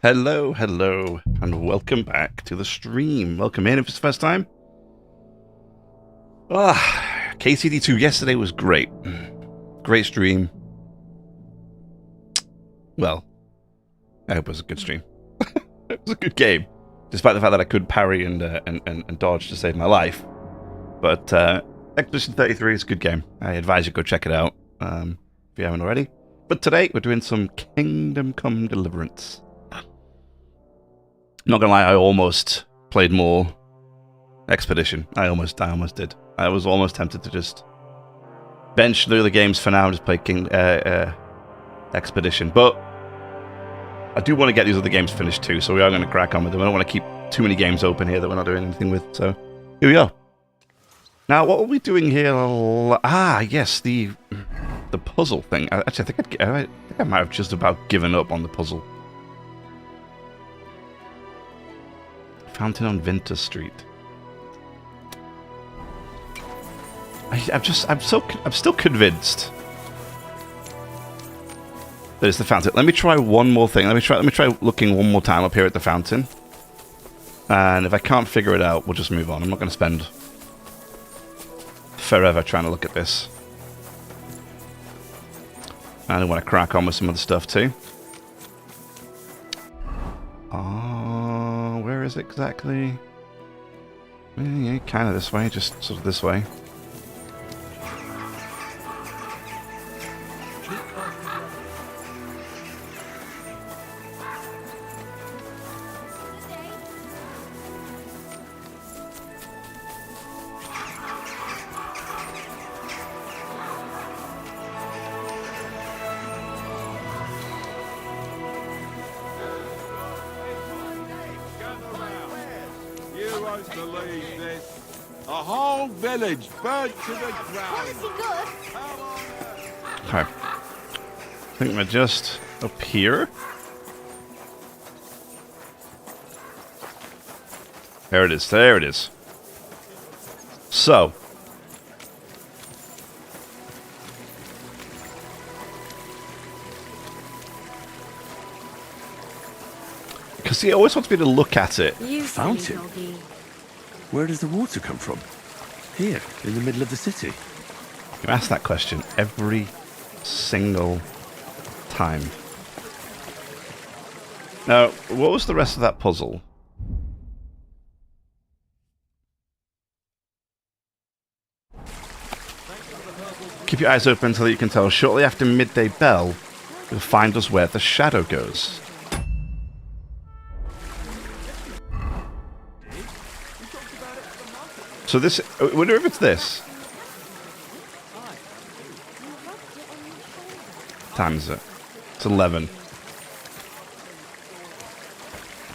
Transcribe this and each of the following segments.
Hello, hello, and welcome back to the stream. Welcome in if it's the first time. KCD2 yesterday was great. Great stream. Well, I hope it was a good stream. It was a good game, despite the fact that I could parry and dodge to save my life. But Expedition 33 is a good game. I advise you go check it out if you haven't already. But today we're doing some Kingdom Come Deliverance. Not gonna lie, I almost played more Expedition. I almost did. I was almost tempted to just bench the other games for now and just play Expedition. But I do want to get these other games finished too, so we are going to crack on with them. I don't want to keep too many games open here that we're not doing anything with. So here we are. Now, what are we doing here? Yes, the puzzle thing. Actually, I think I might have just about given up on the puzzle. Fountain on Winter Street. I'm still convinced that it's the fountain. Let me try one more thing. Let me try looking one more time up here at the fountain. And if I can't figure it out, we'll just move on. I'm not going to spend forever trying to look at this. I want to crack on with some other stuff too. Where is it exactly? Yeah, kind of this way, just sort of this way. Village burnt to the ground. Okay. I think we're just up here. There it is. There it is. So. Because he always wants me to look at it. Fountain? Where does the water come from? Here, in the middle of the city. You ask that question every single time. Now, what was the rest of that puzzle? Keep your eyes open so that you can tell. Shortly after midday bell, you'll find us where the shadow goes. So this, I wonder if it's this. What time is it? It's 11.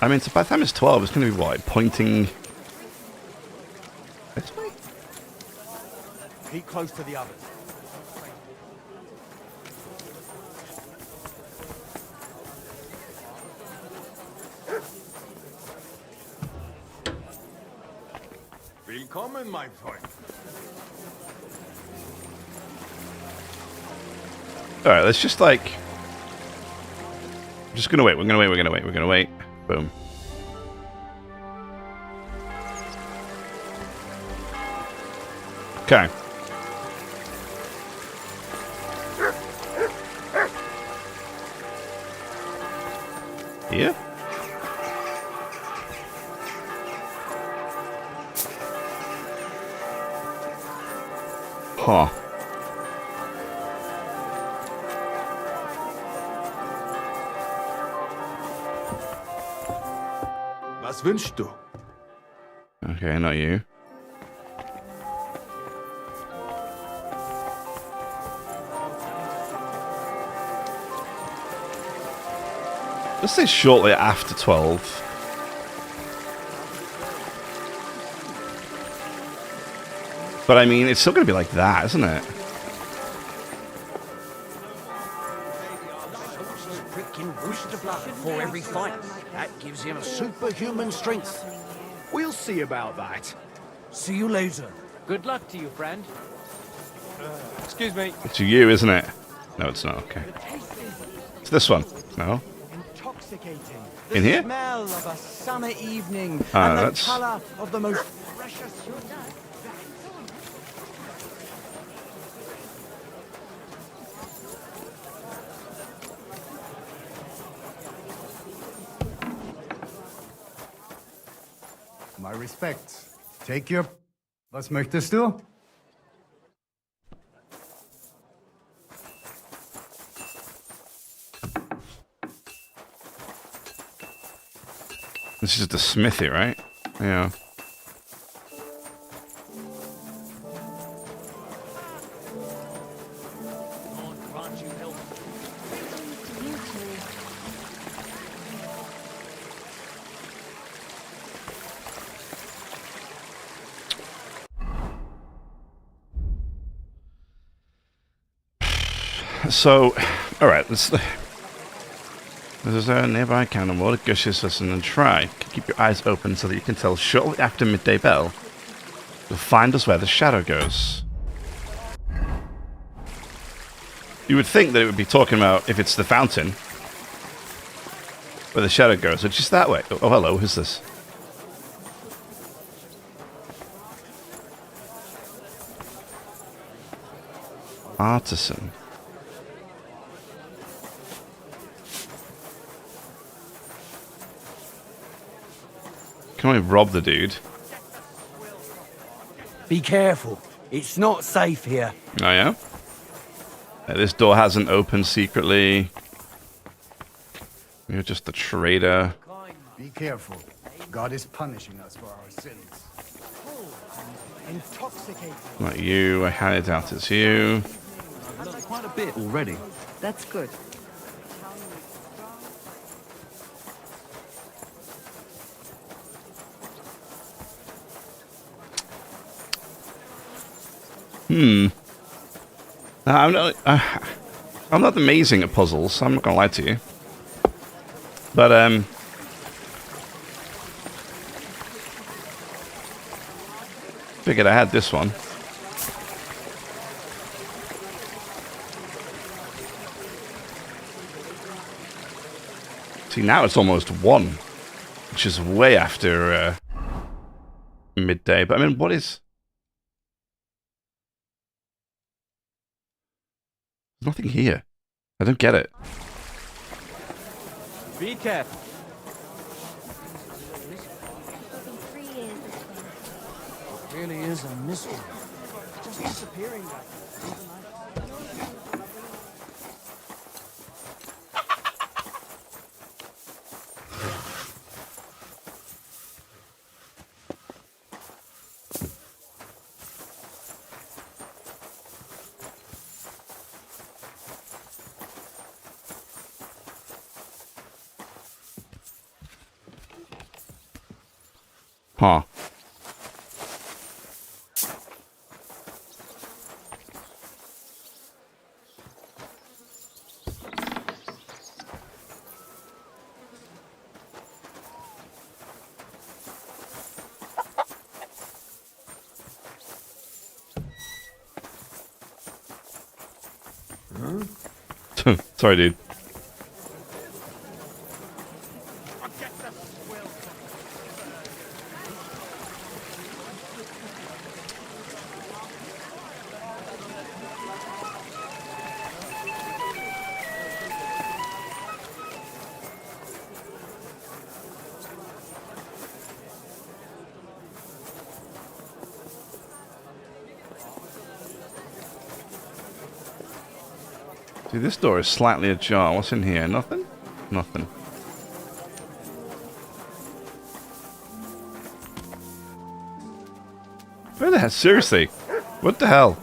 I mean, so by the time it's 12, it's going to be what? Pointing this way? Keep close to the others. Willkommen, my friend. Alright, let's just like... I'm just gonna wait, we're gonna wait. Boom. Okay. Here? Huh. Was wünschst du? Okay, not you. Let's say shortly after 12. But I mean, it's still going to be like that, isn't it? For every fight, that gives him a superhuman strength. We'll see about that. See you later. Good luck to you, friend. Excuse me. It's you, isn't it? No, it's not. Okay. It's this one. No? intoxicating. In here? The smell of a summer evening Ah, and the that's- colour of the most precious. My respects. Take your... Was möchtest du? This is the smithy, right? Yeah. So, alright, this is a nearby candle. Water gushes, listen and try. Keep your eyes open so that you can tell shortly after midday bell. You'll find us where the shadow goes. You would think that it would be talking about if it's the fountain where the shadow goes, which is that way. Oh, hello, who's this? Artisan. Can we rob the dude? Be careful. It's not safe here. Oh, yeah? This door hasn't opened secretly. You're just a traitor. Be careful. God is punishing us for our sins. Intoxicating. Not you. I highly doubt it's you. I've learned quite a bit already. That's good. I'm not amazing at puzzles. I'm not gonna lie to you. But figured I had this one. See, now it's almost 1, which is way after midday. But I mean, what is? There's nothing here. I don't get it. Be careful. It really is a mystery. Just disappearing like Huh. Sorry, dude. Dude, this door is slightly ajar. What's in here? Nothing? Nothing. Where the hell? Seriously? What the hell?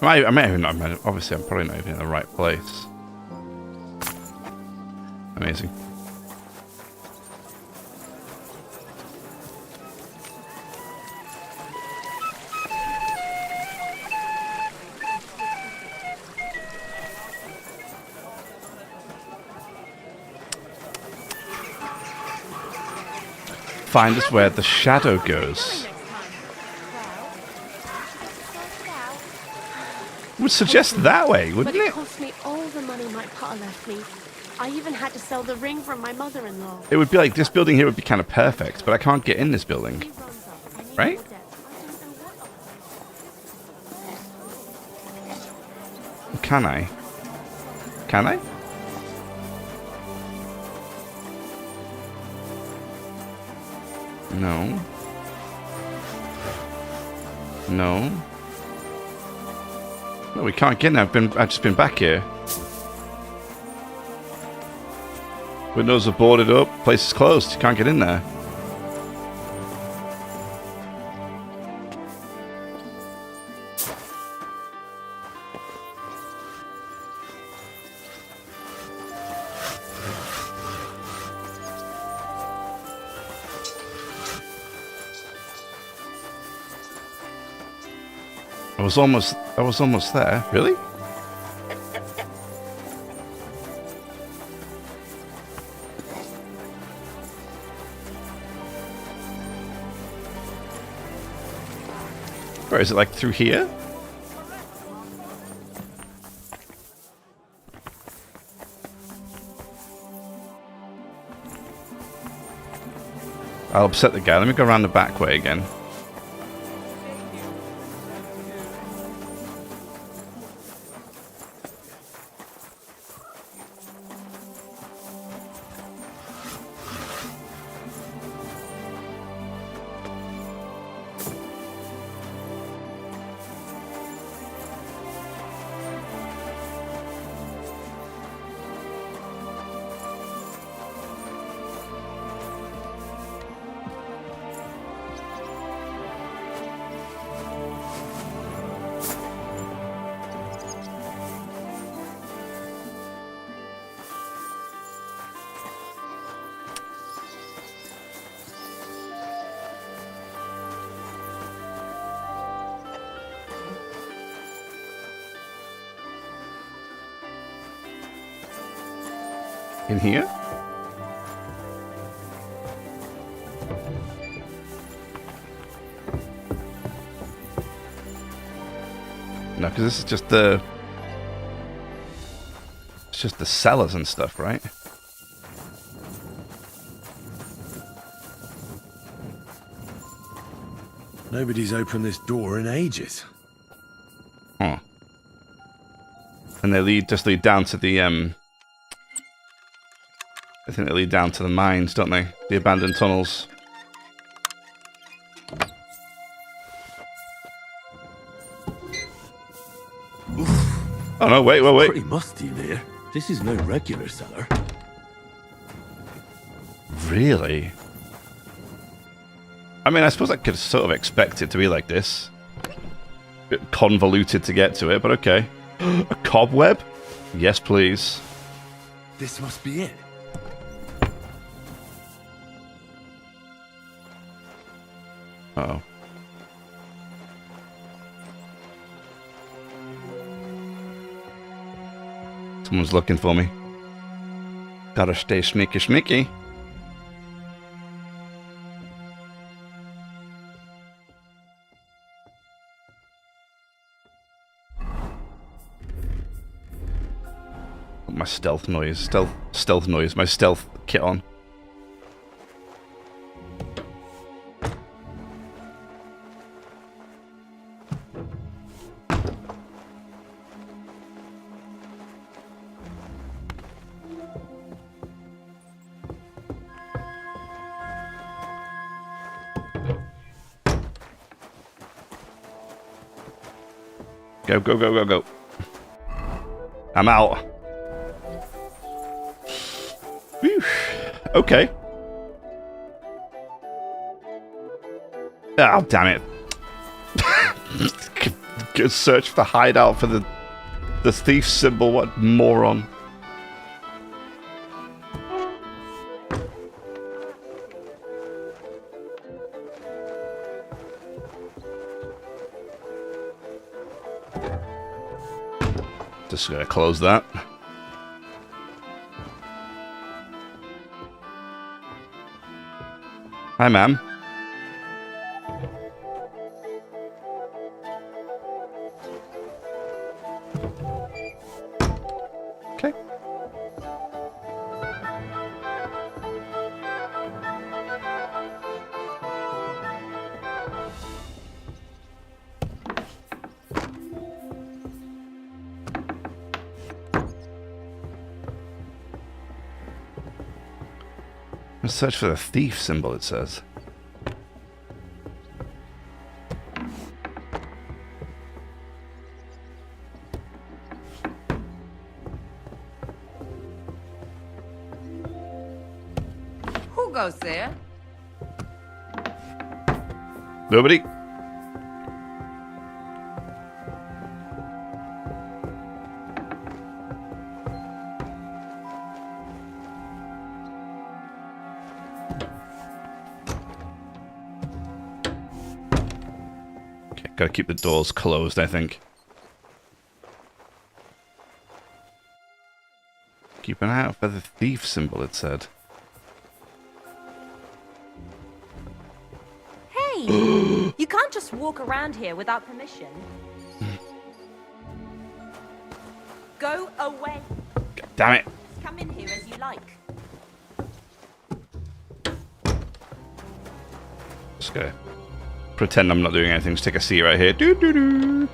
I may even not. Obviously, I'm probably not even in the right place. Amazing. Find us where the shadow goes. Would suggest that way, wouldn't But it it? cost me all the money my pa left me. I even had to sell the ring from my mother-in-law. It would be like this building here would be kind of perfect, but I can't get in this building. He runs up. I need Right? more depth. I don't know what Can I? Can I? No. No. No, we can't get in. I've just been back here. Windows are boarded up. Place is closed. You can't get in there. I was almost there. Really? Where is it, like through here? I'll upset the guy. Let me go around the back way again. In here? No, because this is just the... It's just the cellars and stuff, right? Nobody's opened this door in ages. Huh. And they just lead down to the, I think they lead down to the mines, don't they? The abandoned tunnels. Oh no, wait. Pretty musty there. This is no regular cellar. Really? I mean, I suppose I could sort of expect it to be like this. A bit convoluted to get to it, but okay. A cobweb? Yes, please. This must be it. Uh-oh. Someone's looking for me. Gotta stay sneaky. My stealth noise. Stealth noise. My stealth kit on. Go. I'm out. Whew. Okay. Oh, damn it. Good search for hideout for the thief symbol. What moron. Just gonna close that. Hi, ma'am. Okay. Let's search for the thief symbol, it says. Who goes there? Nobody? Okay, gotta keep the doors closed, I think. Keep an eye out for the thief symbol, it said. Hey! You can't just walk around here without permission. Go away. God damn it. Come in here as you like. Just gonna pretend I'm not doing anything. Just take a seat right here. Doo doo doo.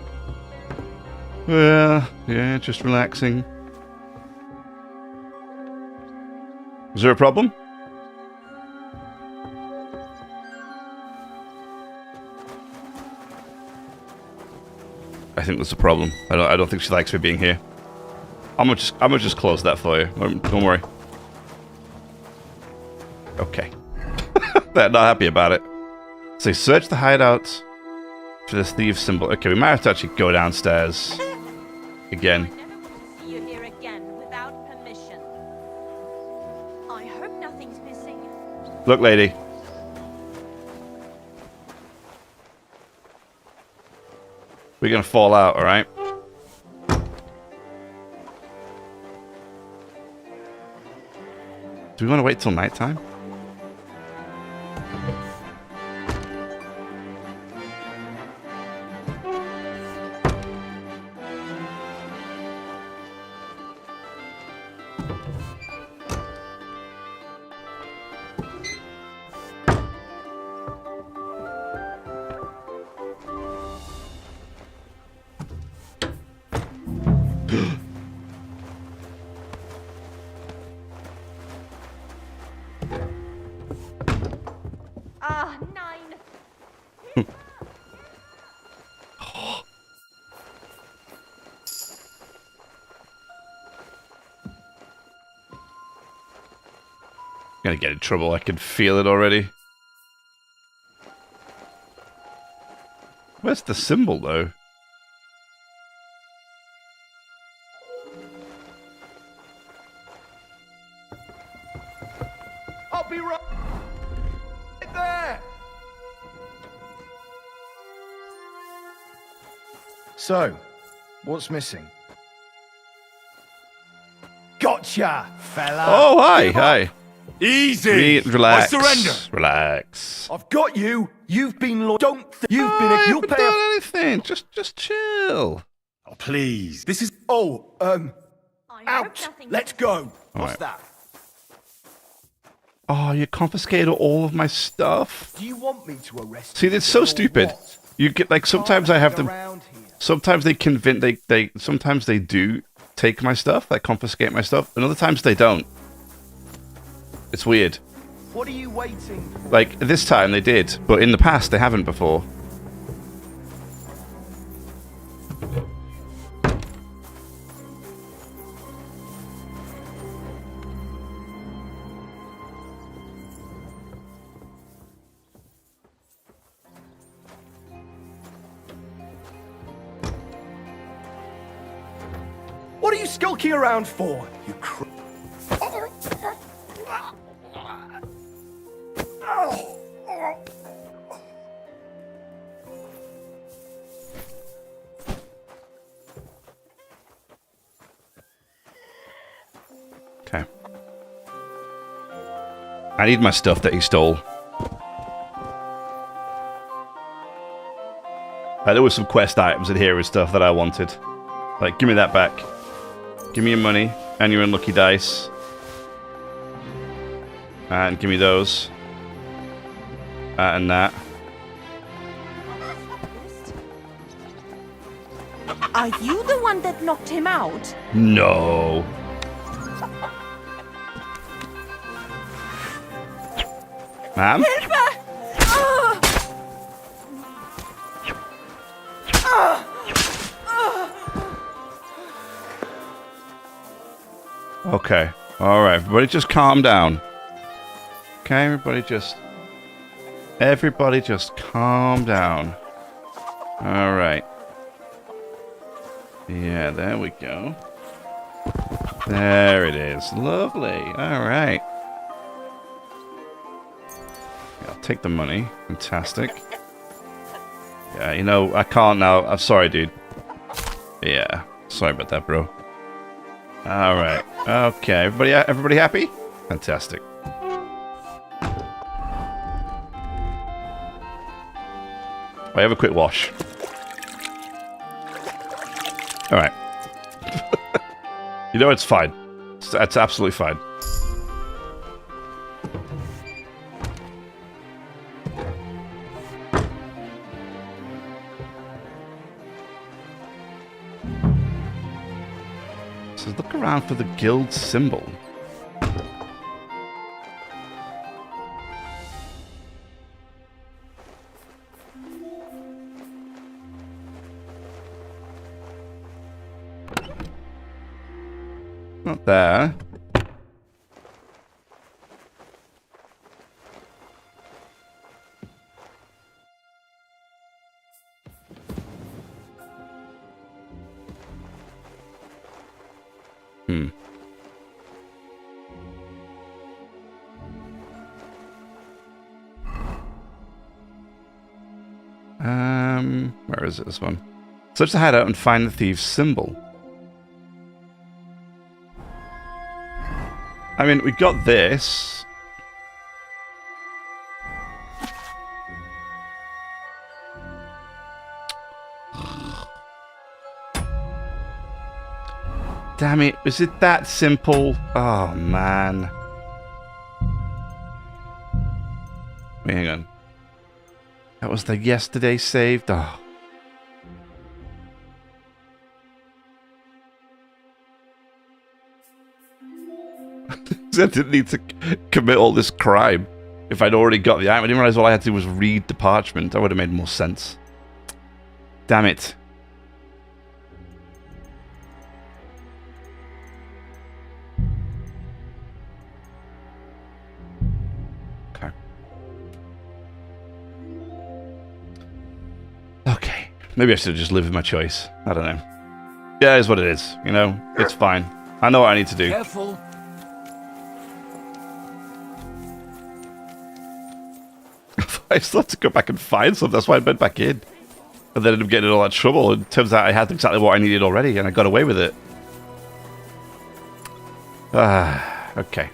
Well, yeah, just relaxing. Is there a problem? I think there's a problem. I don't think she likes me being here. I'm gonna just close that for you. Don't worry. Okay. They're not happy about it. So search the hideout for this thief symbol. Okay, we might have to actually go downstairs again. I never want to see you here again without permission. I hope nothing's missing. Look, lady. We're gonna fall out, alright? Do we want to wait till nighttime? Ah, 9. Gonna get in trouble. I can feel it already. Where's the symbol, though? I'll be right there. So, what's missing? Gotcha, fella. Oh, hi, hi. Easy. Relax. I surrender. Relax. I've got you. You've been Don't. You've been. I You'll haven't pay. done anything. Just chill. Oh, please. This is. Oh, I hope out. nothing's Let's go. All What's right. that? Oh, you confiscated all of my stuff. Do you want me to arrest See, you? it's so or stupid. what? You get like sometimes I have Can't them. hang around here. Sometimes they convince they sometimes they do take my stuff, like confiscate my stuff, and other times they don't. It's weird. What are you waiting for? Like this time they did, but in the past they haven't before. What are you skulking around for? You Okay. I need my stuff that he stole. There was some quest items in here and stuff that I wanted. Like, give me that back. Give me your money and your unlucky dice. And give me those. And that. Are you the one that knocked him out? No. Ma'am? Okay. Alright, everybody just calm down. Okay, everybody just calm down. Alright. Yeah, there we go. There it is. Lovely. Alright. I'll take the money. Fantastic. Yeah, you know, I can't now. I'm sorry, dude. Yeah. Sorry about that, bro. Alright. Okay, everybody happy? Fantastic. I have a quick wash. Alright. You know, it's fine. It's absolutely fine. So look around for the guild symbol. Not there. Where is it, this one? Search the hideout and find the thieves' symbol. I mean, we got this. Damn it, is it that simple? Oh, man. Wait, hang on. That was the yesterday saved? Oh. I didn't need to commit all this crime if I'd already got the item. I didn't realize all I had to do was read the parchment. That would have made more sense. Damn it. Okay. Okay. Maybe I should have just lived with my choice. I don't know. Yeah, it is what it is. You know, it's fine. I know what I need to do. Careful. I still have to go back and find some. That's why I went back in. And then ended up getting in all that trouble. It turns out I had exactly what I needed already, and I got away with it. Okay.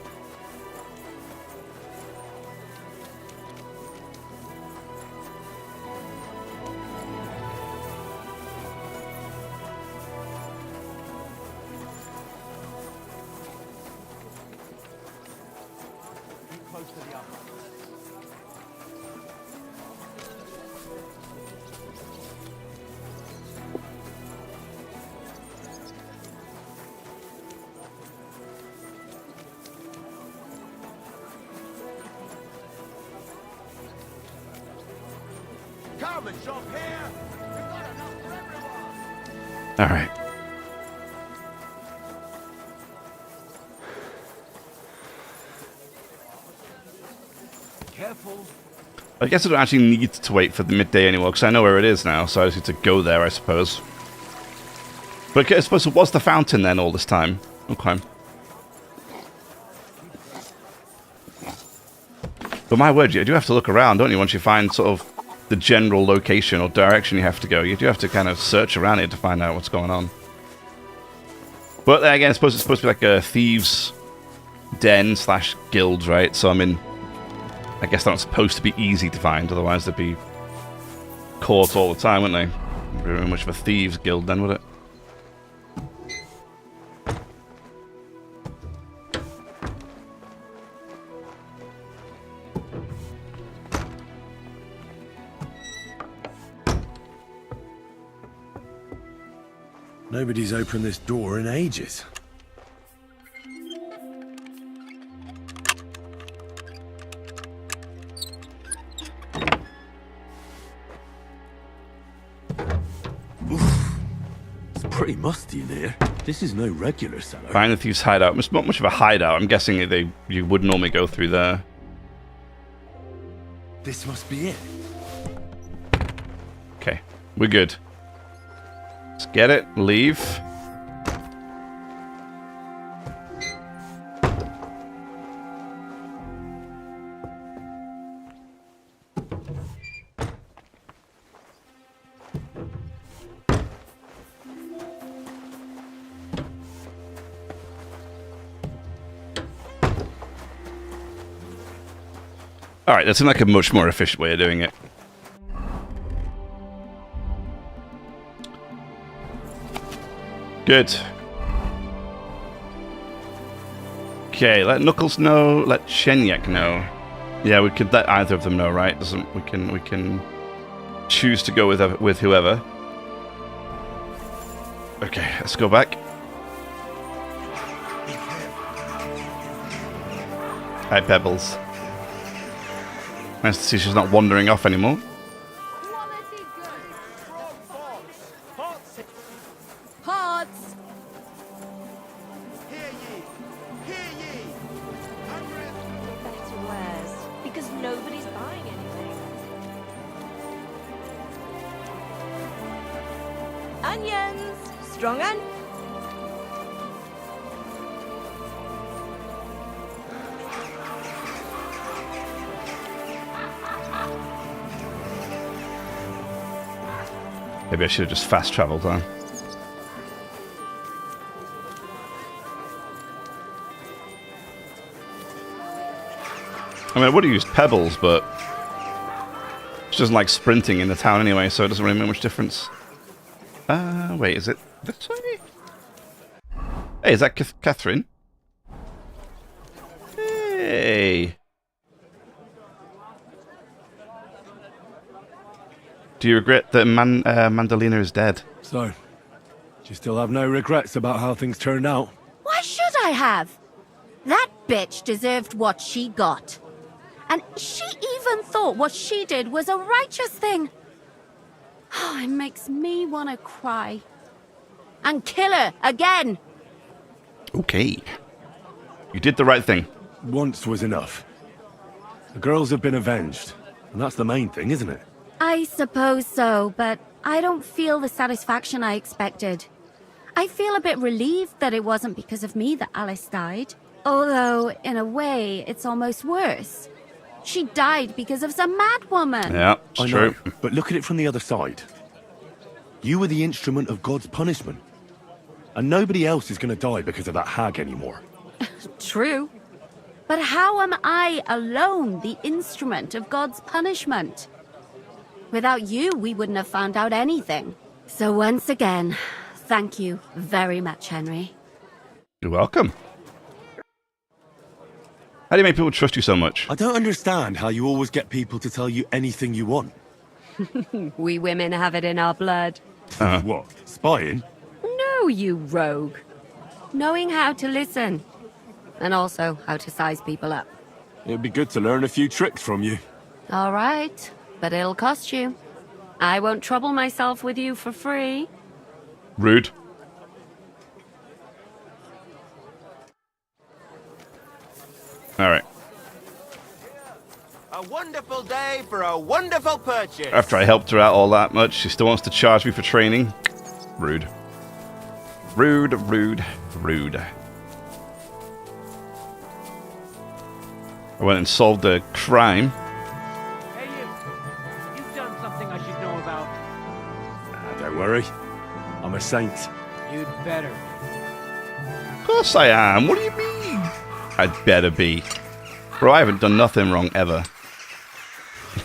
Come and shop here. We've got enough for everyone. All right. Careful. I guess I don't actually need to wait for the midday anymore, because I know where it is now, so I just need to go there, I suppose. But okay, I suppose it was the fountain then all this time. Okay. But my word, you do have to look around, don't you, once you find sort of the general location or direction you have to go. You do have to kind of search around it to find out what's going on. But then again, I suppose it's supposed to be like a thieves' den / guild, right? So, I mean, I guess they're not supposed to be easy to find, otherwise they'd be caught all the time, wouldn't they? Very much of a thieves' guild then, would it? Nobody's opened this door in ages. Pretty musty in here. This is no regular cellar. Find the thief's hideout. It's not much of a hideout. I'm guessing you would normally go through there. This must be it. Okay, we're good. Let's get it. Leave. Alright, that seems like a much more efficient way of doing it. Good. Okay, let Knuckles know, let Shenyek know. Yeah, we could let either of them know, right? We can choose to go with whoever. Okay, let's go back. Hi, Pebbles. Nice to see she's not wandering off anymore. Quality goods. Pots. Hear ye! Hear ye! Better wares, because nobody's buying anything. Onions! Strong onions. Maybe I should have just fast traveled, huh? I mean, I would have used pebbles, but she doesn't like sprinting in the town anyway, so it doesn't really make much difference. Wait, is it this way? Hey, is that Catherine? Hey. Do you regret that Mandalina is dead? So, do you still have no regrets about how things turned out? Why should I have? That bitch deserved what she got. And she even thought what she did was a righteous thing. Oh, it makes me want to cry. And kill her again. Okay. You did the right thing. Once was enough. The girls have been avenged, and that's the main thing, isn't it? I suppose so, but I don't feel the satisfaction I expected. I feel a bit relieved that it wasn't because of me that Alice died. Although, in a way, it's almost worse. She died because of some mad woman. Yeah, it's true. Know, but look at it from the other side. You were the instrument of God's punishment. And nobody else is going to die because of that hag anymore. True. But how am I alone the instrument of God's punishment? Without you, we wouldn't have found out anything. So once again, thank you very much, Henry. You're welcome. How do you make people trust you so much? I don't understand how you always get people to tell you anything you want. We women have it in our blood. What? Spying? No, you rogue. Knowing how to listen. And also how to size people up. It'd be good to learn a few tricks from you. All right, but it'll cost you. I won't trouble myself with you for free. Rude. Alright. A wonderful day for a wonderful purchase. After I helped her out all that much, she still wants to charge me for training. Rude. Rude, rude, rude. I went and solved a crime. Hey, you. You've done something I should know about. Don't worry. I'm a saint. You'd better. Of course I am. What do you mean? I'd better be. Bro, I haven't done nothing wrong ever.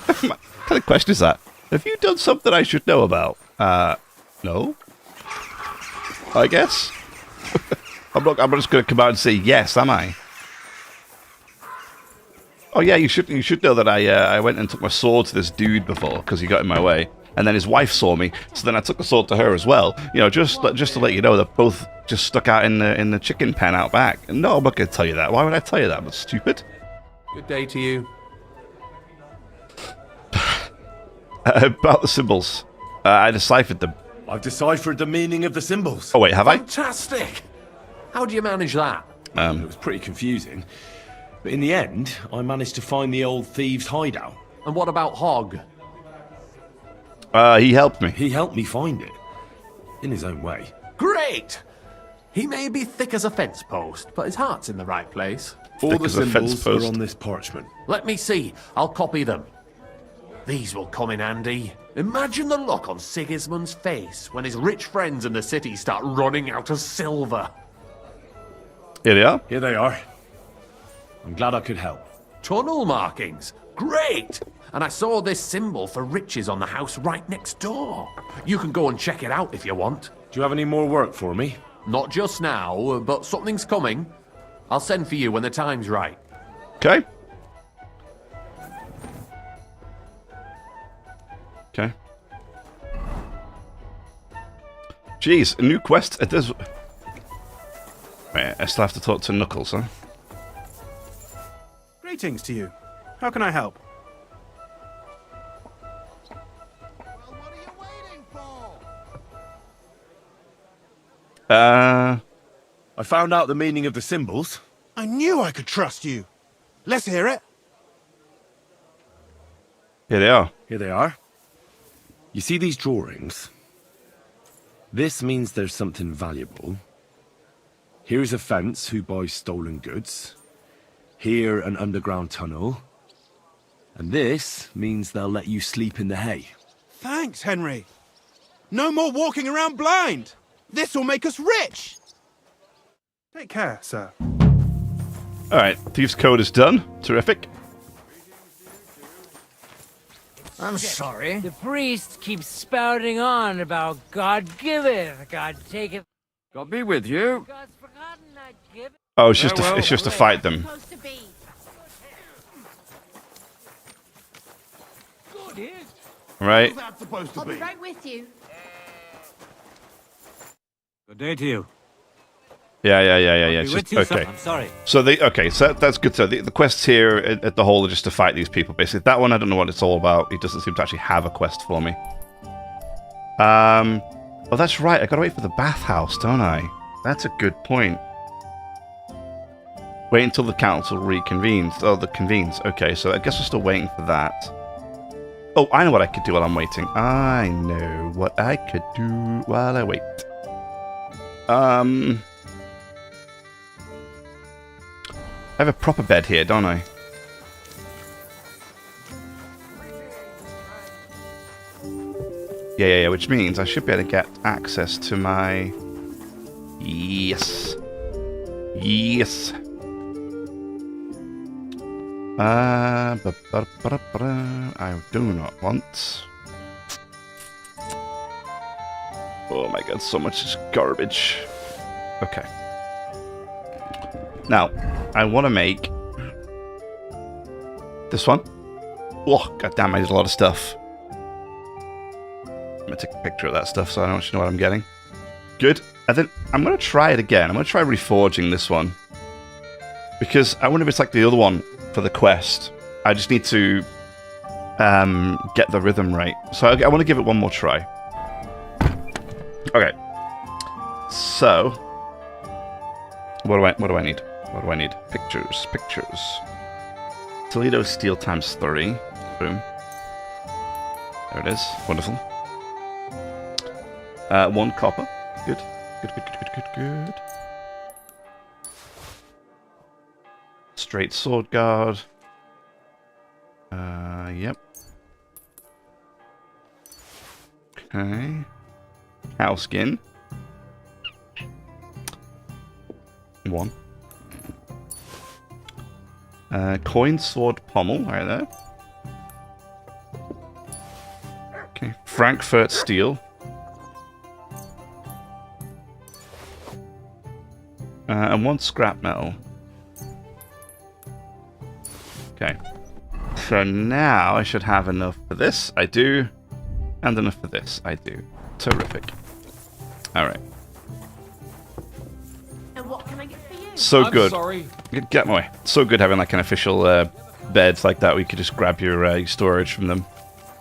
What kind of question is that? Have you done something I should know about? No? I guess? I'm not just going to come out and say yes, am I? Oh yeah, you should know that I went and took my sword to this dude before because he got in my way, and then his wife saw me, so then I took the sword to her as well. You know, just to let you know that both just stuck out in the chicken pen out back. No, I'm not going to tell you that. Why would I tell you that? I'm stupid. Good day to you. About the symbols, I deciphered them. I've deciphered the meaning of the symbols. Oh, wait, have I? Fantastic! How do you manage that? It was pretty confusing. But in the end, I managed to find the old thieves' hideout. And what about Hogg? He helped me. He helped me find it. In his own way. Great! He may be thick as a fence post, but his heart's in the right place. All the as a fence symbols are post. on this parchment. Let me see. I'll copy them. These will come in handy. Imagine the look on Sigismund's face when his rich friends in the city start running out of silver. Here they are. Here they are. I'm glad I could help. Tunnel markings. Great! And I saw this symbol for riches on the house right next door. You can go and check it out if you want. Do you have any more work for me? Not just now, but something's coming. I'll send for you when the time's right. Okay. Okay. Jeez, a new quest. It does. Wait, I still have to talk to Knuckles, huh? Greetings to you. How can I help? Well, what are you waiting for? I found out the meaning of the symbols. I knew I could trust you. Let's hear it. Here they are. Here they are. You see these drawings? This means there's something valuable. Here's a fence who buys stolen goods. Here, an underground tunnel. And this means they'll let you sleep in the hay. Thanks, Henry. No more walking around blind. This will make us rich. Take care, sir. Alright, Thieves' Code is done. Terrific. I'm sorry. The priest keeps spouting on about God giveth, God taketh. God be with you. God's forgotten, not given. Oh, it's just to fight them. Supposed to be. Good. Right? That's supposed to I'll be. be right with you. Good day to you. Yeah. It's Be just, with you, sir. okay. I'm sorry. So so that's good. So the quests here at the hole are just to fight these people, basically. That one, I don't know what it's all about. He doesn't seem to actually have a quest for me. Oh, that's right. I gotta wait for the bathhouse, don't I? That's a good point. Wait until the council reconvenes. Oh, the convenes. Okay, so I guess we're still waiting for that. Oh, I know what I could do while I'm waiting. I know what I could do while I wait. I have a proper bed here, don't I? Yeah, which means I should be able to get access to my... Yes. I do not want... Oh my god, so much garbage. Okay. Now, I want to make this one. Oh, goddamn, I did a lot of stuff. I'm going to take a picture of that stuff so I don't know what I'm getting. Good. And then I'm going to try it again. I'm going to try reforging this one. Because I wonder if it's like the other one for the quest. I just need to get the rhythm right. So I want to give it one more try. Okay. So, what do I need? What do I need? Pictures. Toledo steel times 3. Boom. There it is. Wonderful. 1 copper. Good. Good. Straight sword guard. Yep. Okay. Cow skin. 1. Coin sword pommel, right there. Okay. Frankfurt steel. And 1 scrap metal. Okay. So now I should have enough for this. I do. And enough for this. I do. Terrific. Alright. And what can I get for you? So good. Sorry. Get my way. So good having like an official bed like that where you could just grab your storage from them.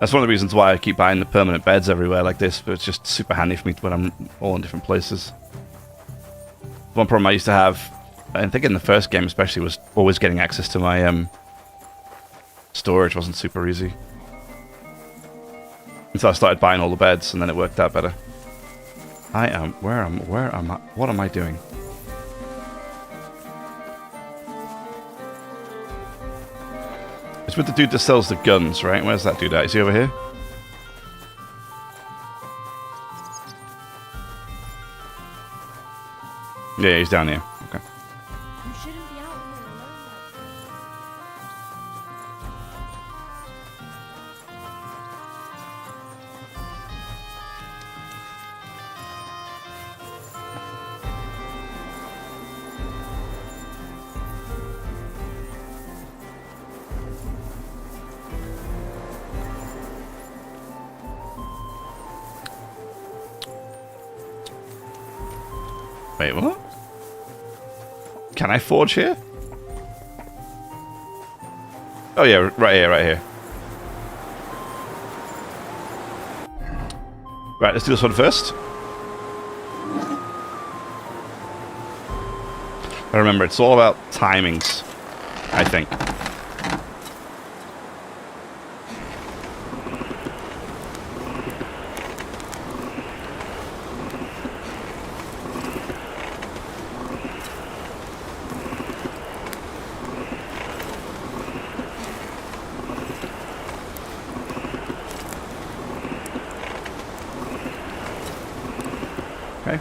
That's one of the reasons why I keep buying the permanent beds everywhere like this, but it's just super handy for me when I'm all in different places. One problem I used to have, I think in the first game especially, was always getting access to my storage wasn't super easy. Until I started buying all the beds, and then it worked out better. Where am I? What am I doing? It's with the dude that sells the guns, right? Where's that dude at? Is he over here? Yeah, he's down here. Okay. You shouldn't be out here alone Wait, what? Can I forge here? Oh yeah, right here, right here. Right, let's do this one first. I remember, it's all about timings, I think. Okay.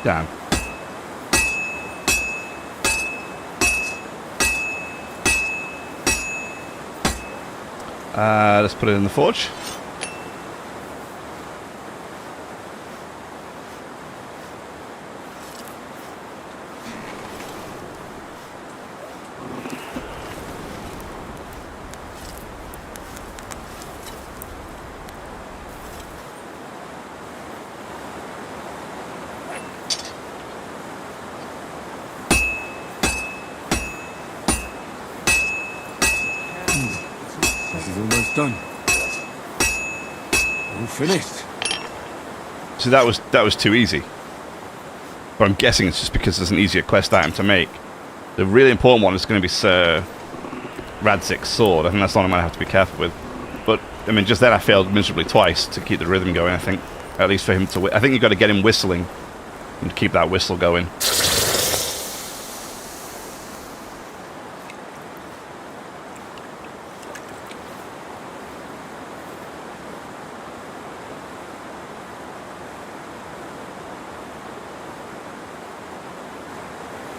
Damn. Let's put it in the forge. This is almost done. All finished. So that was too easy. But I'm guessing it's just because there's an easier quest item to make. The really important one is going to be Sir Radzik's sword. I think that's the one I'm going to have to be careful with. But, I mean, just then I failed miserably twice to keep the rhythm going, I think. At least for him to... I think you've got to get him whistling and keep that whistle going.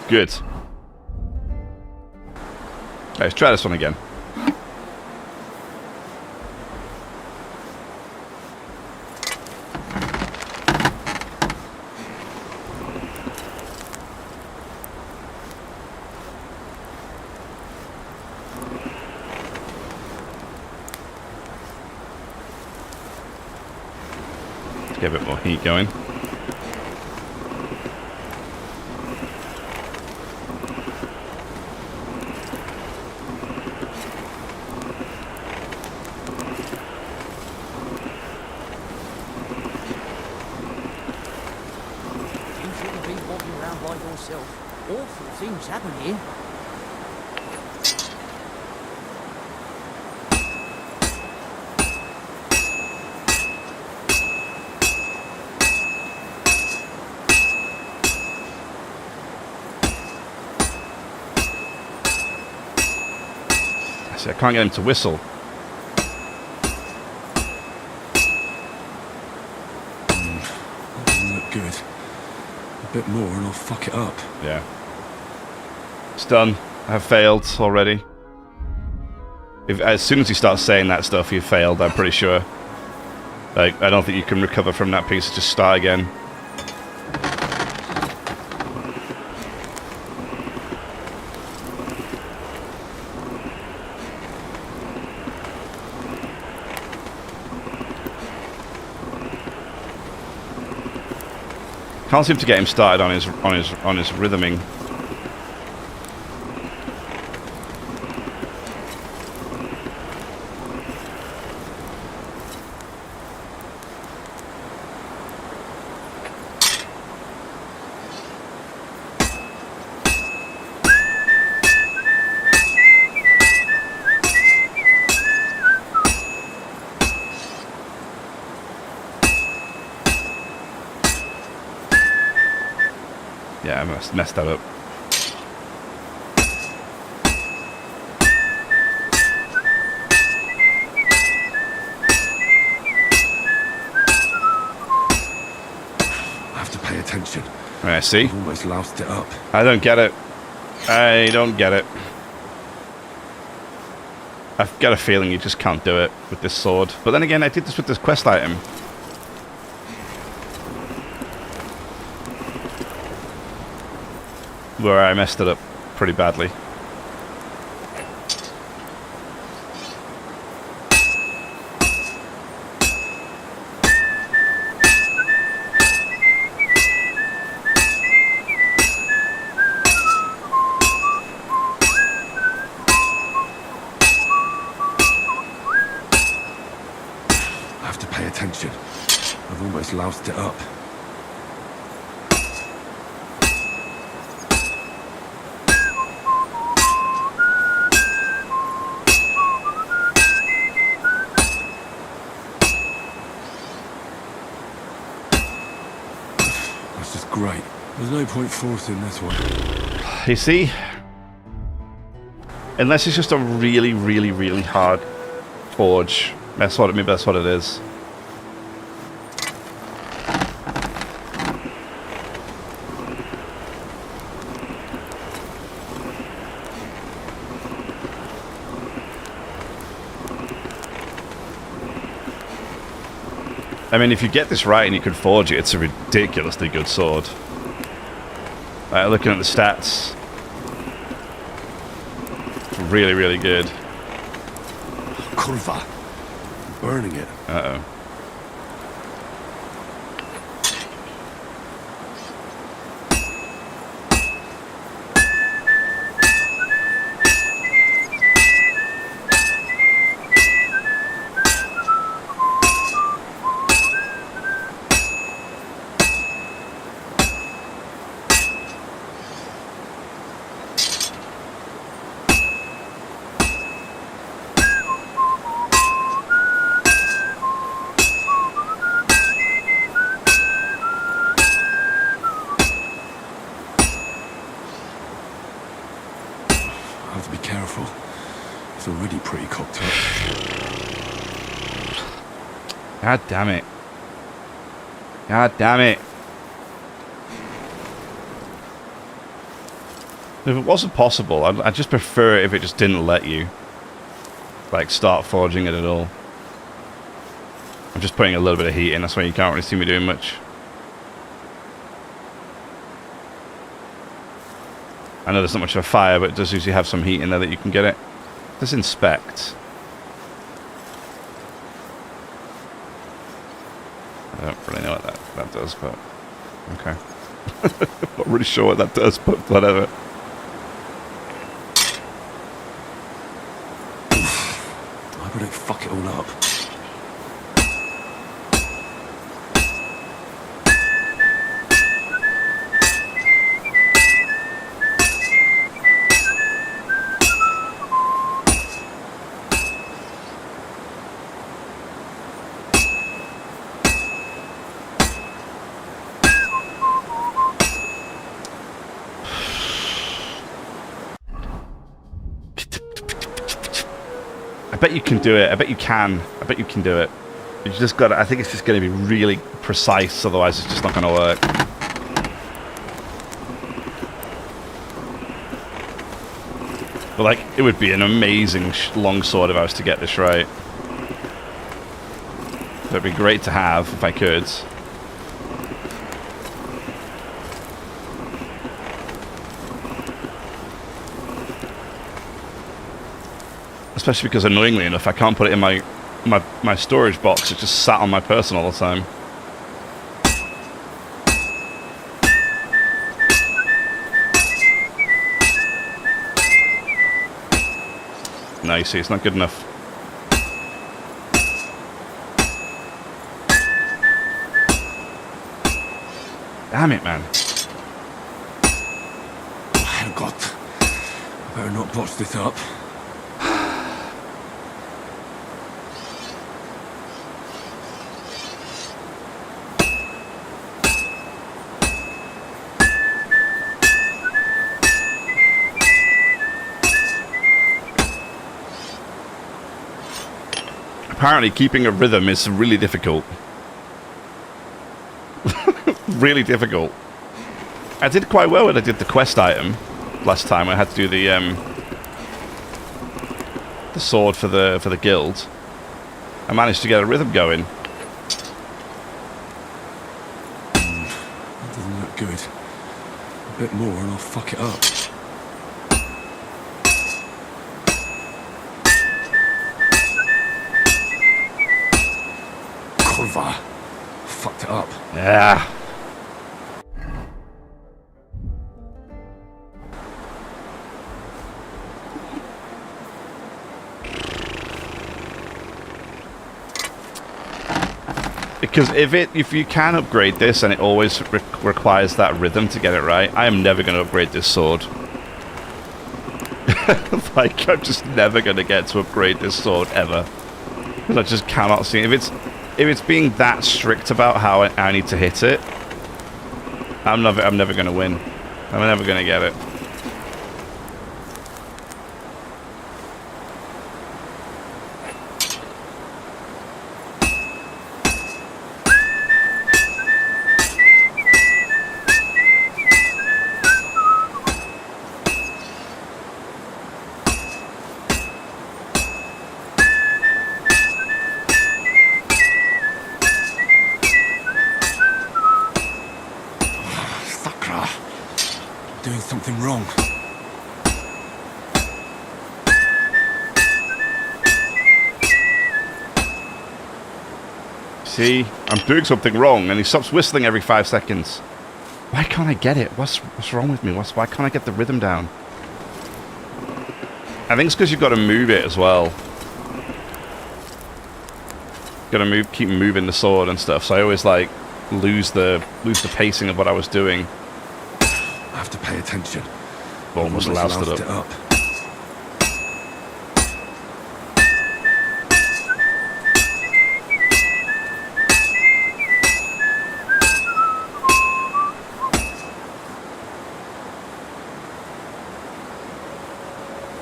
Good. Let's try this one again. Let's get a bit more heat going. Awful things happen here. See, I can't get him to whistle. That doesn't look good. bit more and I'll fuck it up. Yeah. It's done. I have failed already. As soon as you start saying that stuff, you failed, I'm pretty sure. Like, I don't think you can recover from that piece. Just start again. Can't seem to get him started on his rhythming. Yeah, I messed that up. I have to pay attention. Right, see? I've almost loused it up. I don't get it. I don't get it. I've got a feeling you just can't do it with this sword. But then again, I did this with this quest item. Where I messed it up pretty badly. I have to pay attention. I've almost loused it up. Great. There's no point forcing this one. You see? Unless it's just a really, really, really hard forge. Maybe that's what it is. I mean, if you get this right and you can forge it, it's a ridiculously good sword. Looking at the stats, it's really, really good. Kurva. Burning it. Uh-oh. God damn it. God damn it. If it wasn't possible, I'd just prefer it if it just didn't let you, like, start forging it at all. I'm just putting a little bit of heat in, that's why you can't really see me doing much. I know there's not much of a fire, but it does usually have some heat in there that you can get it. Let's inspect. I don't really know what that does, but okay. Not really sure what that does, but whatever. I wouldn't fuck it all up. I bet you can do it. I bet you can. I bet you can do it. You just got to, I think it's just going to be really precise, otherwise it's just not going to work. But like, it would be an amazing long sword if I was to get this right. It'd be great to have if I could. Especially because, annoyingly enough, I can't put it in my storage box. It just sat on my person all the time. No, you see, it's not good enough. Damn it, man. Oh, God. I better not botch this up. Apparently, keeping a rhythm is really difficult. Really difficult. I did quite well when I did the quest item last time. I had to do the sword for the guild. I managed to get a rhythm going. That doesn't look good. A bit more and I'll fuck it up. Kurva. Fucked it up. Yeah. Because if you can upgrade this and it always requires that rhythm to get it right, I am never going to upgrade this sword. Like, I'm just never going to get to upgrade this sword ever. Because I just cannot see it. If it's being that strict about how I need to hit it, I'm never going to win. I'm never going to get it. Doing something wrong. See, I'm doing something wrong, and he stops whistling every 5 seconds. Why can't I get it? What's wrong with me? Why can't I get the rhythm down? I think it's because you've got to move it as well. Got to keep moving the sword and stuff. So I always like lose the pacing of what I was doing. I have to pay attention. Almost loused it up.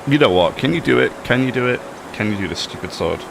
You know what? Can you do it? Can you do it? Can you do this stupid sword?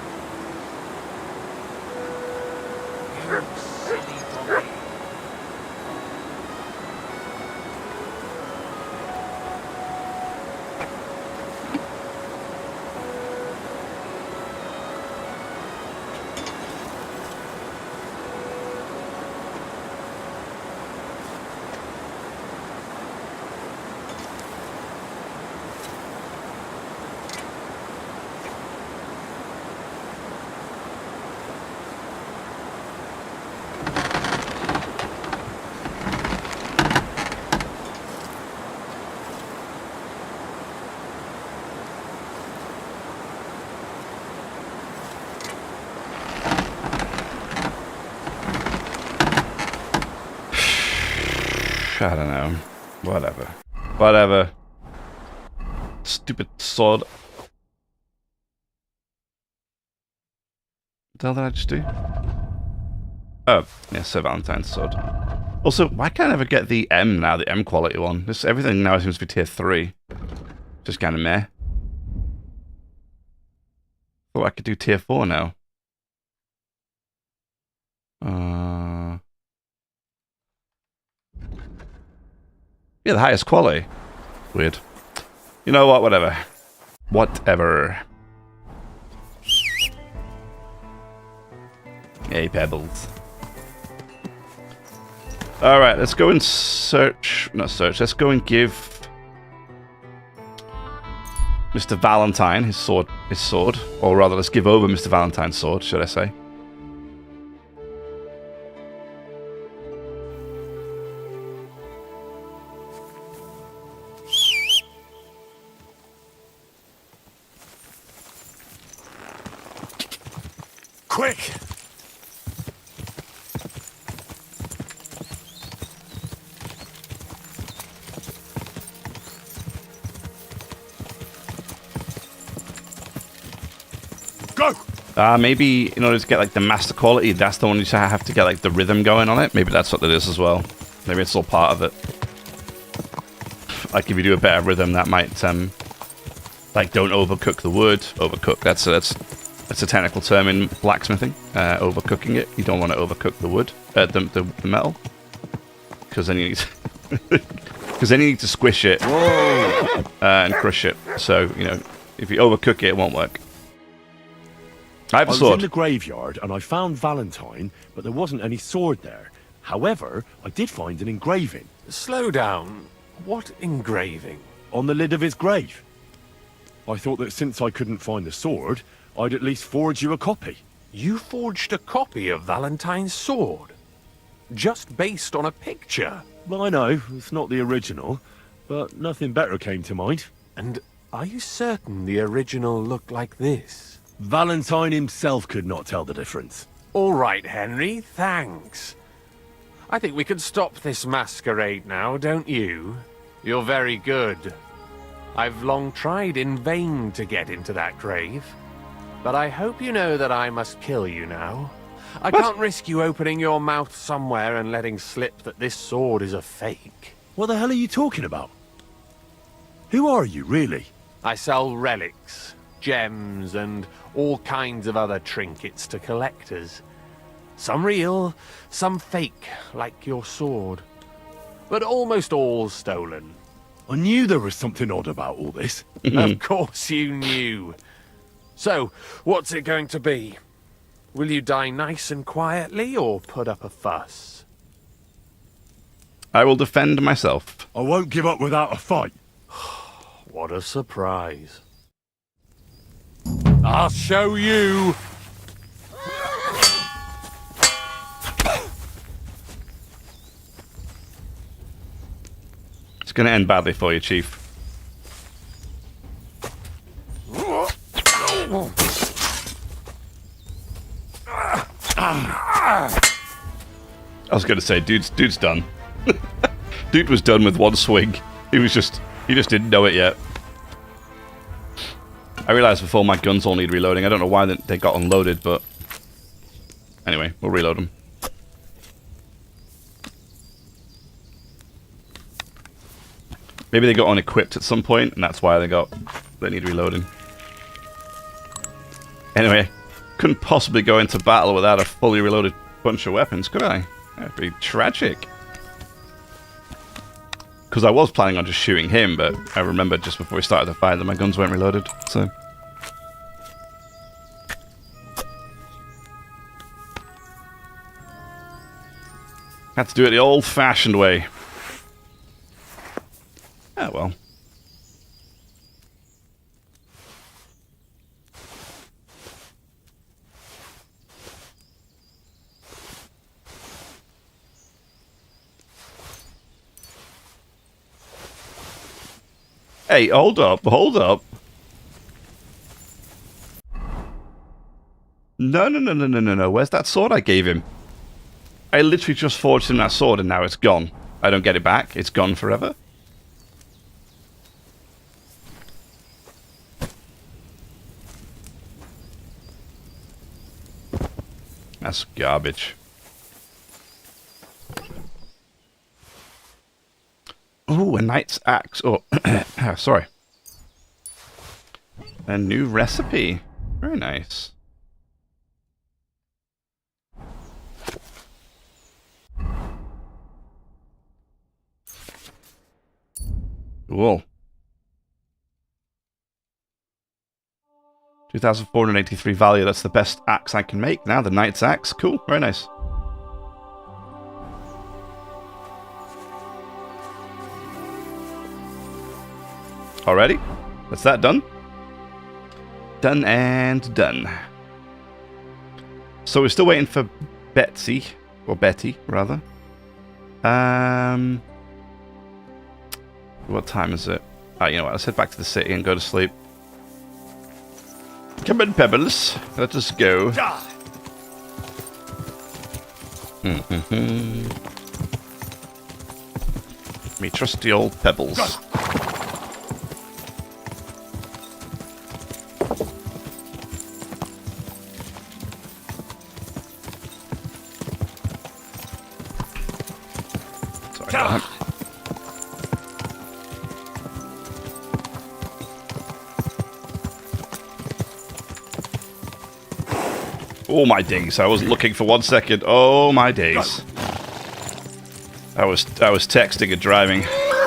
I don't know. Whatever. Whatever. Stupid sword. What the hell did I just do? Oh, yeah, Sir Valentine's sword. Also, why can't I ever get the M now, the M quality one? Everything now seems to be tier 3. Just kind of meh. Oh, I could do tier 4 now. Yeah, the highest quality. Weird. You know what? Whatever. Whatever. Hey, Pebbles. Alright, let's go and search. Not search, let's go and give Mr. Valentine his sword. Or rather, let's give over Mr. Valentine's sword, should I say. Quick! Go! Maybe in order to get like the master quality, that's the one you have to get like the rhythm going on it. Maybe that's what that is as well. Maybe it's all part of it. Like if you do a better rhythm, that might like don't overcook the wood. Overcook. That's a technical term in blacksmithing. Overcooking it. You don't want to overcook the wood, the metal, because then you need to squish it and crush it. So you know, if you overcook it, it won't work. I have a sword. I was in the graveyard and I found Valentine, but there wasn't any sword there. However, I did find an engraving. Slow down. What engraving? On the lid of his grave. I thought that since I couldn't find the sword, I'd at least forge you a copy. You forged a copy of Valentine's sword? Just based on a picture? Well, I know, it's not the original, but nothing better came to mind. And are you certain the original looked like this? Valentine himself could not tell the difference. All right, Henry, thanks. I think we can stop this masquerade now, don't you? You're very good. I've long tried in vain to get into that grave. But I hope you know that I must kill you now. I can't risk you opening your mouth somewhere and letting slip that this sword is a fake. What the hell are you talking about? Who are you, really? I sell relics, gems, and all kinds of other trinkets to collectors. Some real, some fake, like your sword. But almost all stolen. I knew there was something odd about all this. Of course you knew. So, what's it going to be? Will you die nice and quietly, or put up a fuss? I will defend myself. I won't give up without a fight. What a surprise. I'll show you! It's going to end badly for you, Chief. I was going to say, dude's done. Dude was done with one swing. He just didn't know it yet. I realised before my guns all need reloading. I don't know why they got unloaded, but anyway, we'll reload them. Maybe they got unequipped at some point, and that's why they need reloading. Anyway, couldn't possibly go into battle without a fully reloaded bunch of weapons, could I? That'd be tragic. Because I was planning on just shooting him, but I remembered just before we started the fight that my guns weren't reloaded, so... Had to do it the old-fashioned way. Ah, well. Hey, hold up, hold up. No. Where's that sword I gave him? I literally just forged him that sword and now it's gone. I don't get it back. It's gone forever. That's garbage. Ooh, a knight's axe. Oh, sorry. A new recipe. Very nice. Cool. 2,483 value. That's the best axe I can make now. The knight's axe. Cool. Very nice. Alrighty. That's that done. Done and done. So we're still waiting for Betsy. Or Betty, rather. What time is it? Oh, you know what? Let's head back to the city and go to sleep. Come on, Pebbles. Let us go. Me trusty old Pebbles. Sorry. Oh my days, I wasn't looking for 1 second. Oh my days. I was texting and driving.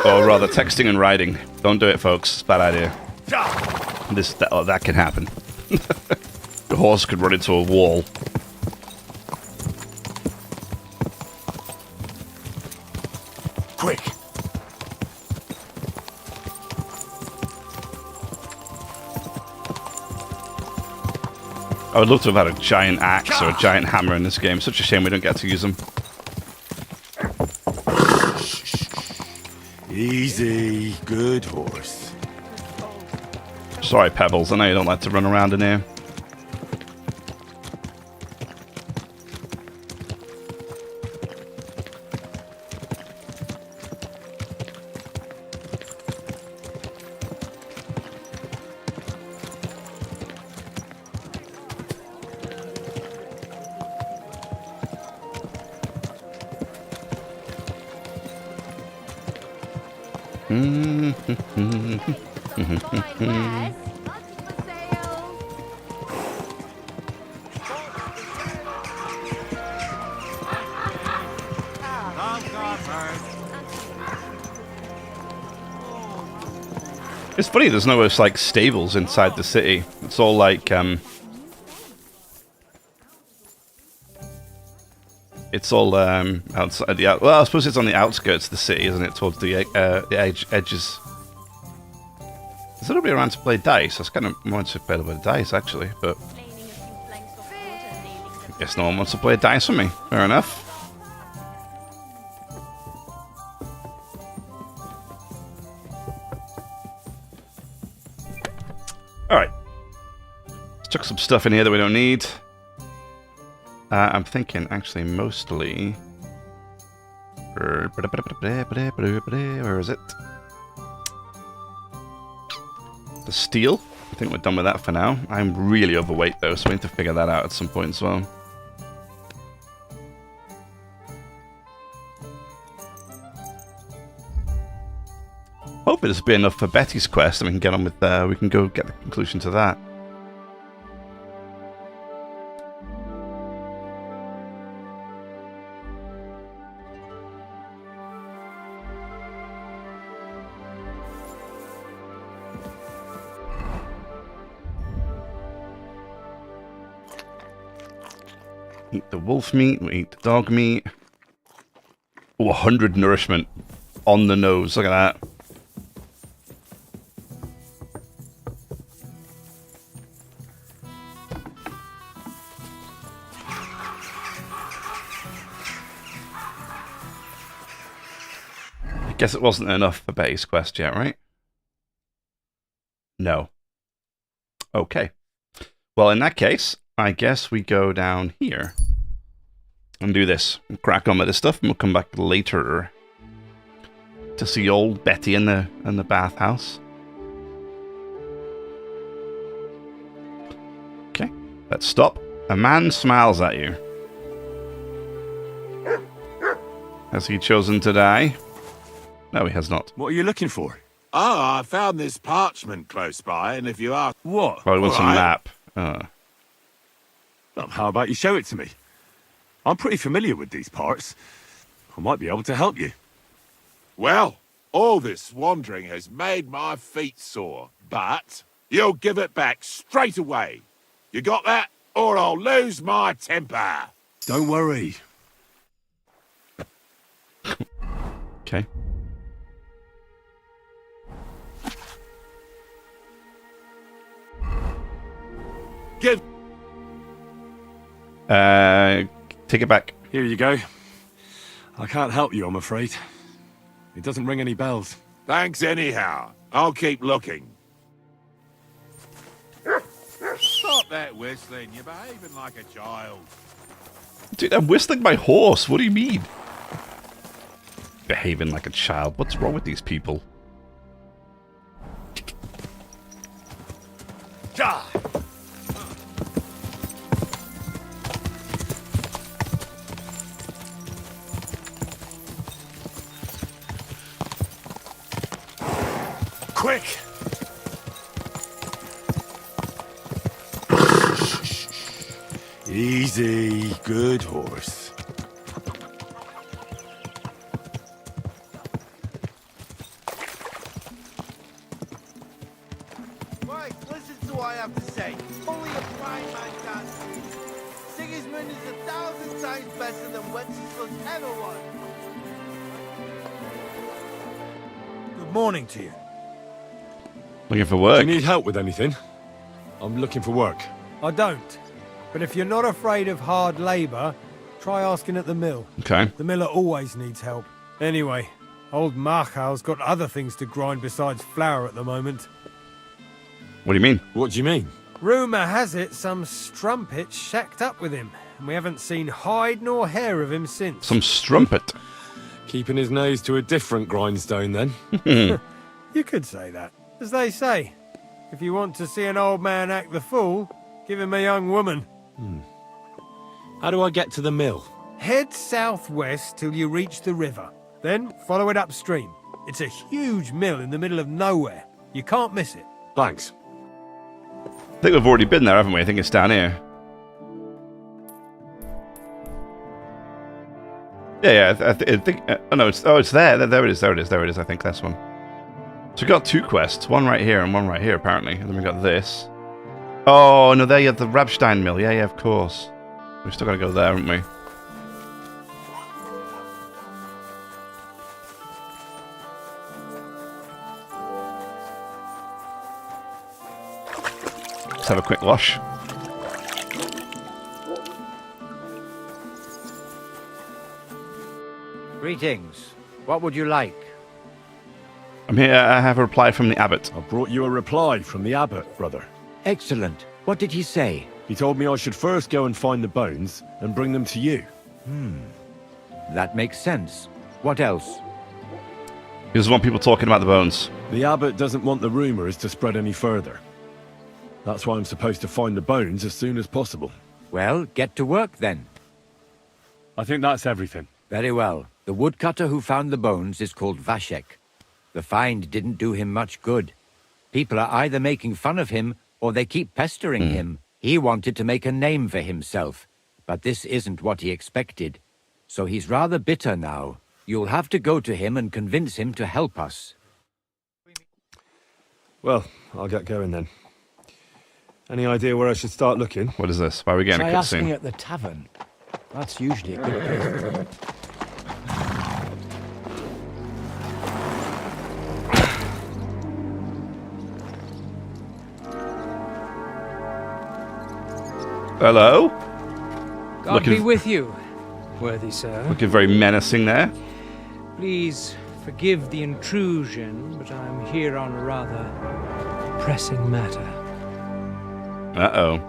Or rather, texting and riding. Don't do it, folks. It's a bad idea. That can happen. The horse could run into a wall. Quick! I would love to have had a giant axe or a giant hammer in this game. Such a shame we don't get to use them. Easy, good horse. Sorry, Pebbles. I know you don't like to run around in here. It's funny, there's no like stables inside the city. It's all like it's all outside the well, I suppose it's on the outskirts of the city, isn't it? Towards the edges. There's nobody around to play dice. I was kind of wanting to play a little bit of dice actually, but I guess no one wants to play dice with me. Fair enough. Alright. Let's chuck some stuff in here that we don't need. I'm thinking, actually, mostly... Where is it? The steel. I think we're done with that for now. I'm really overweight, though, so we need to figure that out at some point as well. Hopefully this will be enough for Betty's quest, and we can get on with we can go get the conclusion to that. Eat the wolf meat, we eat the dog meat. Oh, 100 nourishment on the nose, look at that. Guess it wasn't enough for Betty's quest yet, right? No. Okay. Well, in that case, I guess we go down here and do this. We'll crack on with this stuff, and we'll come back later to see old Betty in the bathhouse. Okay, let's stop. A man smiles at you. Has he chosen to die? No, he has not. What are you looking for? Oh, I found this parchment close by, and if you ask... What? Well, he wants a map. Well, how about you show it to me? I'm pretty familiar with these parts. I might be able to help you. Well, all this wandering has made my feet sore, but You'll give it back straight away. You got that? Or I'll lose my temper. Don't worry. Okay. Give. Take it back. Here you go. I can't help you, I'm afraid. It doesn't ring any bells. Thanks anyhow. I'll keep looking. Stop that whistling. You're behaving like a child. Dude, I'm whistling my horse. What do you mean? Behaving like a child. What's wrong with these people? Quick! Easy, good horse. Right, listen to what I have to say. Only a blind man can't see. Sigismund is 1,000 times better than Wenceslas ever was. Good morning to you. Looking for Do work. you need help with anything? I'm looking for work. I don't. But if you're not afraid of hard labour, try asking at the mill. Okay. The miller always needs help. Anyway, old Marchal's got other things to grind besides flour at the moment. What do you mean? What do you mean? Rumour has it some strumpet shacked up with him, and we haven't seen hide nor hair of him since. Some strumpet. Keeping his nose to a different grindstone, then. You could say that. As they say, if you want to see an old man act the fool, give him a young woman. How do I get to the mill? Head southwest till you reach the river. Then follow it upstream. It's a huge mill in the middle of nowhere. You can't miss it. Thanks. I think we've already been there, haven't we? I think it's down here. Yeah, I think. Oh no, it's there. There it is. There it is. There it is. I think that's one. So we got two quests, one right here and one right here, apparently. And then we got this. Oh no, there you have the Rabstein mill. Yeah, of course. We've still got to go there, haven't we? Let's have a quick wash. Greetings. What would you like? I'm here. I have a reply from the abbot. I brought you a reply from the abbot, brother. Excellent. What did he say? He told me I should first go and find the bones and bring them to you. That makes sense. What else? He doesn't want people talking about the bones. The abbot doesn't want the rumours to spread any further. That's why I'm supposed to find the bones as soon as possible. Well, get to work then. I think that's everything. Very well. The woodcutter who found the bones is called Vashek. The find didn't do him much good. People are either making fun of him or they keep pestering him. He wanted to make a name for himself, but this isn't what he expected. So he's rather bitter now. You'll have to go to him and convince him to help us. Well, I'll get going then. Any idea where I should start looking? What is this? Why are we getting Try a asking cutscene? at the tavern. That's usually a good place. Hello? God be with you, worthy sir. Looking very menacing there. Please forgive the intrusion, but I'm here on a rather pressing matter. Uh-oh.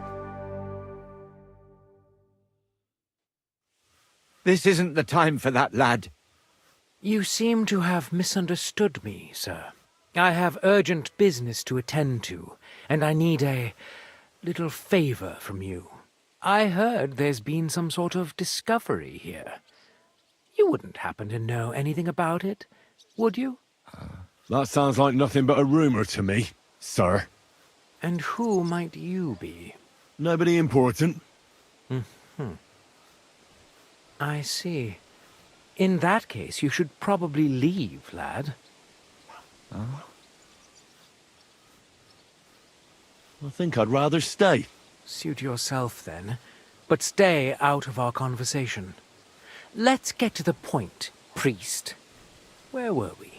This isn't the time for that, lad. You seem to have misunderstood me, sir. I have urgent business to attend to, and I need a little favor from you. I heard there's been some sort of discovery here. You wouldn't happen to know anything about it, would you? That sounds like nothing but a rumour to me, sir. And who might you be? Nobody important. I see. In that case, you should probably leave, lad. I think I'd rather stay. Suit yourself, then. But stay out of our conversation. Let's get to the point, priest. Where were we?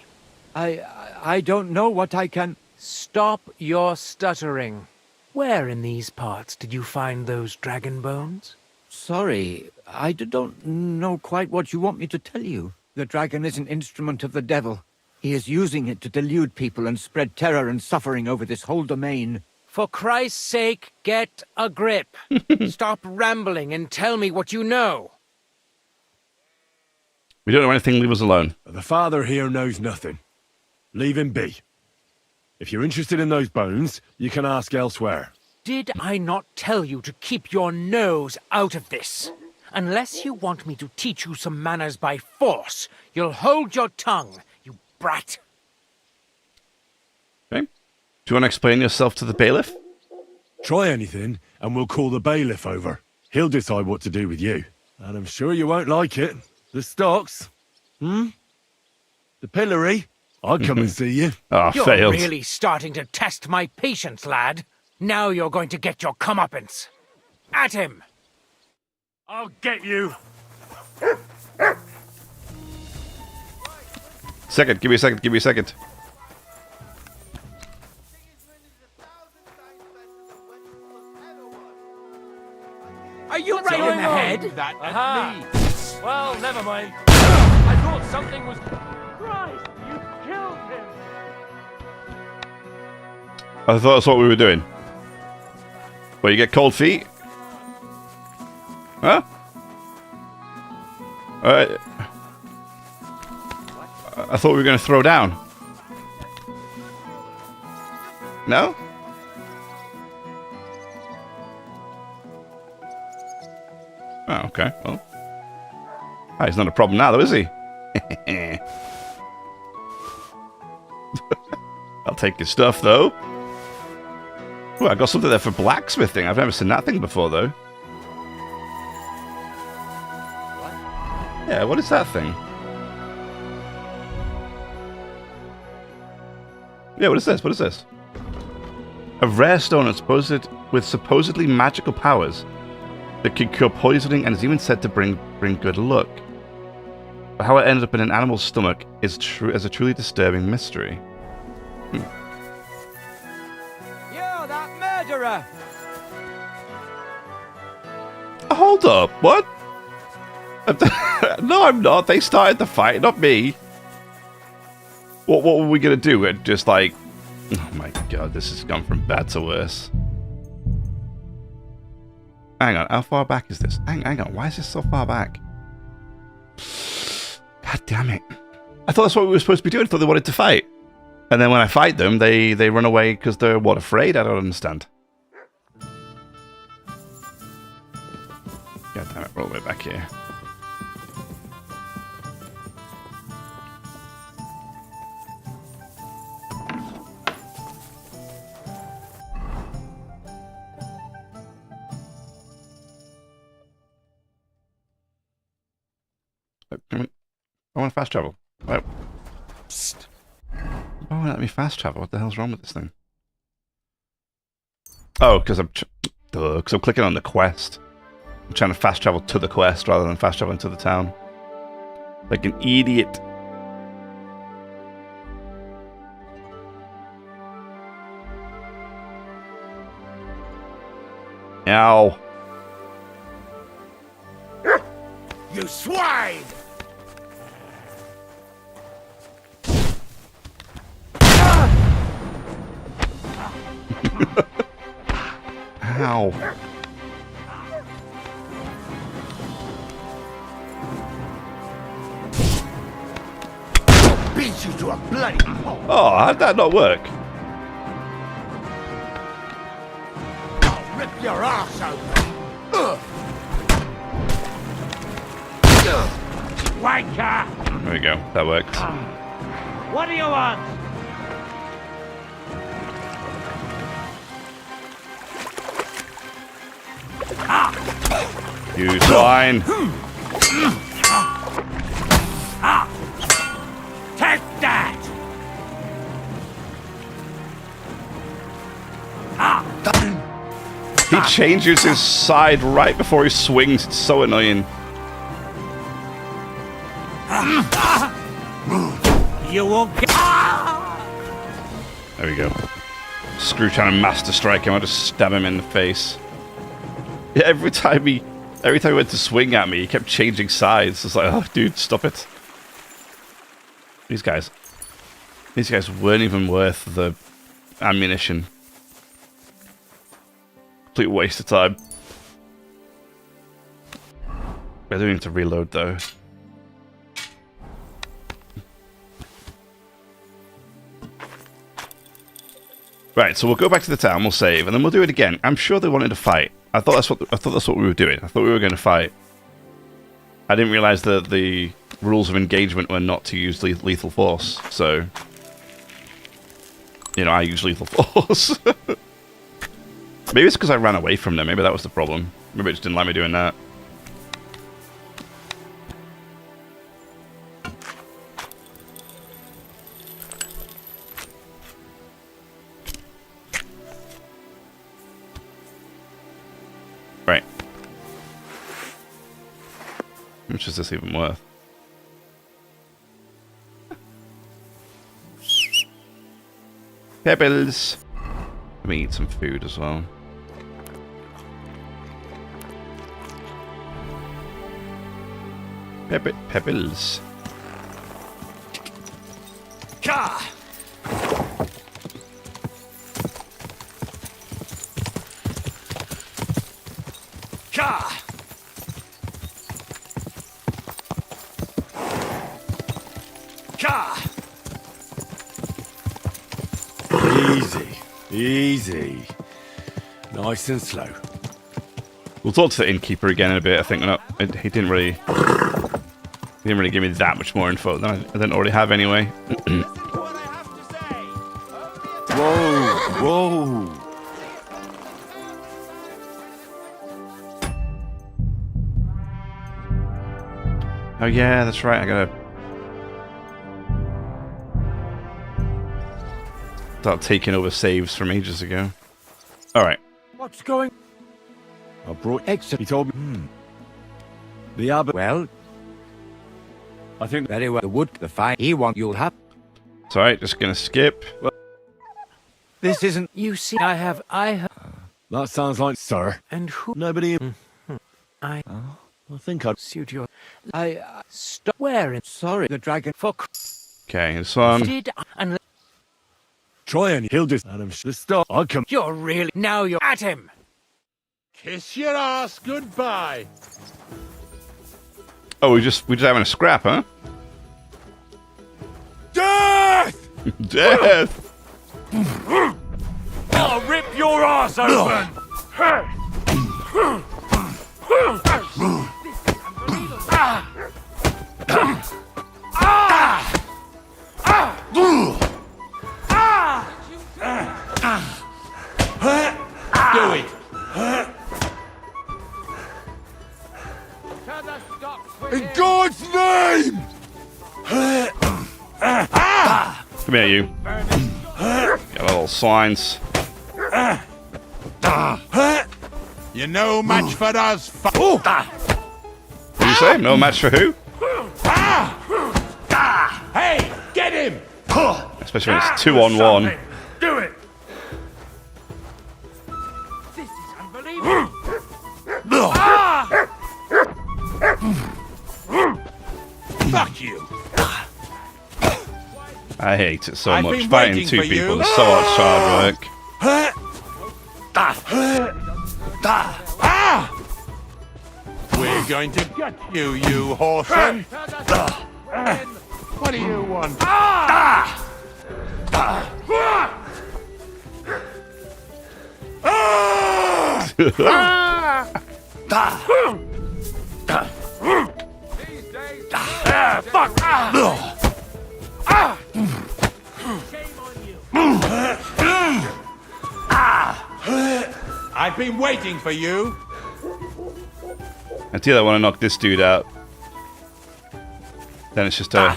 I don't know what I can... Stop your stuttering. Where in these parts did you find those dragon bones? Sorry, I don't know quite what you want me to tell you. The dragon is an instrument of the devil. He is using it to delude people and spread terror and suffering over this whole domain. For Christ's sake, get a grip. Stop rambling and tell me what you know. We don't know anything, leave us alone. The father here knows nothing. Leave him be. If you're interested in those bones, you can ask elsewhere. Did I not tell you to keep your nose out of this? Unless you want me to teach you some manners by force, you'll hold your tongue, you brat. Okay. Do you want to explain yourself to the bailiff? Try anything, and we'll call the bailiff over. He'll decide what to do with you. And I'm sure you won't like it. The stocks. The pillory. I'll come and see you. Ah, You're failed. really starting to test my patience, lad. Now you're going to get your comeuppance. At him! I'll get you. Second, give me a second, give me a second. Are you right in the head? Aha! Well, never mind. I thought something was... Christ, you killed him! I thought that's what we were doing. Well, you get cold feet? Huh? I thought we were going to throw down. No? Oh, okay. Well. Oh, he's not a problem now, though, is he? I'll take his stuff, though. Oh, I got something there for blacksmithing. I've never seen that thing before, though. Yeah, what is that thing? Yeah, what is this? What is this? A rare stone with supposedly magical powers that can cure poisoning and is even said to bring good luck. But how it ended up in an animal's stomach is a truly disturbing mystery. You're that murderer! Hold up, what? No, I'm not. They started the fight, not me. What were we gonna do? We're just like... Oh my god, this has gone from bad to worse. Hang on, how far back is this? Hang on, why is this so far back? God damn it. I thought that's what we were supposed to be doing. I thought they wanted to fight. And then when I fight them, they run away because they're, what, afraid? I don't understand. God damn it, we're all the way back here. I want fast travel. Oh. Psst. Why won't it let me fast travel? What the hell's wrong with this thing? Oh, because I'm clicking on the quest. I'm trying to fast travel to the quest rather than fast traveling to the town. Like an idiot. Ow. You swine! Ow. Beat you to a bloody pulp. Oh, how'd that not work? I'll rip your ass open. Wanker! There we go. That worked. What do you want? You swine. Take that! He changes his side right before he swings. It's so annoying. You won't get. There we go. Screw trying to master strike him. I just stab him in the face. Yeah, every time he went to swing at me, he kept changing sides. It's like, oh, dude, stop it. These guys weren't even worth the ammunition. Complete waste of time. I do need to reload though. Right, so we'll go back to the town, we'll save, and then we'll do it again. I'm sure they wanted to fight. I thought that's what we were doing. I thought we were going to fight. I didn't realize that the rules of engagement were not to use lethal force. So, you know, I use lethal force. Maybe it's because I ran away from them. Maybe that was the problem. Maybe it just didn't like me doing that. Right. How much is this even worth? Pebbles. Let me eat some food as well. Pebbles. Ka! Ka! Ka! Easy. Nice and slow. We'll talk to the innkeeper again in a bit. I think he didn't really give me that much more info than I didn't already have anyway. Whoa! Oh yeah, that's right. I gotta start taking over saves from ages ago. All right. What's going? I brought extra. He told me. The abbot. Well, I think very well. The wood, the fire. He wants you'll have. It's all right. Just gonna skip. Well, This isn't. You see, I have. that sounds like sir. And who? Nobody. I think I'd suit your. I stop wearing. Sorry, the dragon. Fuck. okay, this one. Did and try and he'll just let him stop. I'll come. you're really now you're at him. Kiss your ass goodbye. Oh, we're just having a scrap, huh? Death! Death! I'll rip your ass open! Do it! In God's name! Come here, you. Got little signs. You're no match for us. What do you say? No match for who? Hey, get him! Especially when it's 2-on-1. Do it! This is unbelievable. Fuck you! I hate it so I've much. been Fighting waiting two for people you. is so much hard work. We're going to get you, you whoreson! What do you want? I've been waiting for you. I tell you, I want to knock this dude out. Then it's just a.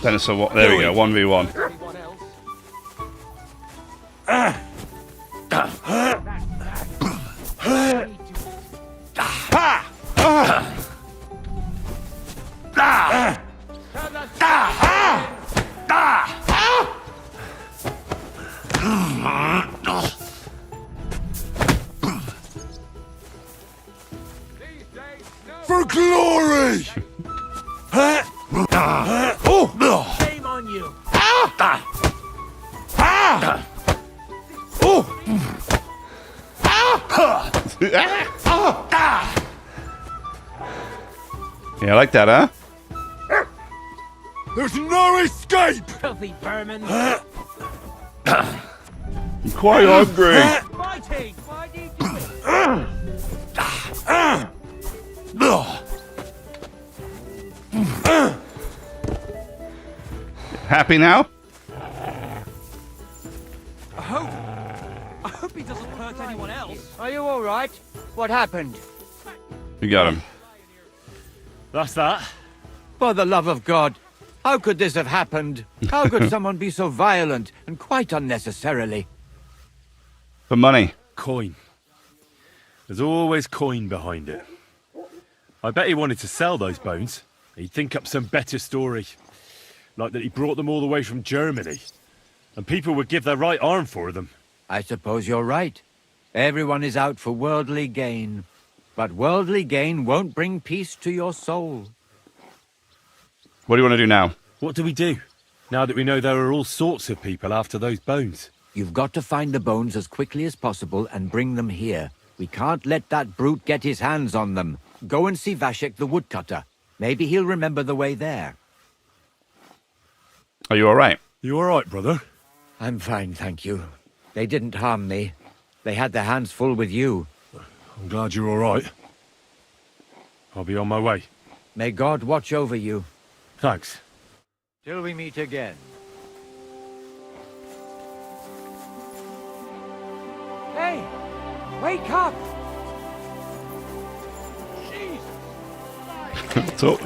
Then it's a. There we go. 1v1. Yeah, I like that, huh? There's no escape! Filthy vermin. I'm quite hungry. Fighting! Why do you do it? Happy now? I hope he doesn't hurt anyone else. Are you all right? What happened? You got him. That's that. For the love of God, how could this have happened? How could someone be so violent and quite unnecessarily? For money. Coin. There's always coin behind it. I bet he wanted to sell those bones. He'd think up some better story. Like that he brought them all the way from Germany. And people would give their right arm for them. I suppose you're right. Everyone is out for worldly gain. But worldly gain won't bring peace to your soul. What do you want to do now? What do we do? Now that we know there are all sorts of people after those bones. You've got to find the bones as quickly as possible and bring them here. We can't let that brute get his hands on them. Go and see Vashek the woodcutter. Maybe he'll remember the way there. Are you all right? You all right, brother? I'm fine, thank you. They didn't harm me. They had their hands full with you. I'm glad you're all right. I'll be on my way. May God watch over you. Thanks. Till we meet again. Hey! Wake up!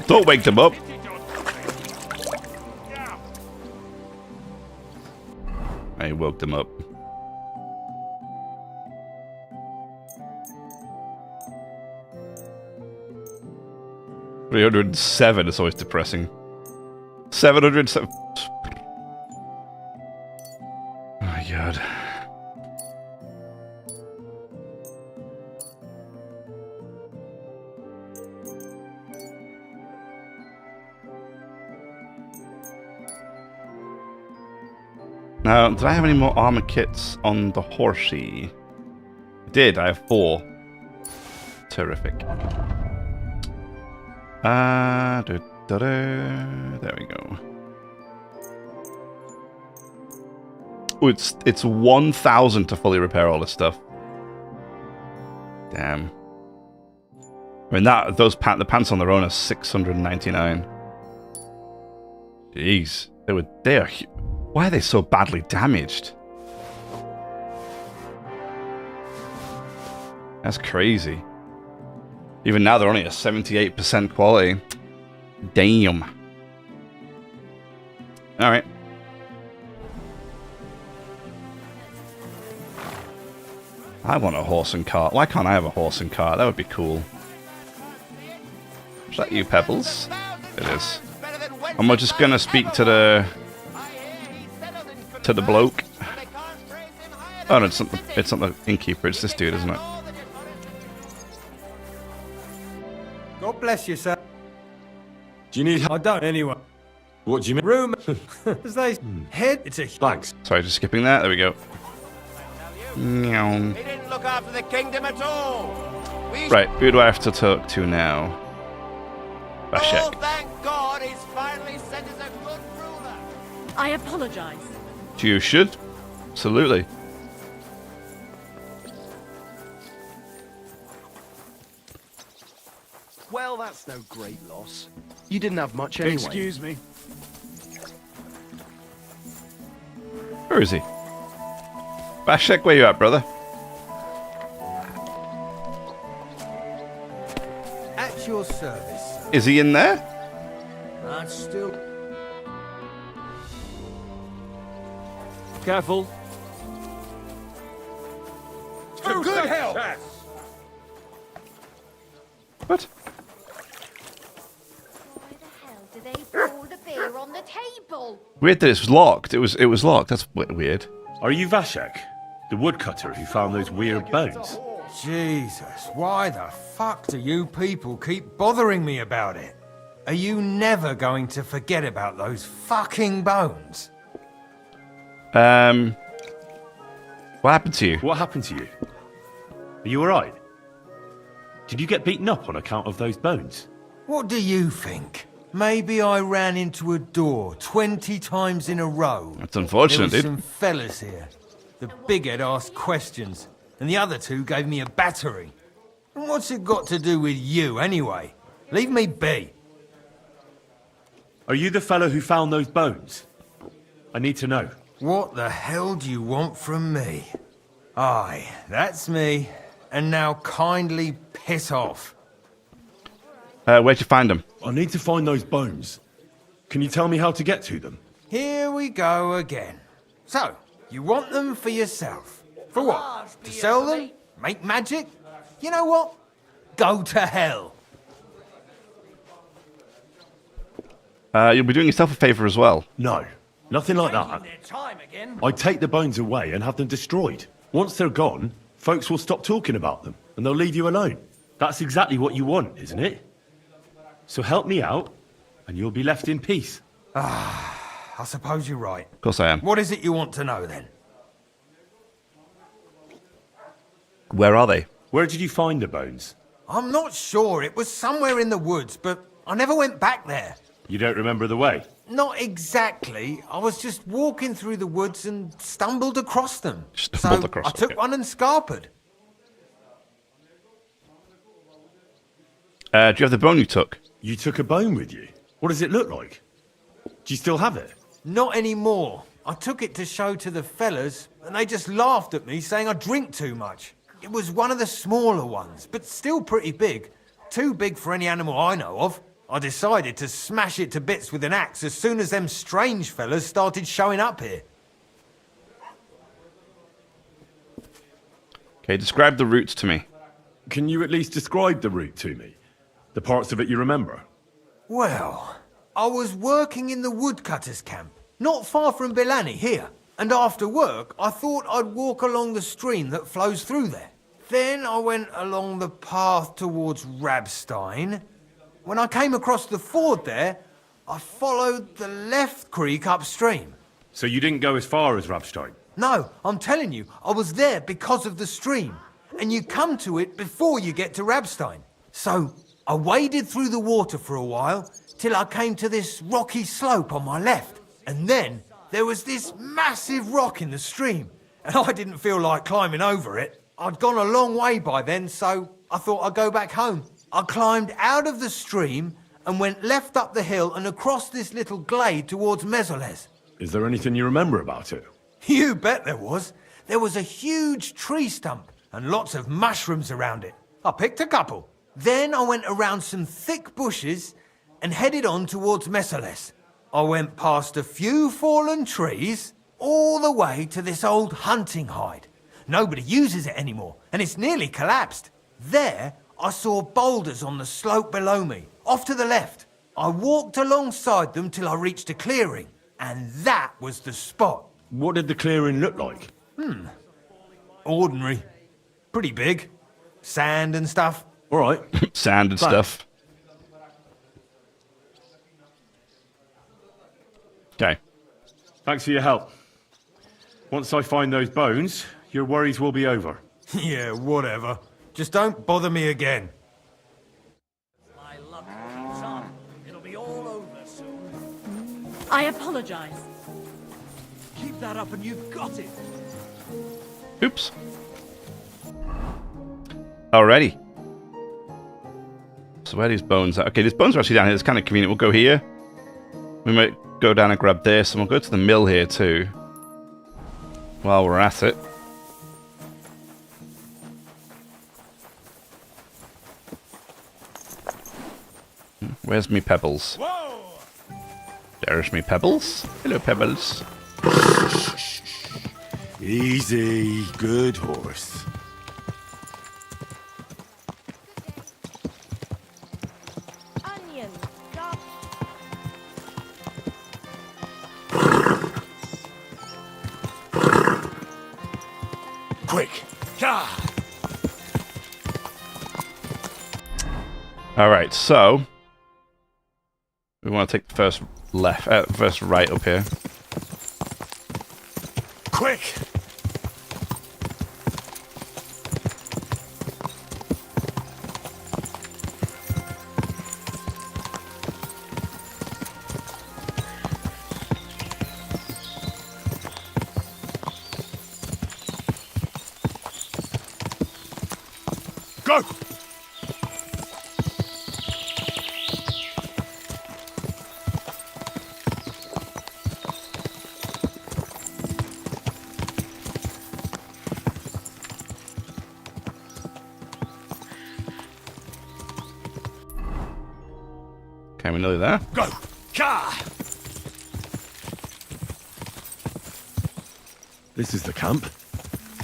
Don't wake them up. I woke them up. $307 is always depressing. 707. Oh my god. Now, did I have any more armor kits on the horsey? I did. I have 4. Terrific. There we go. Oh, it's 1,000 to fully repair all this stuff. Damn. I mean the pants on their own are 699. Jeez, they are. Why are they so badly damaged? That's crazy. Even now they're only a 78% quality. Damn. Alright. I want a horse and cart. Why can't I have a horse and cart? That would be cool. Is that you, Pebbles? It is. And we're just gonna speak to the bloke. Oh no, it's not the innkeeper, it's this dude, isn't it? God bless you, sir. Do you need help? I don't, anyway. What do you mean? Room. As they head, it's a... Thanks. Sorry, just skipping that. There we go. Meow. He didn't look after the kingdom at all. Right, who do I have to talk to now? Vashek. Oh, thank God he's finally sent us a good ruler. I apologize. You should. Absolutely. Well, that's no great loss. You didn't have much anyway. Excuse me. Where is he? Vashek, where you at, brother? At your service, sir. Is he in there? That's still... Careful. For good health! What? Do they pour the beer on the table? Weird that it's locked. It was locked. That's weird. Are you Vashek? The woodcutter who found those weird bones? Jesus, why the fuck do you people keep bothering me about it? Are you never going to forget about those fucking bones? What happened to you? What happened to you? Are you alright? Did you get beaten up on account of those bones? What do you think? Maybe I ran into a door 20 times in a row. That's unfortunate, There dude. were some fellas here. The bighead asked questions, and the other two gave me a battery. And what's it got to do with you, anyway? Leave me be. Are you the fellow who found those bones? I need to know. What the hell do you want from me? Aye, that's me. And now kindly piss off. Where'd you find them? I need to find those bones. Can you tell me how to get to them? Here we go again. So, you want them for yourself. For what? To sell them? Make magic? You know what? Go to hell. You'll be doing yourself a favour as well. No, nothing like that. I take the bones away and have them destroyed. Once they're gone, folks will stop talking about them and they'll leave you alone. That's exactly what you want, isn't it? So help me out and you'll be left in peace. I suppose you're right. Of course I am. What is it you want to know then? Where are they? Where did you find the bones? I'm not sure. It was somewhere in the woods, but I never went back there. You don't remember the way? Not exactly. I was just walking through the woods and stumbled across them. Stumbled across I took okay. one and scarpered. Do you have the bone you took? You took a bone with you? What does it look like? Do you still have it? Not anymore. I took it to show to the fellas, and they just laughed at me, saying I drink too much. It was one of the smaller ones, but still pretty big. Too big for any animal I know of. I decided to smash it to bits with an axe as soon as them strange fellas started showing up here. Okay, describe the route to me. Can you at least describe the route to me? The parts of it you remember? Well, I was working in the woodcutters' camp, not far from Bilani here. And after work, I thought I'd walk along the stream that flows through there. Then I went along the path towards Rabstein. When I came across the ford there, I followed the left creek upstream. So you didn't go as far as Rabstein? No, I'm telling you, I was there because of the stream. And you come to it before you get to Rabstein. So I waded through the water for a while, till I came to this rocky slope on my left. And then there was this massive rock in the stream. And I didn't feel like climbing over it. I'd gone a long way by then, so I thought I'd go back home. I climbed out of the stream and went left up the hill and across this little glade towards Mezoles. Is there anything you remember about it? You bet there was. There was a huge tree stump and lots of mushrooms around it. I picked a couple. Then I went around some thick bushes and headed on towards Mezoles. I went past a few fallen trees all the way to this old hunting hide. Nobody uses it anymore, and it's nearly collapsed. There, I saw boulders on the slope below me, off to the left. I walked alongside them till I reached a clearing, and that was the spot. What did the clearing look like? Ordinary. Pretty big. Sand and stuff. All right. Sand and stuff. Okay. Thanks for your help. Once I find those bones, your worries will be over. Yeah, whatever. Just don't bother me again. My luck keeps on. It'll be all over soon. I apologize. Keep that up and you've got it. Oops. Alrighty. So where are these bones at? Okay, these bones are actually down here. It's kind of convenient. We'll go here. We might go down and grab this, and we'll go to the mill here too. While we're at it. Where's me pebbles? Whoa! There's me pebbles. Hello, pebbles. Easy, good horse. Onions, stop. Quick! Gah! Alright, so we want to take the first first right up here. Quick! Go! Okay, we're nearly there. Go! Ka! This is the camp.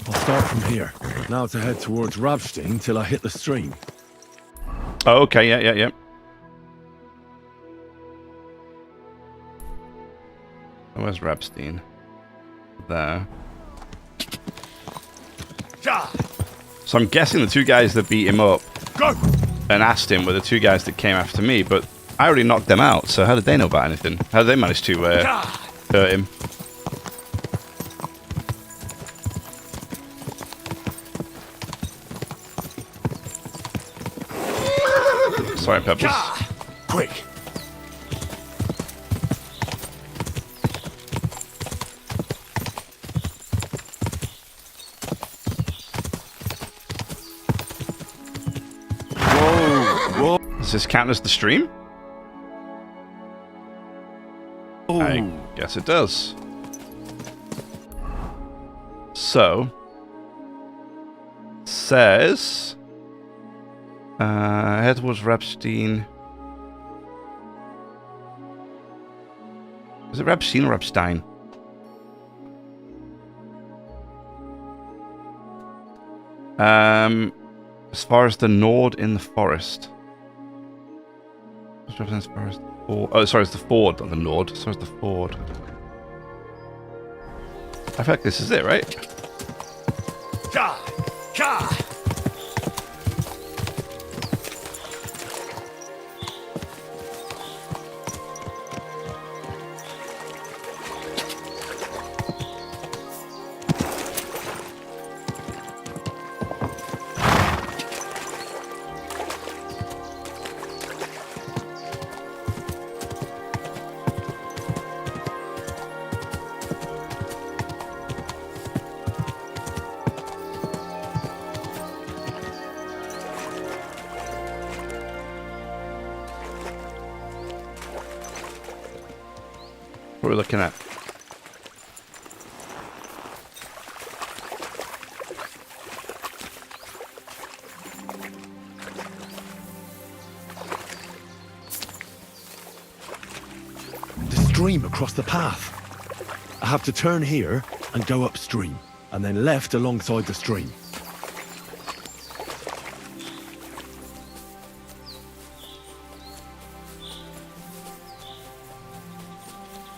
I'll start from here. Now to head towards Ravstein till I hit the stream. Oh, okay, yeah. Where's Ravstein? There. So I'm guessing the two guys that beat him up and asked him were the two guys that came after me, but I already knocked them out, so how did they know about anything? How did they manage to hurt him? Sorry, Pebbles. Quick! Does this count as the stream? I guess it does. So, says head towards Ravstein. Is it Ravstein or Ravstein? As far as the Nord in the forest. As far as the ford. Oh, sorry, it's the ford, not the Nord. So it's the ford. I feel like this is it, right? Ka! Ka! What are we looking at? The stream across the path. I have to turn here and go upstream, and then left alongside the stream.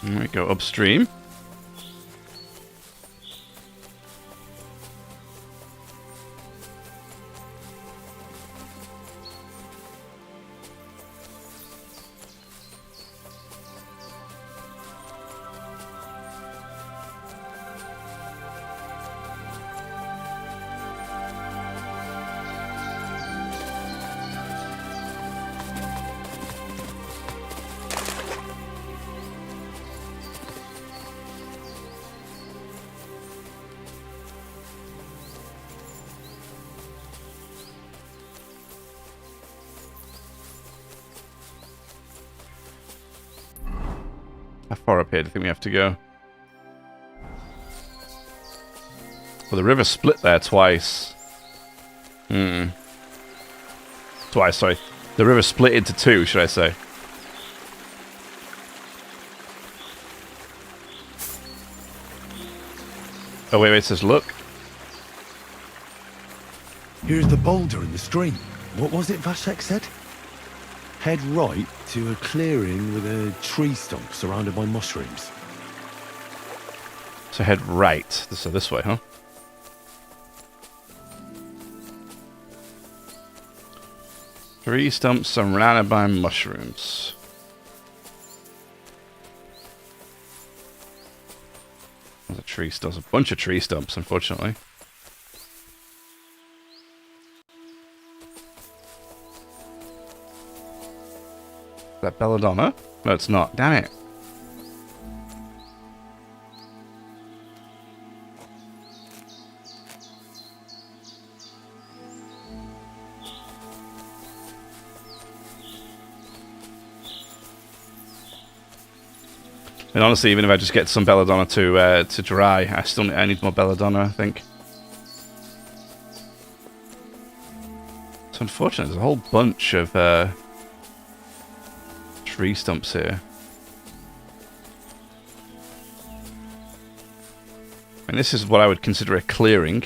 There we go, upstream. How far up here do you think we have to go? Well, the river split there twice. Twice, sorry. The river split into two, should I say. Oh, wait, it says look. Here's the boulder in the stream. What was it Vashek said? Head right to a clearing with a tree stump surrounded by mushrooms. So head right. So this way, huh? Tree stumps surrounded by mushrooms. There's a tree stump. There's a bunch of tree stumps, unfortunately. Is that belladonna? No, it's not. Damn it. And honestly, even if I just get some belladonna to dry, I need more belladonna, I think. It's unfortunate. There's a whole bunch of tree stumps here. And this is what I would consider a clearing.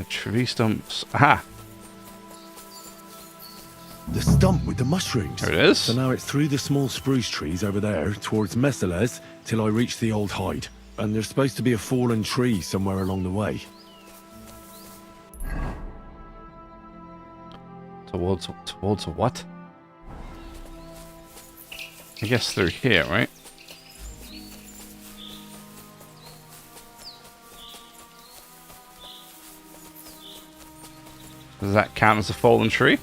Tree stumps. Aha! The stump with the mushrooms. There it is. So now it's through the small spruce trees over there towards Messales till I reach the old hide. And there's supposed to be a fallen tree somewhere along the way. Towards what? I guess through here, right? Does that count as a fallen tree?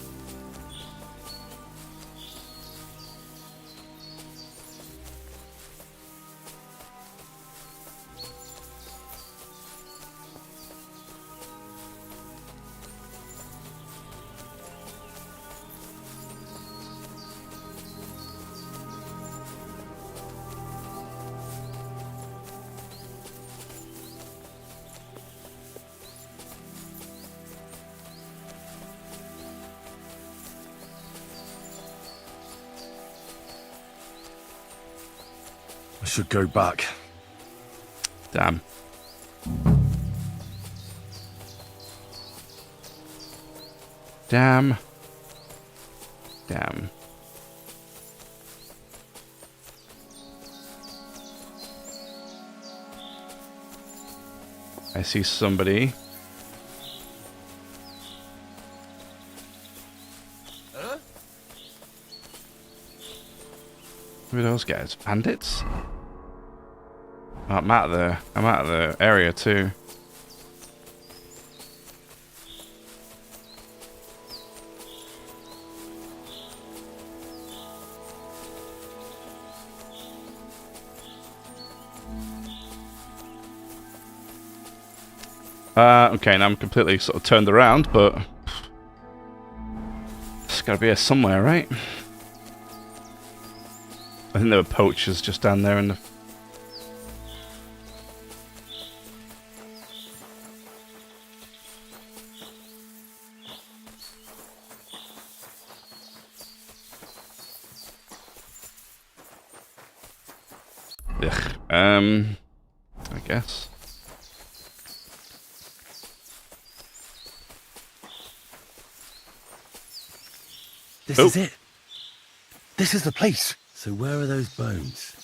I should go back. Damn. Damn. Damn. I see somebody. Who are those guys? Bandits? Oh, I'm out of the area too. Okay, now I'm completely sort of turned around, but it's gotta be here somewhere, right? I think there were poachers just down there in the... Ugh. I guess. This is it. This is the place. So where are those bones?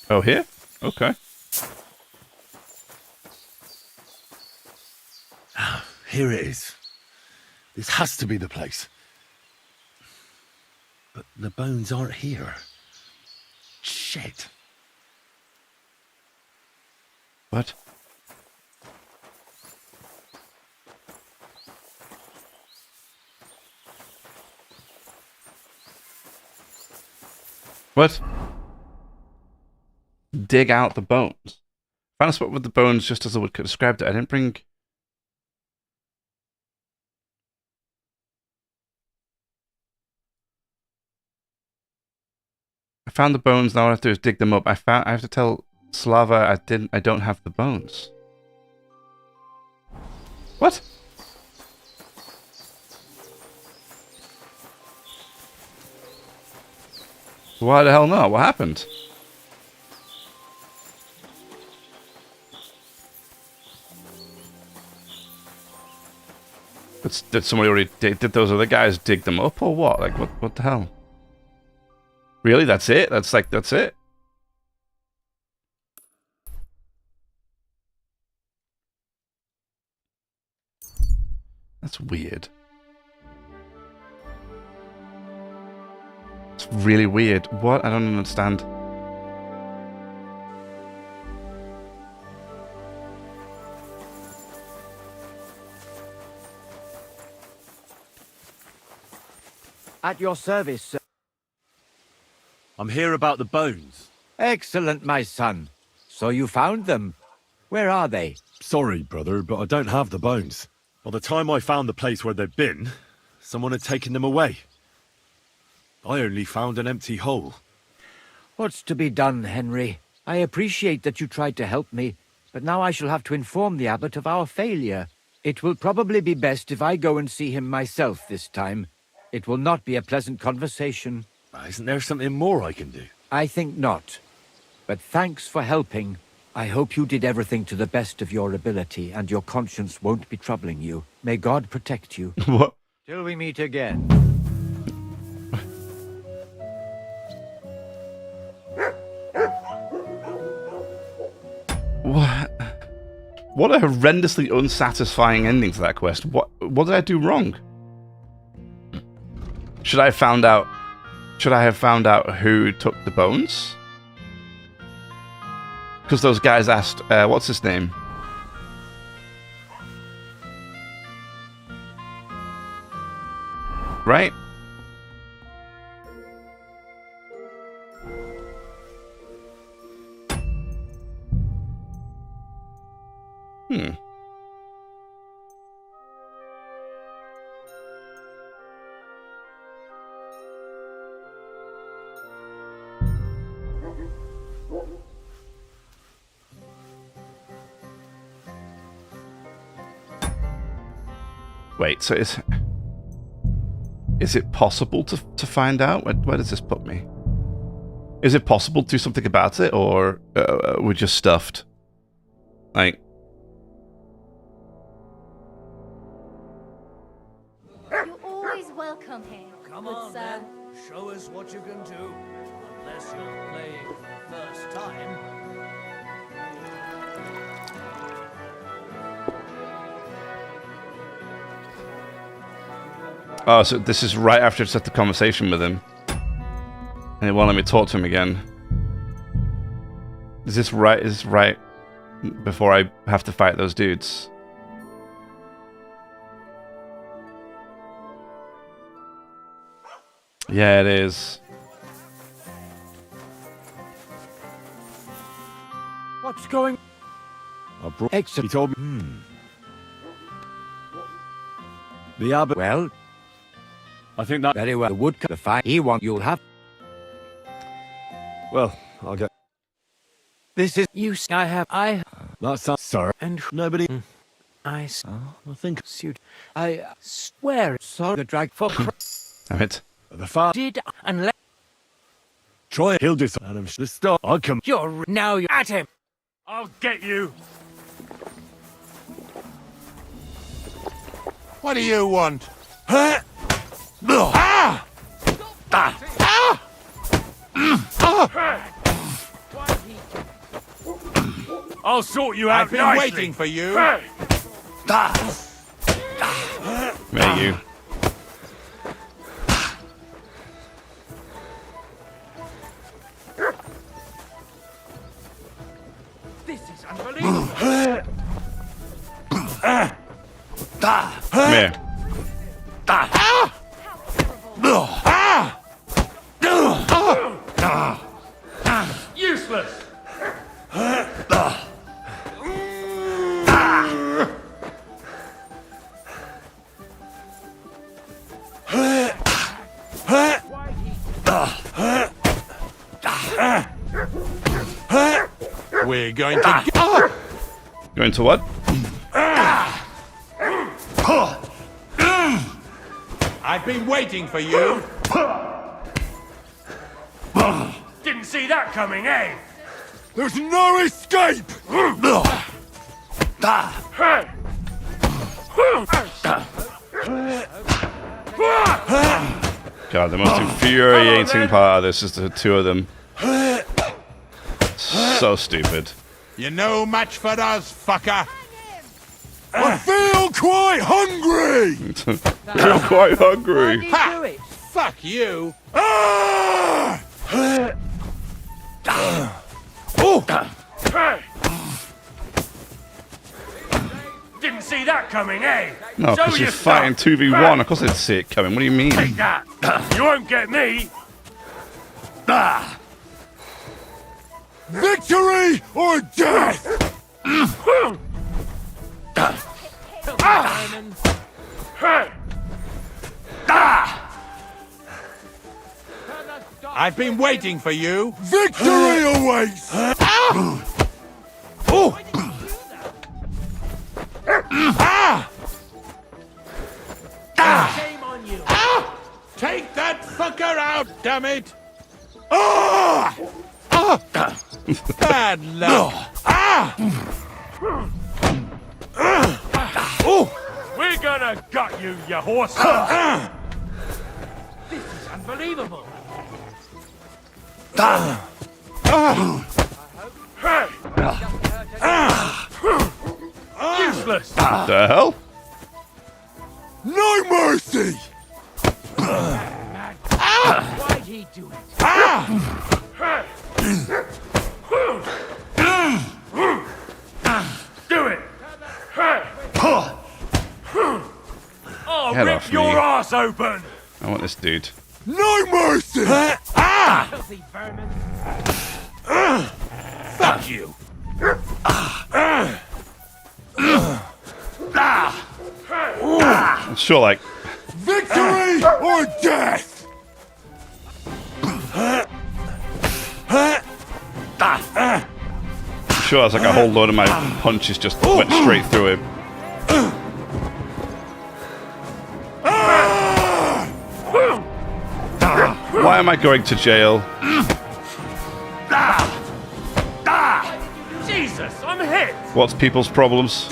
Oh, here? Okay. Here it is. This has to be the place. But the bones aren't here. Shit. What? What? Dig out the bones. Found a spot with the bones just as I would described it. I didn't bring... I found the bones, now all I have to do is dig them up. I have to tell Slava I don't have the bones. What? Why the hell not? What happened? Did somebody already did those other guys dig them up or what? Like what the hell? Really? That's it? That's it? That's weird. It's really weird. What? I don't understand. At your service, sir. I'm here about the bones. Excellent, my son. So you found them. Where are they? Sorry, brother, but I don't have the bones. By the time I found the place where they'd been, someone had taken them away. I only found an empty hole. What's to be done, Henry? I appreciate that you tried to help me, but now I shall have to inform the abbot of our failure. It will probably be best if I go and see him myself this time. It will not be a pleasant conversation. Isn't there something more I can do? I think not. But thanks for helping. I hope you did everything to the best of your ability and your conscience won't be troubling you. May God protect you. What? Till we meet again. What a horrendously unsatisfying ending to that quest. What did I do wrong? Should I have found out who took the bones? Because those guys asked, what's his name? Right? Wait, so is it possible to find out? Where does this put me? Is it possible to do something about it, or we're just stuffed? Like... You're always welcome here. Come on, then. Show us what you can do. Unless you're playing for the first time. Oh, so this is right after I set the conversation with him. And it won't let me talk to him again. Is this right before I have to fight those dudes? Yeah, it is. What's going... He told me... The abbot... Well... I think that... Very well. The woodcut... The fire... He wants... You'll have... Well, I'll get... This is... You... I... That's... Sir. And... Nobody... I think... Suit... I swear... Sorry... The drag for... Damn it. The fire... Did... Unless... Try it. He'll do something. And the stop. I'll come... You're... Now you're at him! I'll get you! What do you want? Huh? Ah! Ah! Ah! I'll sort you out. I've been waiting for you. May you. This is unbelievable! Come here. Useless! We're going to... Going to what? I've been waiting for you. Didn't see that coming, eh? There's no escape! God, the most infuriating part of this is the two of them. So stupid. You're no match for us, fucker. I feel quite hungry! You're quite hungry. Ha! Fuck you! Ah! Didn't see that coming, eh? No, because you're fighting 2v1. Of course I didn't see it coming. What do you mean? Take that! You won't get me! Victory or death! I've been waiting for you. Victory awaits! Oh! Shame on you. Take that fucker out, damn it! Bad luck! We're gonna gut you, you horse. This is unbelievable. Useless. What the hell? No mercy! Why'd he do it? Do it. Oh, Get rip off your me. ass open. I want this dude. No mercy! Filthy vermin. Fuck you! I'm sure, like, Victory or death! I'm sure that's like a whole load of my punches just went straight through him. Why am I going to jail? Jesus, I'm hit. What's people's problems?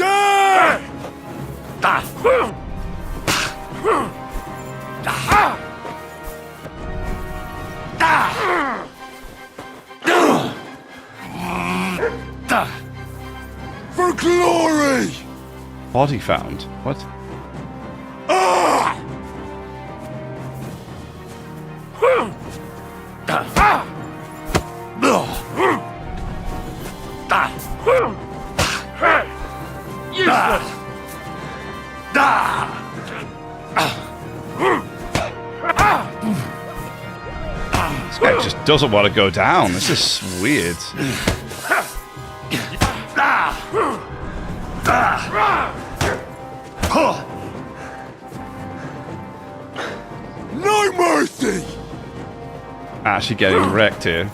For glory! Body found. What? Useless. This guy just doesn't want to go down. This is weird. No mercy! Actually getting wrecked here.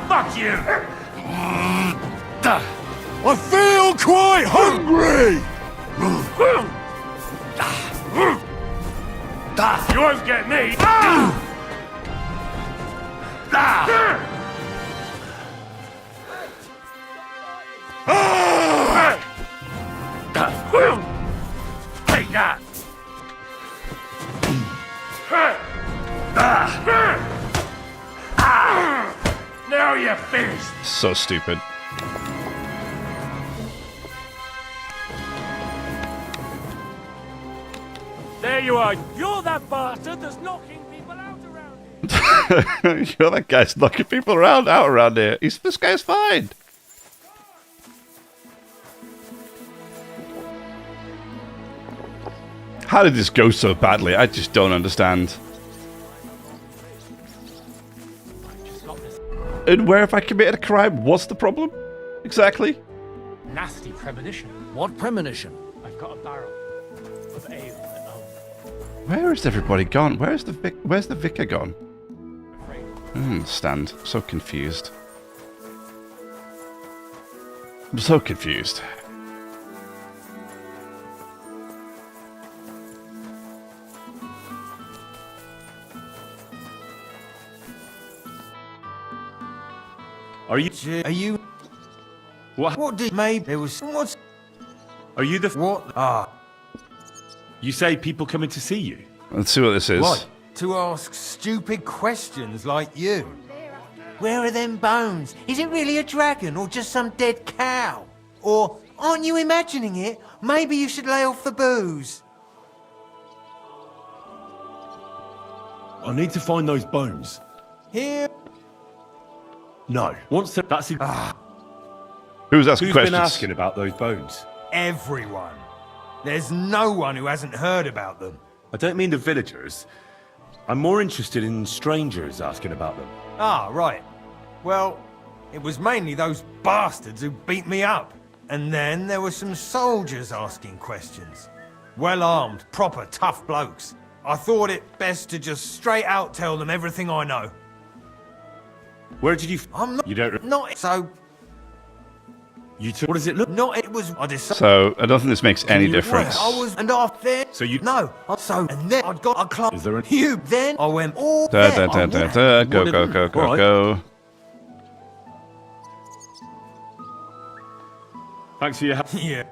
Fuck you. I feel quite hungry! You won't get me. Take that. Now you're finished. So stupid. There you are. You're that bastard that's knocking people out around here. You're that guy's knocking people out around here. This guy's fine. How did this go so badly? I just don't understand. And where have I committed a crime? What's the problem? Exactly. Nasty premonition. What premonition? I've got a barrel of ale at home. Where is everybody gone? Where's the vicar gone? I don't understand. I'm so confused. I'm so confused. Are you? What? What did maybe there was what's Are you the? what You say people coming to see you? Let's see what this is. What? To ask stupid questions like you. Where are them bones? Is it really a dragon or just some dead cow? Or aren't you imagining it? Maybe you should lay off the booze. I need to find those bones. Here. No. Once that's Who's asking Who's questions? been asking about those bones? Everyone. There's no one who hasn't heard about them. I don't mean the villagers. I'm more interested in strangers asking about them. Ah, right. Well, it was mainly those bastards who beat me up. And then there were some soldiers asking questions. Well-armed, proper tough blokes. I thought it best to just straight out tell them everything I know. Where did you... I'm not... You don't... Not... So... You took... What does it look... Not... It was... I decided... So, I don't think this makes any difference. I was... And off there... So you... No. So... And then I'd got a club... Is there a... You... Then I went all Da, there. da, da, da, da. Go, go, go, go, Right. go. Thanks for your help. Yeah.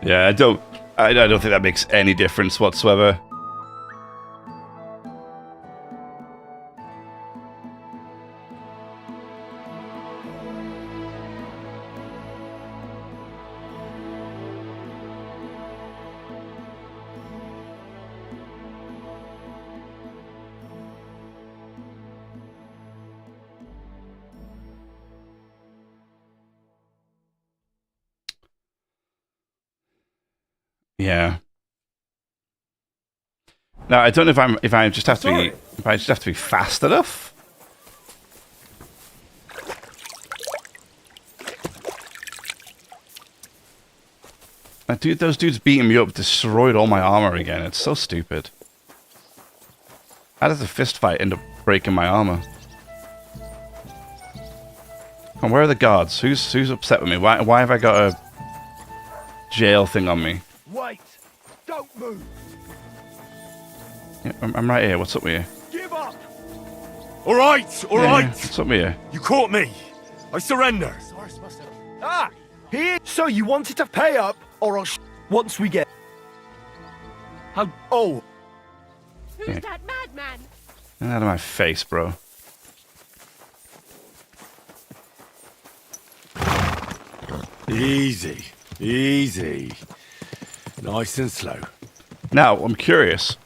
Yeah, I don't think that makes any difference whatsoever. Yeah. Now I don't know if I just have to be fast enough. Those dudes beating me up destroyed all my armor again. It's so stupid. How does a fist fight end up breaking my armor? Come on, where are the guards? Who's upset with me? Why have I got a jail thing on me? Wait! Don't move! Yeah, I'm right here. What's up with you? Give up! All right, all right. What's up with you? You caught me. I surrender. Ah! Here! So you wanted to pay up, or I'll once we get... How... Oh! Who's Yeah. that madman? Get out of my face, bro. Easy, easy. Nice and slow. Now, I'm curious,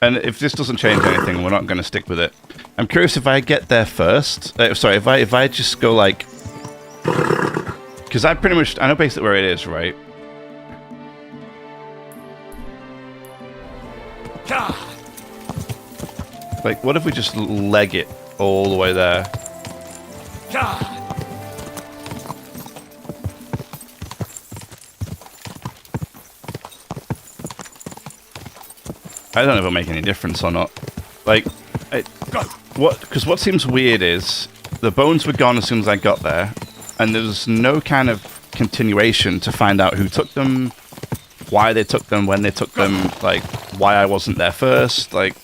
and if this doesn't change anything, we're not going to stick with it. I'm curious if I get there first. Sorry, if I just go like, because I know basically where it is, right? Like, what if we just leg it all the way there? I don't know if it'll make any difference or not. Like, because what seems weird is the bones were gone as soon as I got there, and there was no kind of continuation to find out who took them, why they took them, when they took them, like why I wasn't there first. Like,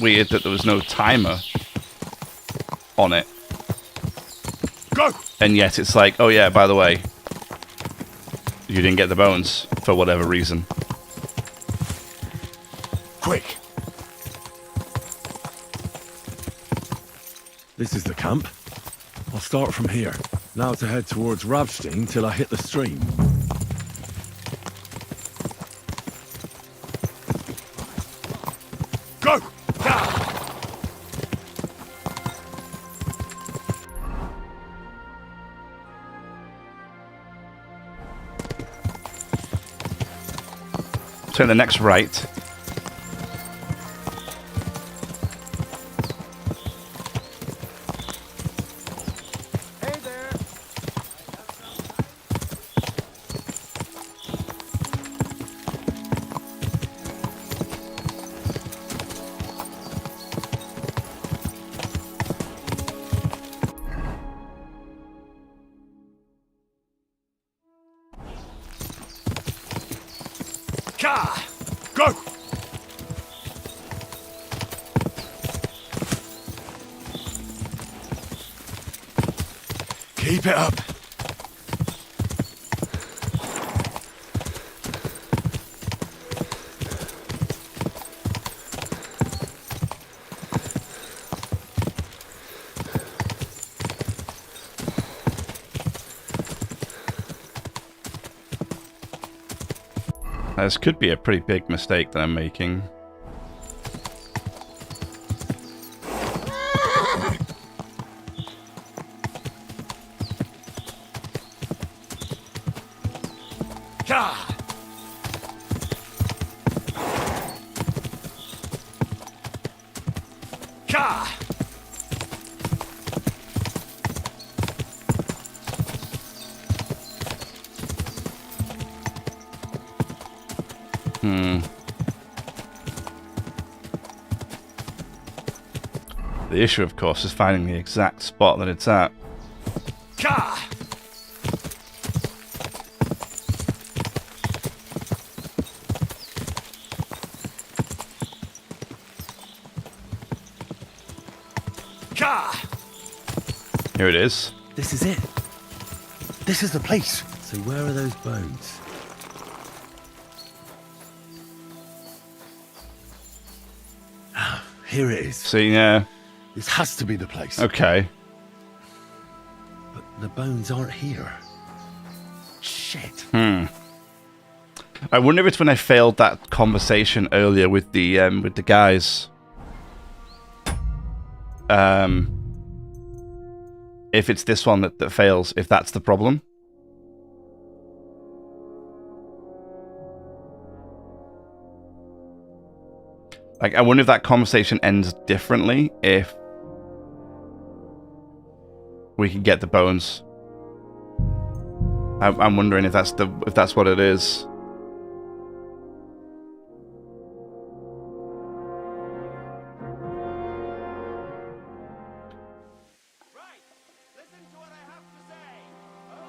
weird that there was no timer on it. And yet it's like, oh yeah, by the way, you didn't get the bones for whatever reason. Quick. This is the camp. I'll start from here. Now to head towards Rabstein till I hit the stream. Go! Turn the next right. Hey there! Go! Keep it up. This could be a pretty big mistake that I'm making. The issue, of course, is finding the exact spot that it's at. Here it is. This is it. This is the place. So where are those bones? Here it is. See, yeah. This has to be the place. Okay. But the bones aren't here. Shit. I wonder if it's when I failed that conversation earlier with the guys. If it's this one that fails, if that's the problem. Like, I wonder if that conversation ends differently if we can get the bones. I'm wondering if that's what it is.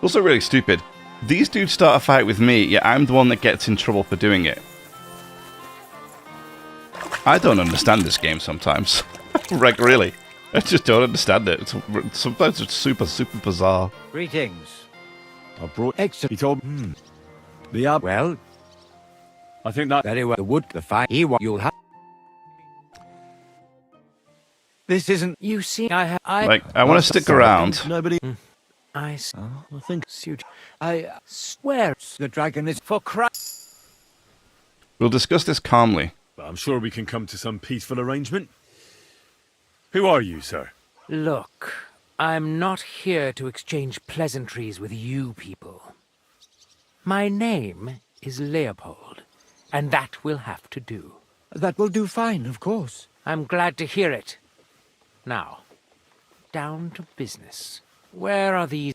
Also really stupid. These dudes start a fight with me, yet I'm the one that gets in trouble for doing it. I don't understand this game sometimes. Like, really. I just don't understand it. Sometimes it's super, super bizarre. Greetings. I brought extra. He told Well, I think that very well. The wood, the fire. You'll have. This isn't. You see, I want to stick around. Nobody. I think I swear the dragon is for Christ. We'll discuss this calmly. But I'm sure we can come to some peaceful arrangement. Who are you, sir? Look, I'm not here to exchange pleasantries with you people. My name is Leopold, and that will have to do. That will do fine, of course. I'm glad to hear it. Now, down to business. Where are these?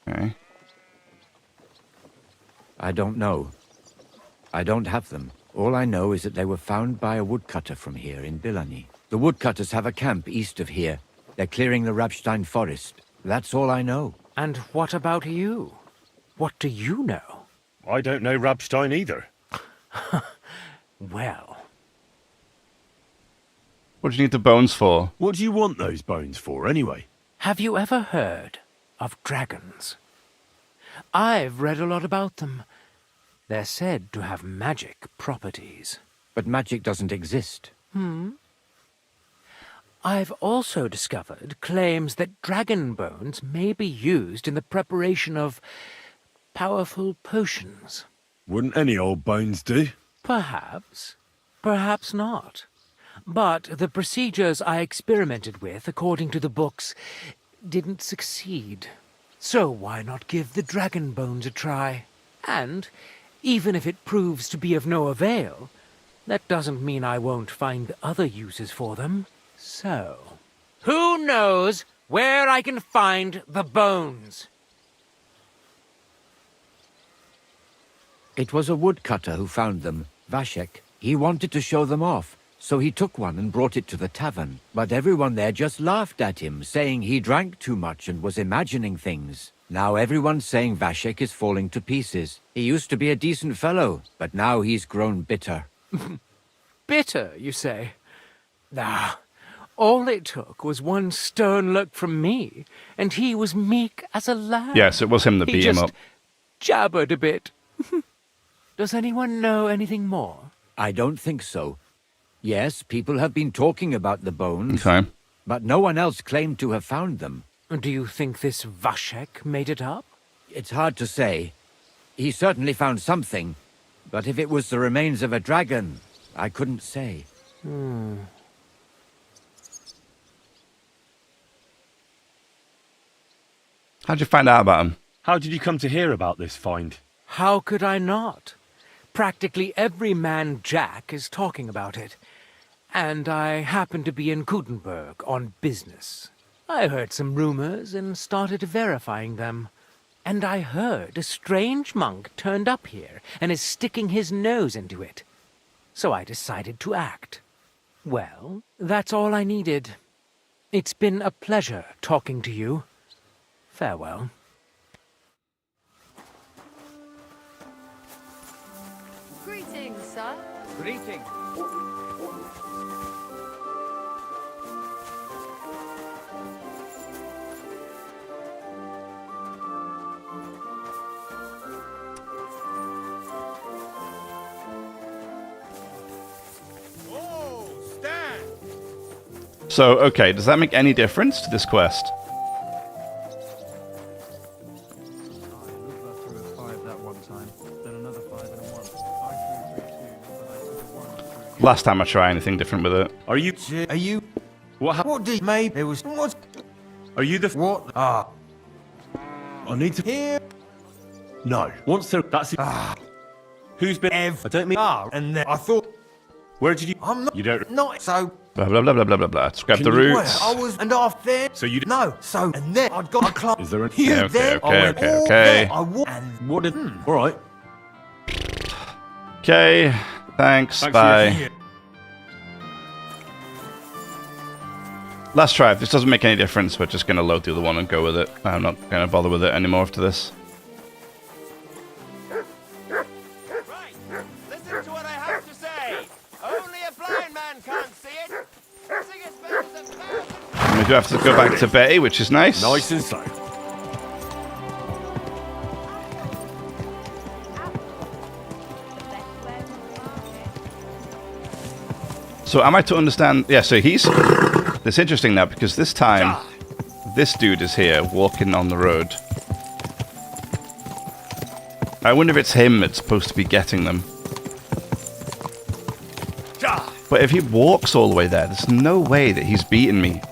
Okay. I don't know. I don't have them. All I know is that they were found by a woodcutter from here in Bilani. The woodcutters have a camp east of here. They're clearing the Rabstein forest. That's all I know. And what about you? What do you know? I don't know Rabstein either. Well. What do you need the bones for? What do you want those bones for, anyway? Have you ever heard of dragons? I've read a lot about them. They're said to have magic properties. But magic doesn't exist. I've also discovered claims that dragon bones may be used in the preparation of powerful potions. Wouldn't any old bones do? Perhaps. Perhaps not. But the procedures I experimented with, according to the books, didn't succeed. So why not give the dragon bones a try? And, even if it proves to be of no avail, that doesn't mean I won't find other uses for them. So, who knows where I can find the bones? It was a woodcutter who found them, Vashek. He wanted to show them off, so he took one and brought it to the tavern. But everyone there just laughed at him, saying he drank too much and was imagining things. Now everyone's saying Vashek is falling to pieces. He used to be a decent fellow, but now he's grown bitter. Bitter, you say? Ah, all it took was one stern look from me, and he was meek as a lamb. Yes, it was him that beat him up. He just jabbered a bit. Does anyone know anything more? I don't think so. Yes, people have been talking about the bones, okay, but no one else claimed to have found them. Do you think this Vashek made it up? It's hard to say. He certainly found something, but if it was the remains of a dragon, I couldn't say. How'd you find out about him? How did you come to hear about this find? How could I not? Practically every man Jack is talking about it. and I happened to be in Gutenberg on business. I heard some rumors and started verifying them. And I heard a strange monk turned up here and is sticking his nose into it. So I decided to act. Well, that's all I needed. It's been a pleasure talking to you. Farewell. Greetings, sir. Greetings. So, okay, does that make any difference to this quest? Last time I tried anything different with it. Are you? What did made? There was what? Are you the? What? Ah. I need to Here. No. Once there, that's it. Who's been? I don't mean. And then I thought. Where did you? I'm not. You don't. Not so. Blah blah blah blah blah blah blah. Let's grab the roots. Well, I was and off there. So you no. So and then I'd got a club. Is there an? Okay, okay, okay, okay. And what did? All right. Okay. Thanks. Bye. Last try. If this doesn't make any difference, we're just gonna load the other one and go with it. I'm not gonna bother with it anymore after this. Right, listen to what I have to say. Only a blind man can't see it. Sing as fast as 1,000. We do have to go back to Betty, which is nice. Nice and slow. So am I to understand? Yeah, so he's... It's interesting now, because this time, this dude is here, walking on the road. I wonder if it's him that's supposed to be getting them. But if he walks all the way there, there's no way that he's beaten me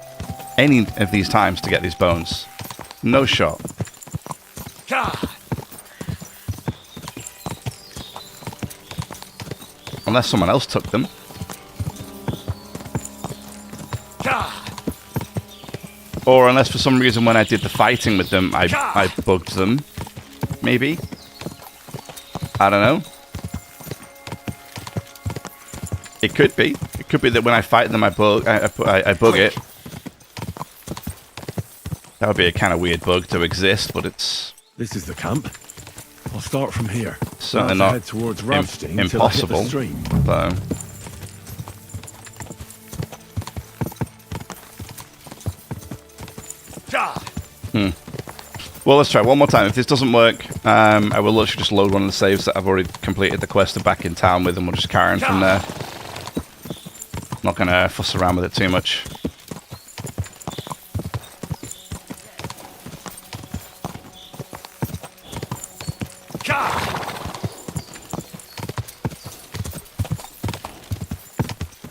any of these times to get these bones. No shot. Unless someone else took them. Or unless for some reason when I did the fighting with them, I bugged them. Maybe. I don't know. It could be. It could be that when I fight them, I bug it. That would be a kind of weird bug to exist, but it's... This is the camp. I'll start from here. Certainly not head towards rafting impossible. Till I hit the stream. So. Well, let's try one more time. If this doesn't work, I will literally just load one of the saves that I've already completed the quest of back in town with, and we'll just carry on from there. Not going to fuss around with it too much.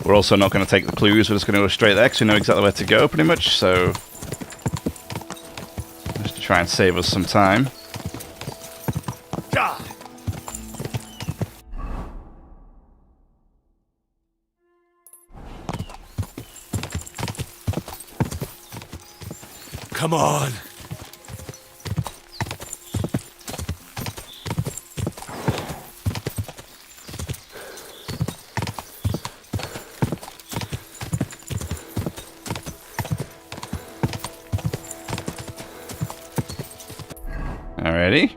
We're also not going to take the clues. We're just going to go straight there because we know exactly where to go, pretty much. So, just to try and save us some time. Come on. Alrighty.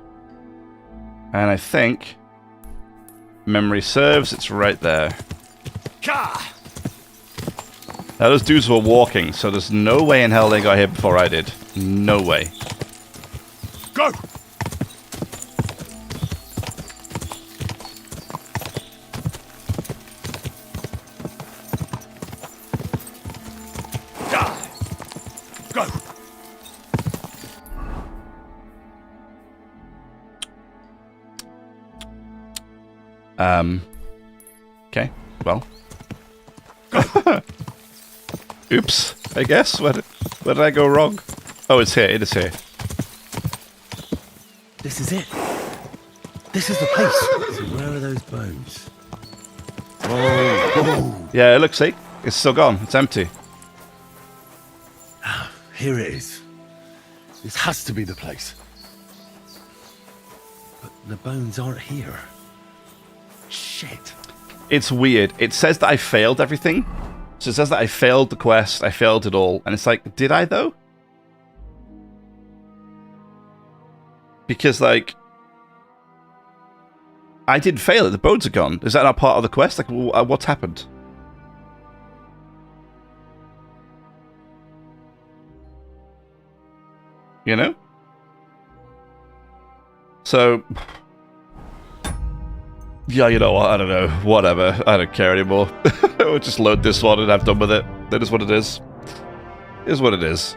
And I think, memory serves, it's right there. Now those dudes were walking, so there's no way in hell they got here before I did. No way. Go! Go! Okay, well. Oops, I guess. Where did I go wrong? Oh, it's here. It is here. This is it. This is the place. So where are those bones? Oh, whoa. Yeah, look, see? It's still gone. It's empty. Here it is. This has to be the place. But the bones aren't here. Shit. It's weird. It says that I failed everything. So it says that I failed the quest. I failed it all. And it's like, did I though? Because like, I did fail it. The bones are gone. Is that not part of the quest? Like, what's happened? You know? So, yeah, you know what? I don't know. Whatever. I don't care anymore. We'll just load this one and have done with it. That is what it is. It is what it is.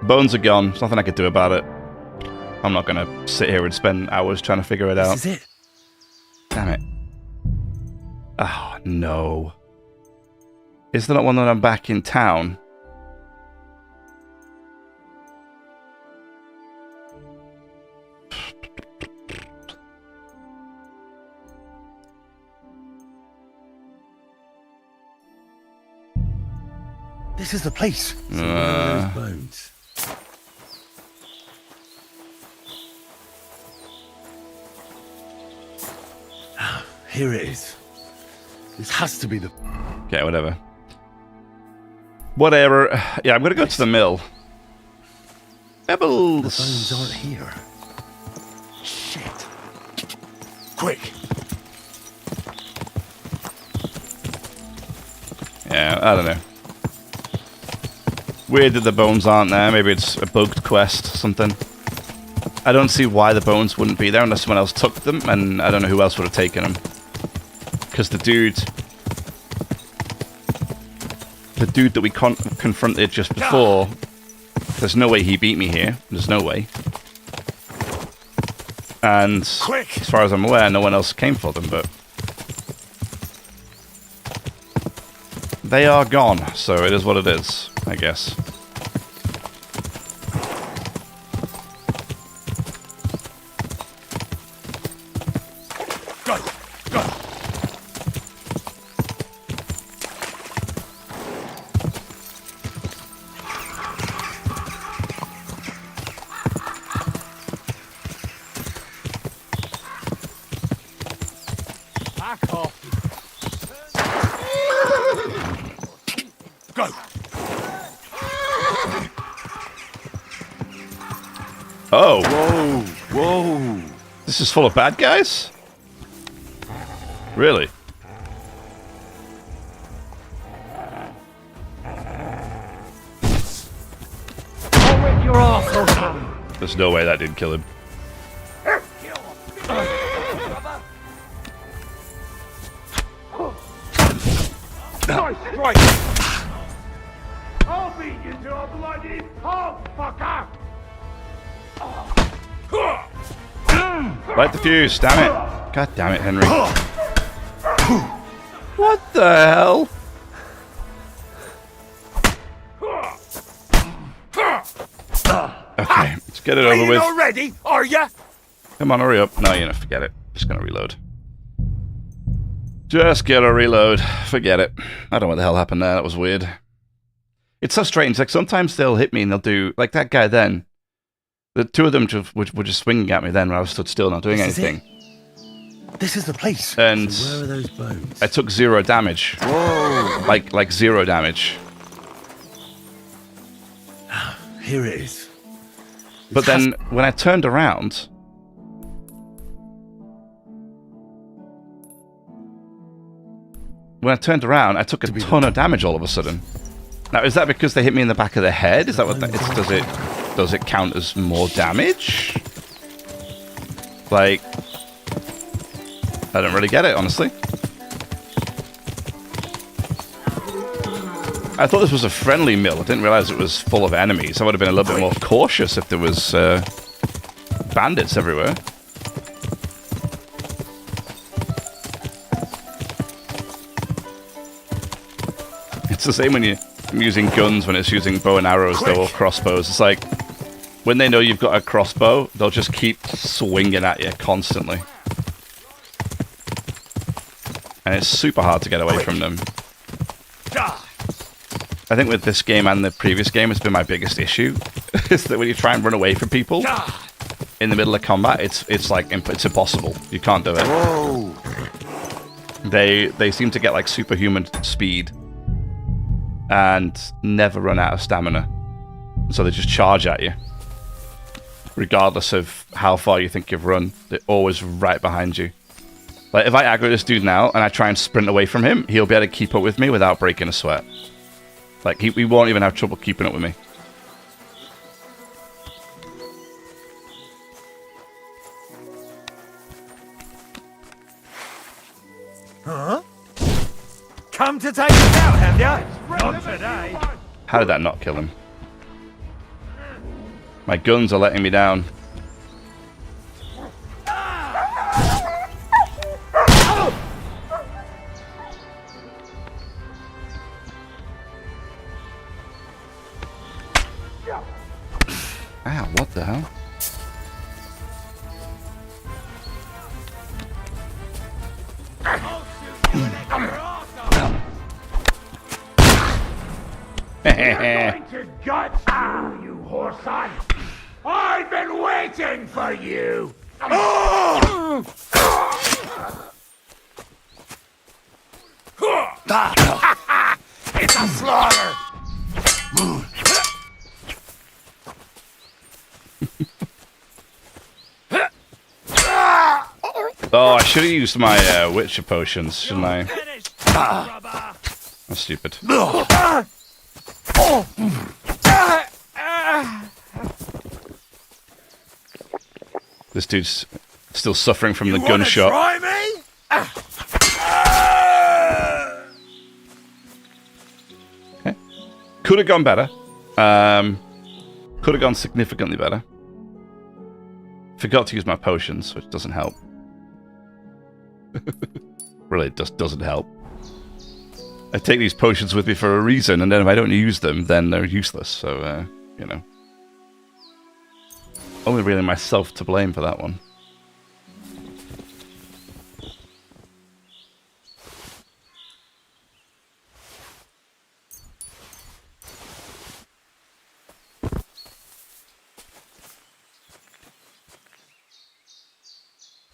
Bones are gone. There's nothing I can do about it. I'm not going to sit here and spend hours trying to figure it out. This is it. Damn it. Oh, no. Is there not one that I'm back in town? This is the place. So where are those bones? Here it is. This has to be the... Okay, whatever. Whatever. Yeah, I'm going to go to the mill. Pebbles. The bones aren't here. Shit. Quick. Yeah, I don't know. Weird that the bones aren't there. Maybe it's a bugged quest or something. I don't see why the bones wouldn't be there unless someone else took them, and I don't know who else would have taken them. Because the dude that we confronted just before, there's no way he beat me here. There's no way. And as far as I'm aware, no one else came for them, but they are gone, so it is what it is, I guess. Oh. Whoa. Whoa. This is full of bad guys? Really? There's no way that didn't kill him. Nice strike! I'll beat you to a bloody pulp, fucker! Light the fuse, damn it. God damn it, Henry. What the hell? Okay, let's get it over with. Are you not ready? Are ya? Come on, hurry up. No, you know, forget it. Just gonna reload. Just gonna reload. Forget it. I don't know what the hell happened there. That was weird. It's so strange. Like, sometimes they'll hit me and they'll do... Like, that guy then. The two of them were just swinging at me then when I was stood still, not doing anything. This is the place. And so where are those bones? I took 0 damage. Whoa! Like 0 damage. Here it is. But then when I turned around, I took a ton of damage all of a sudden. Now, is that because they hit me in the back of the head? Is that what that is? Does it count as more damage? Like, I don't really get it, honestly. I thought this was a friendly mill. I didn't realize it was full of enemies. I would have been a little bit more cautious if there was bandits everywhere. It's the same when you're using guns, when it's using bow and arrows, though, or crossbows. It's like, when they know you've got a crossbow, they'll just keep swinging at you constantly. And it's super hard to get away from them. I think with this game and the previous game, it's been my biggest issue. Is that when you try and run away from people in the middle of combat, it's like it's impossible. You can't do it. Whoa. They seem to get like superhuman speed and never run out of stamina. So they just charge at you. Regardless of how far you think you've run, they're always right behind you. Like if I aggro this dude now and I try and sprint away from him, he'll be able to keep up with me without breaking a sweat. Like he won't even have trouble keeping up with me. Huh? Come to take us out, have ya? Not today. How did that not kill him? My guns are letting me down. Ow, what the hell? You're going to guts you horse-son! I've been waiting for you! It's a slaughter! Oh, I should have used my Witcher potions, shouldn't I? That's stupid. This dude's still suffering from the gunshot. Try me? Okay. Could have gone better. Could have gone significantly better. Forgot to use my potions, which doesn't help. Really, it just doesn't help. I take these potions with me for a reason, and then if I don't use them, then they're useless. So, you know. Only really myself to blame for that one.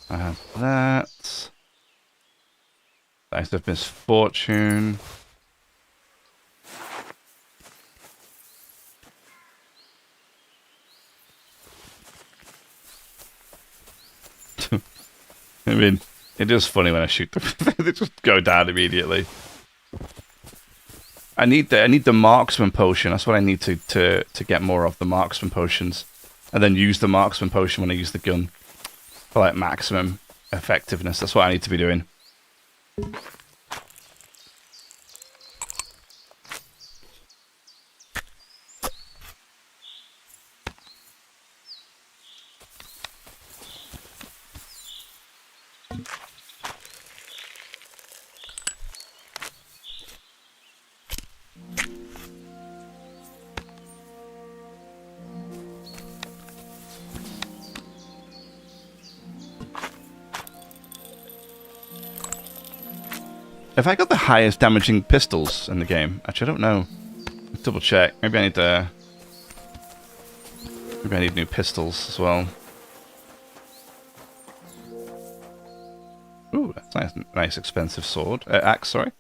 I have that. Dice of Misfortune. I mean, it is funny when I shoot them. They just go down immediately. I need the marksman potion. That's what I need to get more of, the marksman potions. And then use the marksman potion when I use the gun. For like maximum effectiveness. That's what I need to be doing. Have I got the highest damaging pistols in the game? Actually, I don't know. Let's double check. Maybe I need new pistols as well. Ooh, that's nice. Nice expensive sword. Axe, sorry.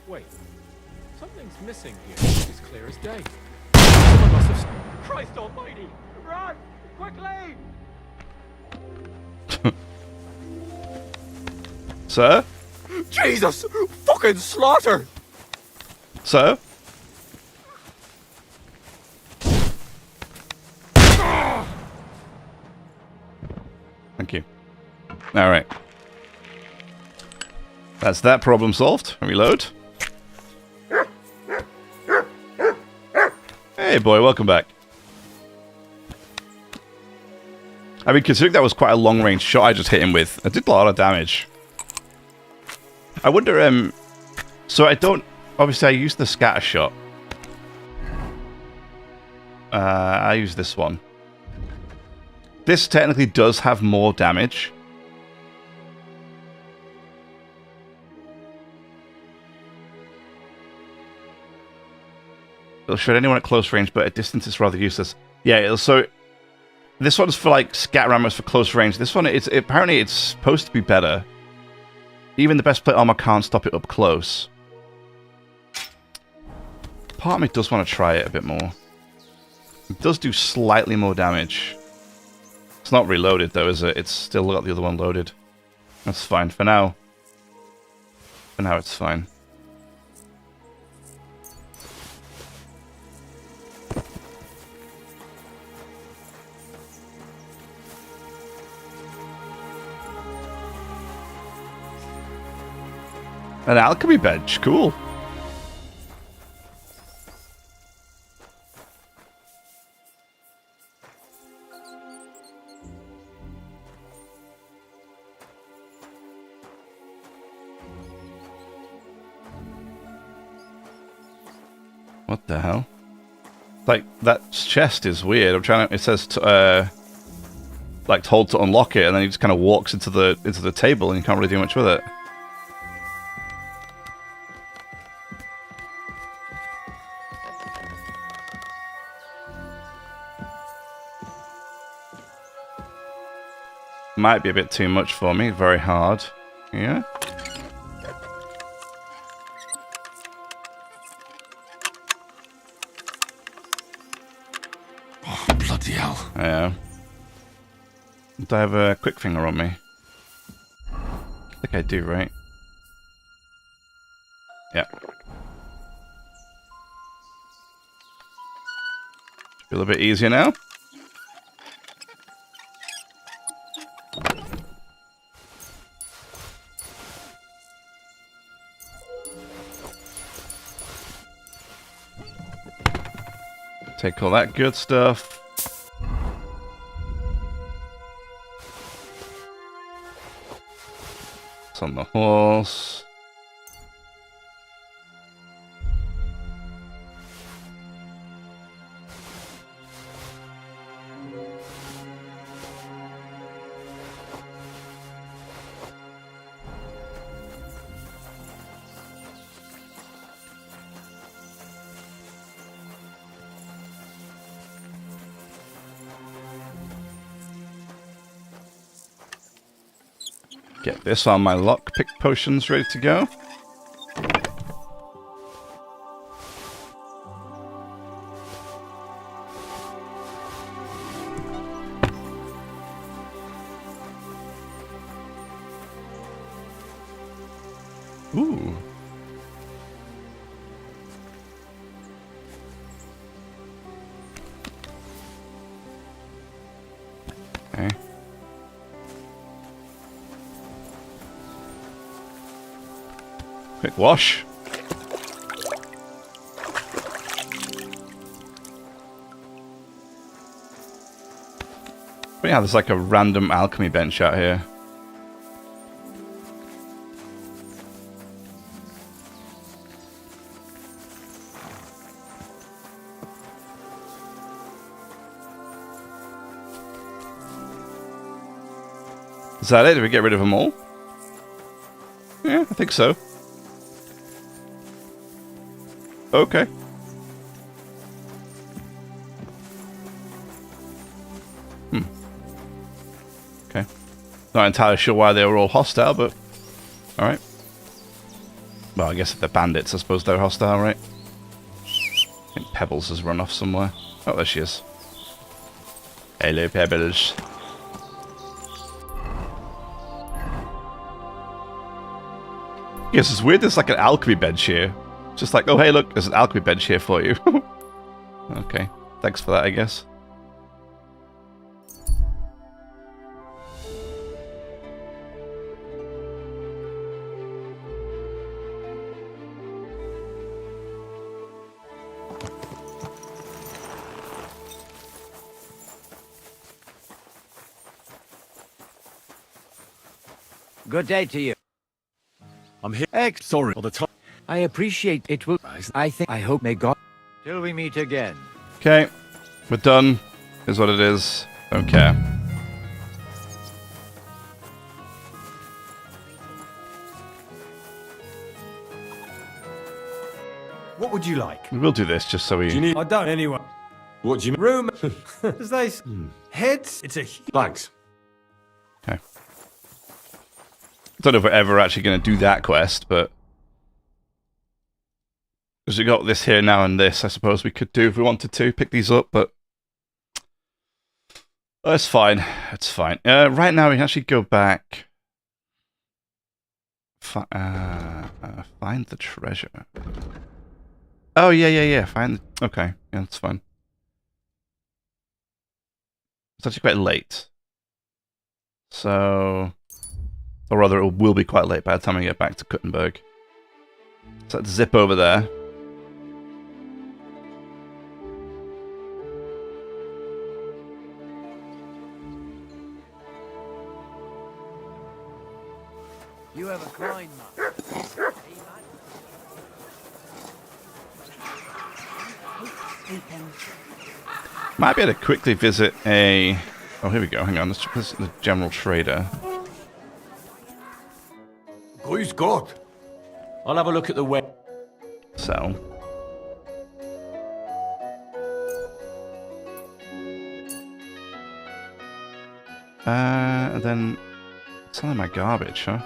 Wait, something's missing here. It's clear as day. Someone must have... Christ almighty! Run! Quickly! Sir? Jesus! Fucking slaughter! Sir? Thank you. Alright. That's that problem solved. Reload. Hey boy, welcome back. I mean, considering that was quite a long-range shot I just hit him with, it did a lot of damage. I wonder, so I don't... Obviously, I used the scatter shot. I use this one. This technically does have more damage. It'll shoot anyone at close range, but at distance it's rather useless. Yeah, so this one's for like scatter ammo for close range. This one, apparently it's supposed to be better. Even the best plate armor can't stop it up close. Part of me does want to try it a bit more. It does do slightly more damage. It's not reloaded though, is it? It's still got the other one loaded. That's fine for now. For now it's fine. An alchemy bench, cool. What the hell? Like, that chest is weird. I'm trying to... It says, like, hold to unlock it, and then he just kind of walks into the table, and you can't really do much with it. Might be a bit too much for me. Very hard. Yeah. Oh, bloody hell. Yeah. Do I have a quick finger on me? I think I do, right? Yeah. Feel a bit easier now? Take all that good stuff. It's on the horse. Get this on my lockpick potions ready to go. Ooh. Okay. Quick wash. But yeah, there's like a random alchemy bench out here. Is that it? Did we get rid of them all? Yeah, I think so. Okay. Okay. Not entirely sure why they were all hostile, but... Alright. Well, I guess if they're bandits, I suppose they're hostile, right? I think Pebbles has run off somewhere. Oh, there she is. Hello, Pebbles. Yes, it's weird there's like an alchemy bench here. Just like, oh hey look, there's an alchemy bench here for you. Okay, thanks for that, I guess. Good day to you. I'm here. Sorry all the time. I appreciate it. Will I hope may God. Till we meet again. Okay, we're done. Is what it is. Don't care. What would you like? We will do this just so we. Do you need? I don't anyway. What do you mean? Room. As they heads. It's a. Thanks. Okay. Don't know if we're ever actually going to do that quest, but because we got this here now and this, I suppose we could do if we wanted to pick these up, but it's fine. It's fine. Right now we can actually go back. Find the treasure. Oh yeah. Find. Okay, yeah, that's fine. It's actually quite late. So, or rather, it will be quite late by the time I get back to Kuttenberg. So let's zip over there. You have a climb, man. Might be able to quickly visit a... Oh, here we go. Hang on. This is the general trader. Grüß Gott. I'll have a look at the web. Sell. And then selling my garbage, huh?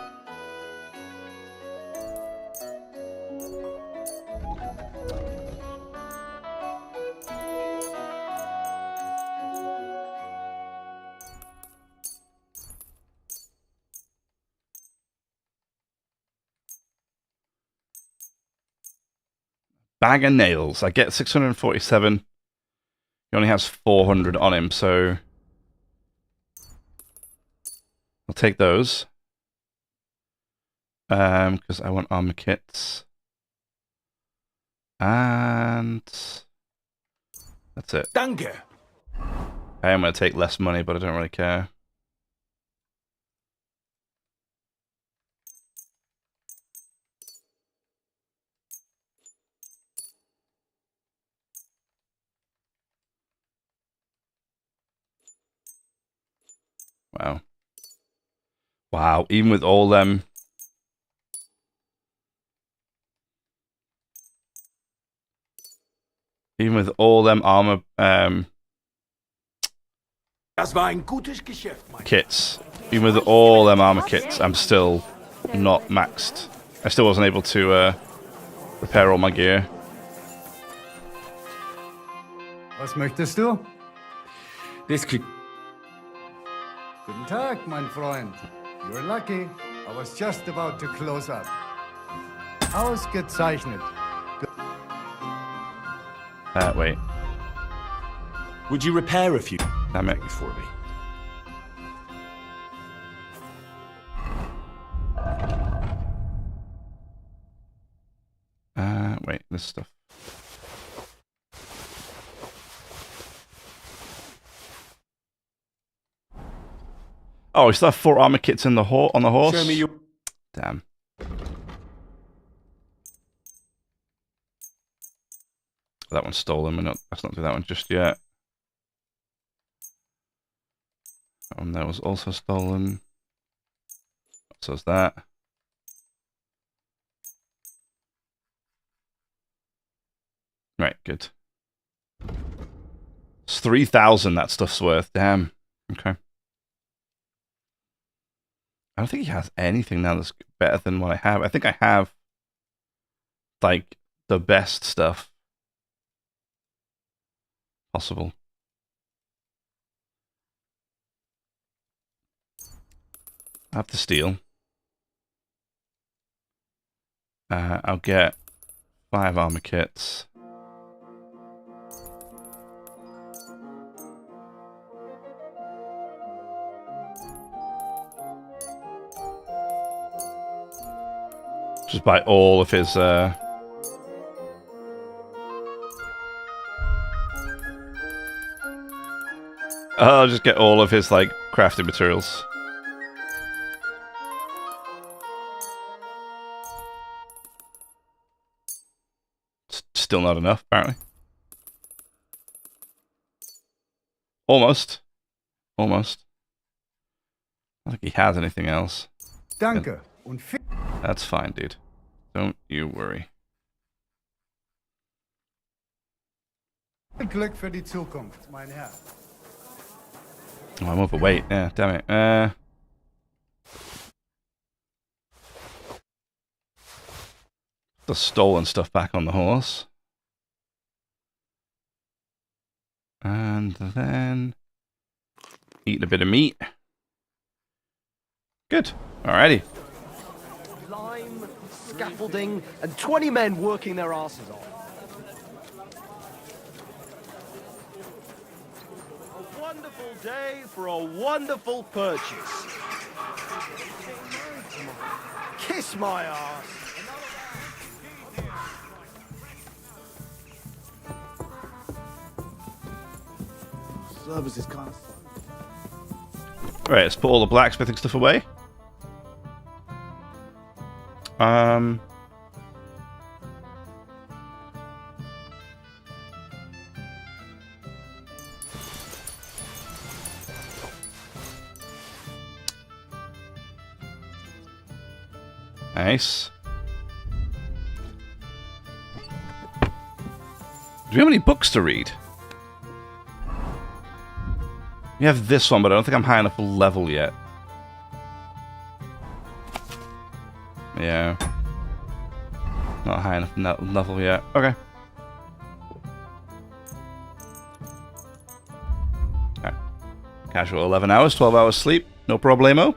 Bag of nails. I get 647. He only has 400 on him, so I'll take those. Because I want armor kits. And that's it. Danke. I am going to take less money, but I don't really care. Wow. Wow, even with all them... Even with all them armor kits, even with all them armor kits, I'm still not maxed. I still wasn't able to repair all my gear. Was möchtest du? This could... Guten Tag, mein Freund. You're lucky. I was just about to close up. Ausgezeichnet. Wait. Would you repair a few? Damn it. For me. Wait, this stuff. Oh, we still have 4 armor kits in the on the horse? Show me your... Damn. That one's stolen. Let's not do that one just yet. That one there was also stolen. So's that. Right, good. It's 3,000 that stuff's worth. Damn. Okay. I don't think he has anything now that's better than what I have. I think I have, like, the best stuff possible. I have the steel. I'll get 5 armor kits. Just buy all of his I'll just get all of his, like, crafting materials. Still not enough, apparently. Almost. Almost. I don't think he has anything else. Danke. That's fine, dude. Don't you worry. Glück für die Zukunft, mein Herr. Oh, I'm overweight. Yeah, damn it. The stolen stuff back on the horse. And then eating a bit of meat. Good. Alrighty. Lime, scaffolding, and 20 men working their asses off. A wonderful day for a wonderful purchase. Kiss my ass. Service is kind of... Right, let's put all the blacksmithing stuff away. Nice. Do we have any books to read? We have this one, but I don't think I'm high enough level yet. Yeah. Not high enough level yet. Okay. Alright. Casual 11 hours, 12 hours sleep. No problemo.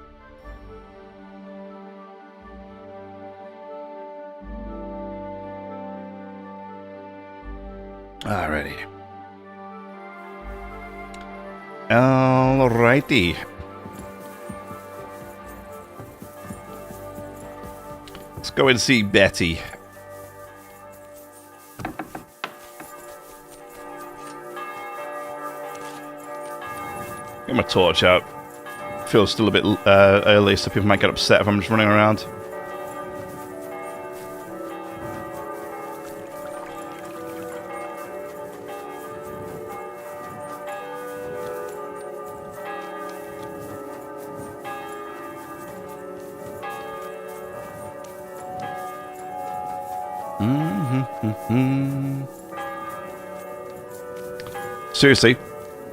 Alrighty. Alrighty. Let's go and see Betty. Get my torch out. Feels still a bit early, so people might get upset if I'm just running around. Seriously,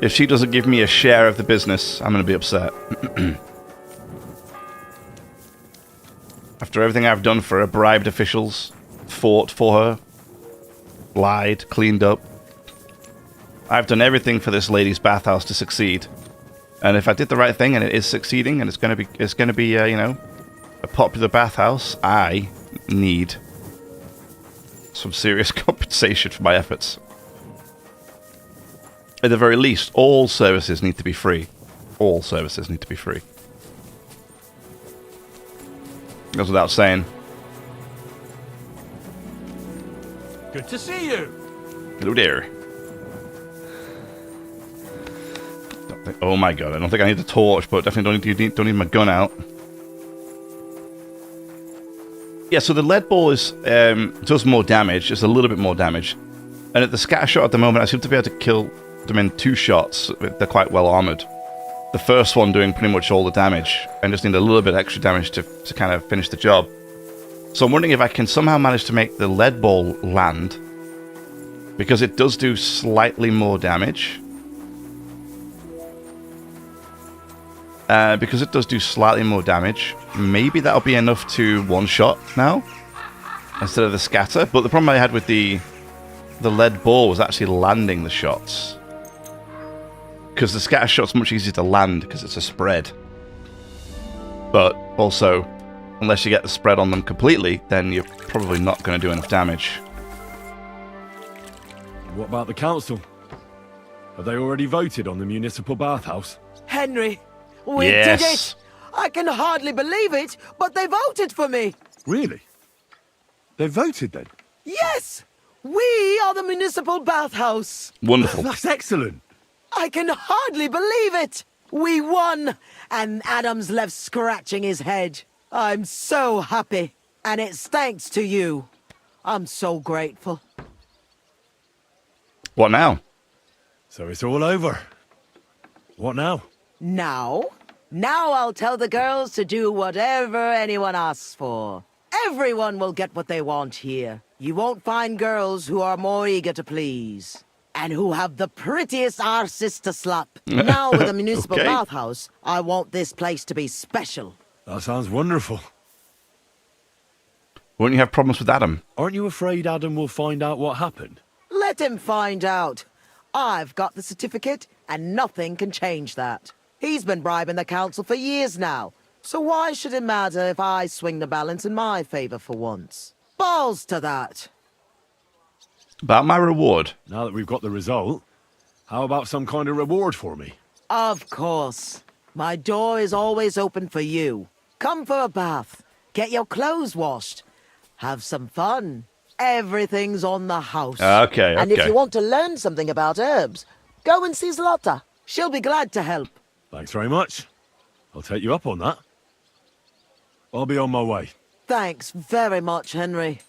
if she doesn't give me a share of the business, I'm going to be upset. After everything I've done for her, bribed officials, fought for her, lied, cleaned up. I've done everything for this lady's bathhouse to succeed. And if I did the right thing and it is succeeding and it's going to be you know, a popular bathhouse, I need some serious compensation for my efforts. At the very least, all services need to be free. All services need to be free. Goes without saying. Good to see you. Hello there. Oh my god, I don't think I need a torch, but definitely don't need my gun out. Yeah, so the lead ball is does more damage, just a little bit more damage. And at the scatter shot at the moment, I seem to be able to kill them in 2 shots. They're quite well armored. The first one doing pretty much all the damage, and just need a little bit extra damage to kind of finish the job. So I'm wondering if I can somehow manage to make the lead ball land, because it does do slightly more damage. Because it does do slightly more damage, maybe that'll be enough to one-shot now, instead of the scatter. But the problem I had with the lead ball was actually landing the shots. Because the scatter shot's much easier to land, because it's a spread. But also, unless you get the spread on them completely, then you're probably not going to do enough damage. What about the council? Have they already voted on the municipal bathhouse? Henry, we did it! I can hardly believe it, but they voted for me! Really? They voted then? Yes! We are the municipal bathhouse! Wonderful. That's excellent! I can hardly believe it! We won! And Adam's left scratching his head. I'm so happy. And it's thanks to you. I'm so grateful. What now? So it's all over. What now? Now? Now I'll tell the girls to do whatever anyone asks for. Everyone will get what they want here. You won't find girls who are more eager to please. And who have the prettiest arses to slap. Now with a municipal Okay. bathhouse, I want this place to be special. That sounds wonderful. Won't you have problems with Adam? Aren't you afraid Adam will find out what happened? Let him find out. I've got the certificate, and nothing can change that. He's been bribing the council for years now, so why should it matter if I swing the balance in my favor for once? Balls to that. About my reward. Now that we've got the result, how about some kind of reward for me? Of course. My door is always open for you. Come for a bath. Get your clothes washed. Have some fun. Everything's on the house. Okay. And if you want to learn something about herbs, go and see Zlata. She'll be glad to help. Thanks very much. I'll take you up on that. I'll be on my way. Thanks very much, Henry.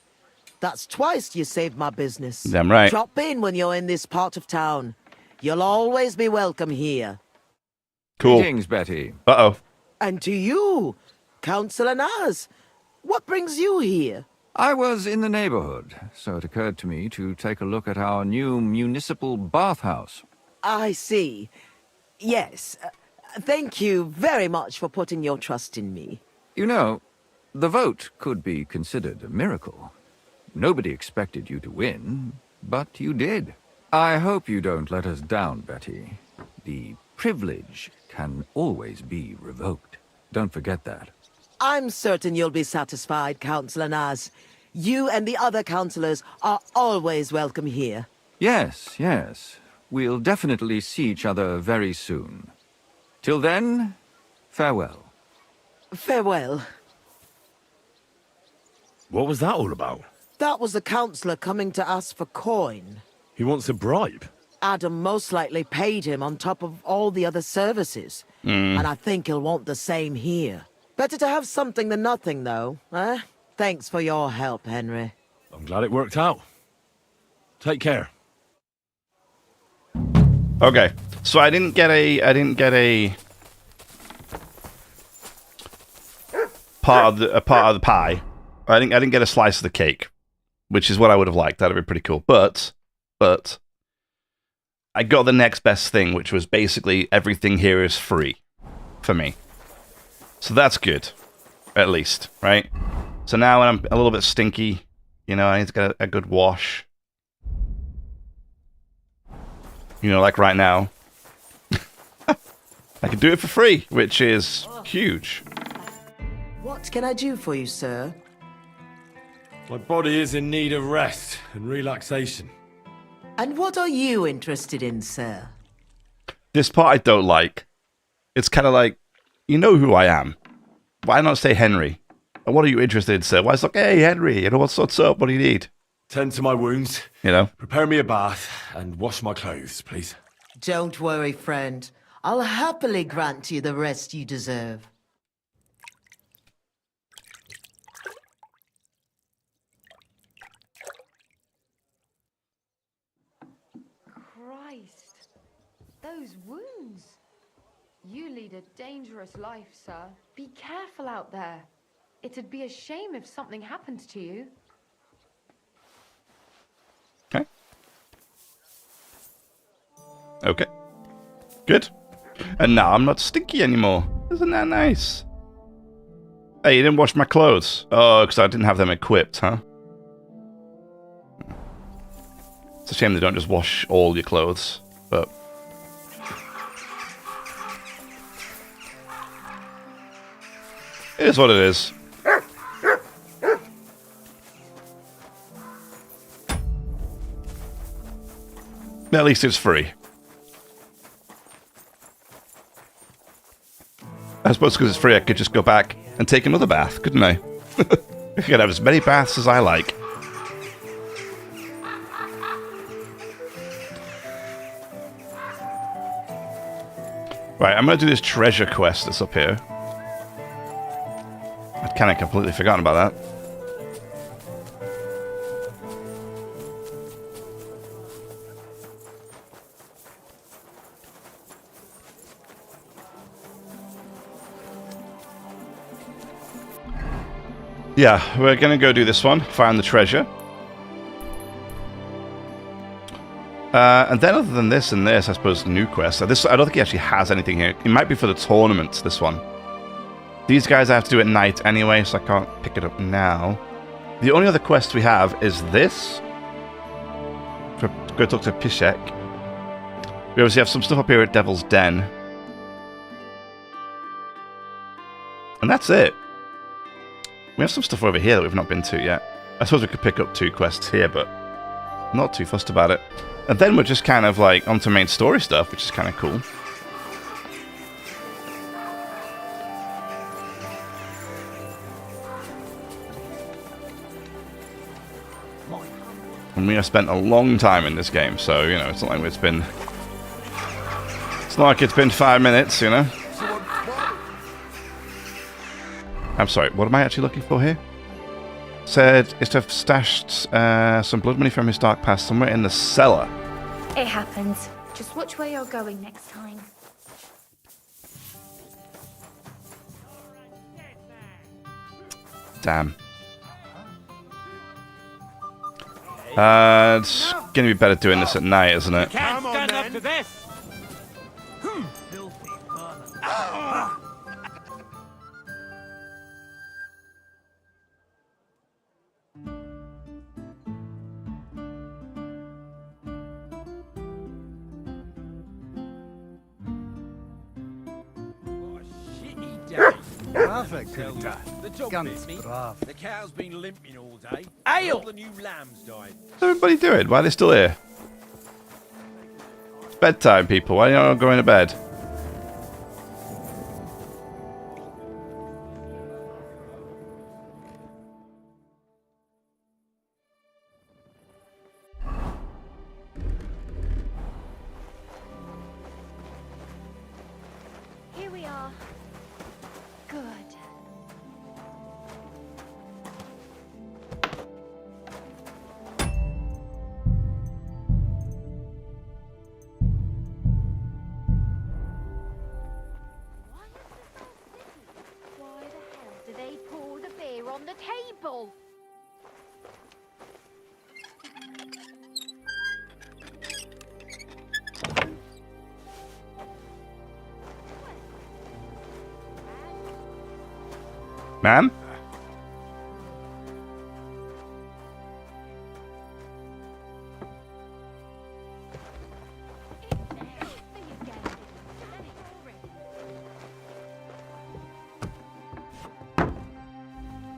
That's twice you saved my business. Damn right. Drop in when you're in this part of town. You'll always be welcome here. Cool. Greetings, Betty. Uh-oh. And to you, Councillor Naz. What brings you here? I was in the neighborhood, so it occurred to me to take a look at our new municipal bathhouse. I see. Yes. Thank you very much for putting your trust in me. You know, the vote could be considered a miracle. Nobody expected you to win, but you did. I hope you don't let us down, Betty. The privilege can always be revoked. Don't forget that. I'm certain you'll be satisfied, Councillor Naz. You and the other councillors are always welcome here. Yes, yes. We'll definitely see each other very soon. Till then, farewell. Farewell. What was that all about? That was the councillor coming to ask for coin. He wants a bribe. Adam most likely paid him on top of all the other services. And I think he'll want the same here. Better to have something than nothing, though, eh? Thanks for your help, Henry. I'm glad it worked out. Take care. Okay. So I didn't get a part of the pie. I didn't get a slice of the cake, which is what I would have liked. That'd be pretty cool. But I got the next best thing, which was basically everything here is free for me. So that's good, at least, right? So now when I'm a little bit stinky, you know, I need to get a good wash. You know, like right now. I can do it for free, which is huge. What can I do for you, sir? My body is in need of rest and relaxation. And what are you interested in, sir? This part I don't like. It's kind of like, you know who I am. Why not say Henry? And what are you interested in, sir? Why it's like, hey, Henry, you know, what's up? What do you need? Tend to my wounds. You know? Prepare me a bath and wash my clothes, please. Don't worry, friend. I'll happily grant you the rest you deserve. Christ. Those wounds. You lead a dangerous life, sir. Be careful out there. It'd be a shame if something happened to you. Okay. Okay. Good. And now I'm not stinky anymore. Isn't that nice? Hey, you didn't wash my clothes. Oh, because I didn't have them equipped, huh? It's a shame they don't just wash all your clothes, but... it is what it is. At least it's free. I suppose because it's free, I could just go back and take another bath, couldn't I? I could have as many baths as I like. Right, I'm going to do this treasure quest that's up here. I'd kind of completely forgotten about that. Yeah, we're gonna go do this one. Find the treasure. And then other than this and this, I suppose new quests. This, I don't think he actually has anything here. It might be for the tournaments, this one. These guys I have to do at night anyway, so I can't pick it up now. The only other quest we have is this. To go talk to Pishek. We obviously have some stuff up here at Devil's Den. And that's it. We have some stuff over here that we've not been to yet. I suppose we could pick up 2 quests here, but I'm not too fussed about it. And then we're just kind of like onto main story stuff, which is kind of cool. And we have spent a long time in this game, so, you know, it's not like it's been... It's not like it's been 5 minutes, you know? I'm sorry, what am I actually looking for here? Said is to have stashed some blood money from his dark past somewhere in the cellar. It happens. Just watch where you're going next time. Damn. It's gonna be better doing this at night, isn't it? Can't stand up to this. Perfect. The dog Ganz bit me. brav. The cow's been limping all day. Ale! All the new lambs died. What's everybody doing? Why are they still here? It's bedtime, people. Why are you not going to bed? Here we are. Good. Why the hell do they pour the beer on the table? Ma'am?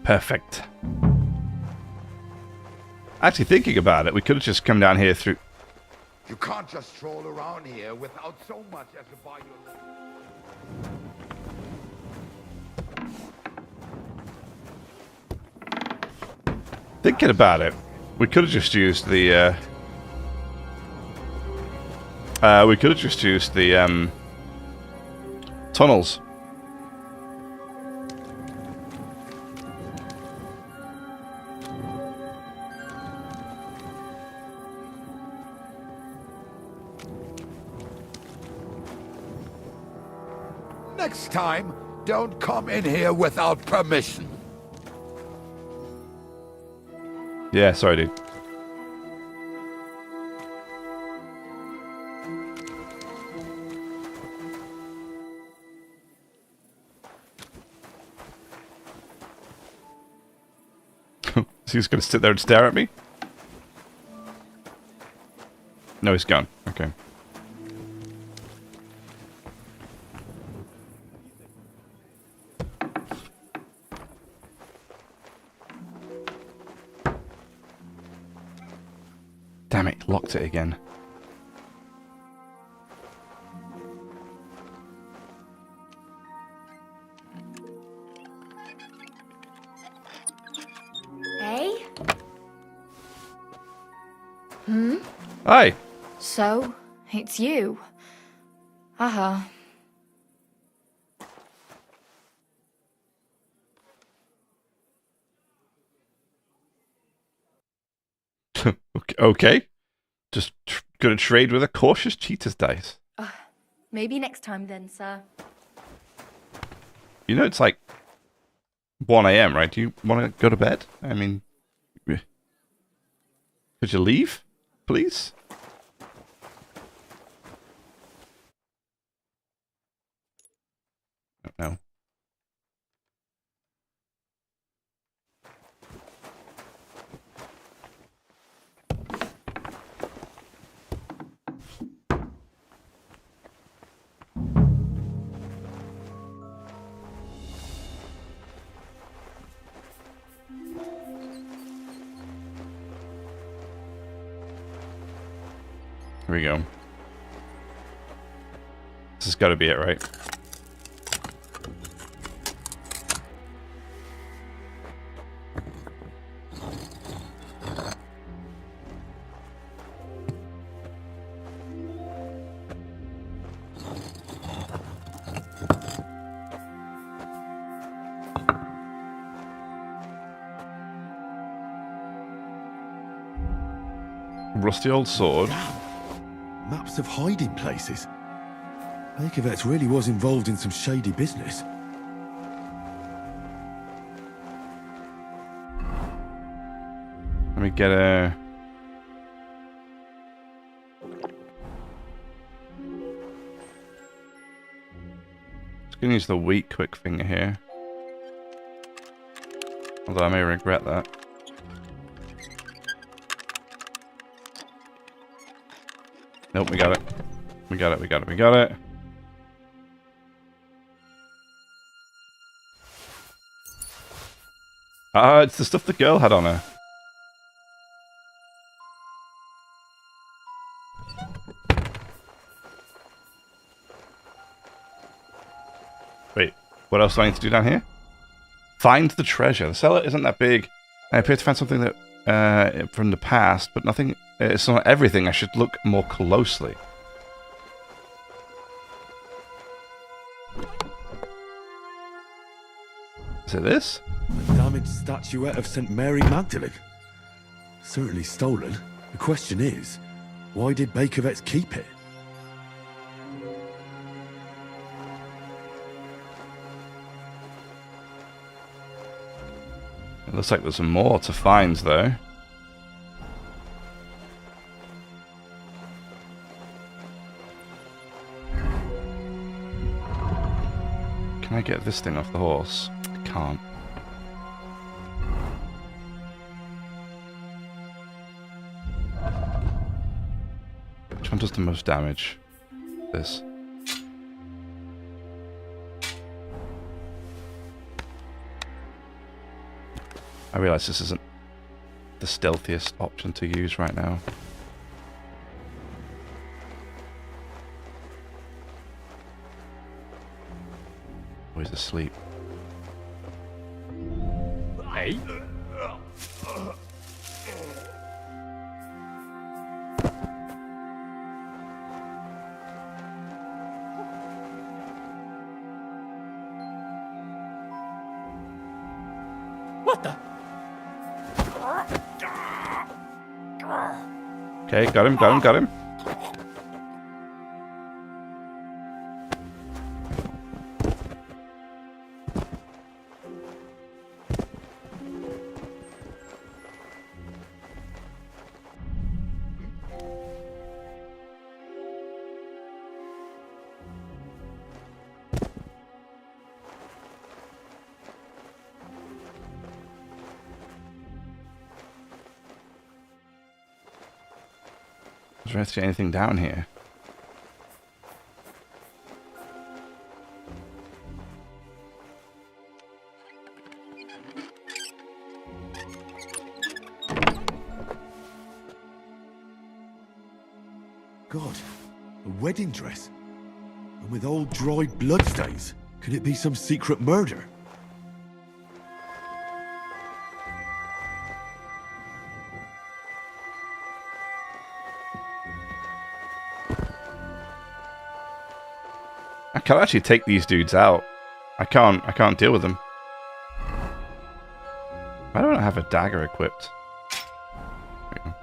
Perfect. Actually, thinking about it, we could have just come down here through... You can't just stroll around here without so much as a buy your... Thinking about it, we could have just used the... tunnels. Next time, don't come in here without permission. Yeah, sorry, dude. He's gonna sit there and stare at me? No, he's gone. Okay. Damn it, locked it again. Hey? Hmm? Hi. So, it's you. Uh-huh. Okay. Just gonna trade with a cautious cheater's dice. Maybe next time then, sir. You know, it's like 1 a.m., right? Do you want to go to bed? I mean, could you leave, please? No. Here we go. This has got to be it, right? Rusty old sword. Maps of hiding places. Bakervet's really was involved in some shady business. Let me get a... Just gonna use the weak quick finger here. Although I may regret that. Nope, we got it. We got it, we got it, we got it. Ah, it's the stuff the girl had on her. Wait, what else do I need to do down here? Find the treasure. The cellar isn't that big. I appear to find something that from the past, but nothing. It's not everything. I should look more closely. Is it this? A damaged statuette of St. Mary Magdalene. Certainly stolen. The question is, why did Bakervet's keep it? It looks like there's more to find, though. Can I get this thing off the horse? I can't. Which one does the most damage? This. I realize this isn't the stealthiest option to use right now. Oh, he's asleep. Hey? What the? Okay, got him, got him, got him. Is there actually anything down here? God, a wedding dress. And with old dried bloodstains. Could it be some secret murder? I can actually take these dudes out. I can't deal with them. Why don't I have a dagger equipped? There we go.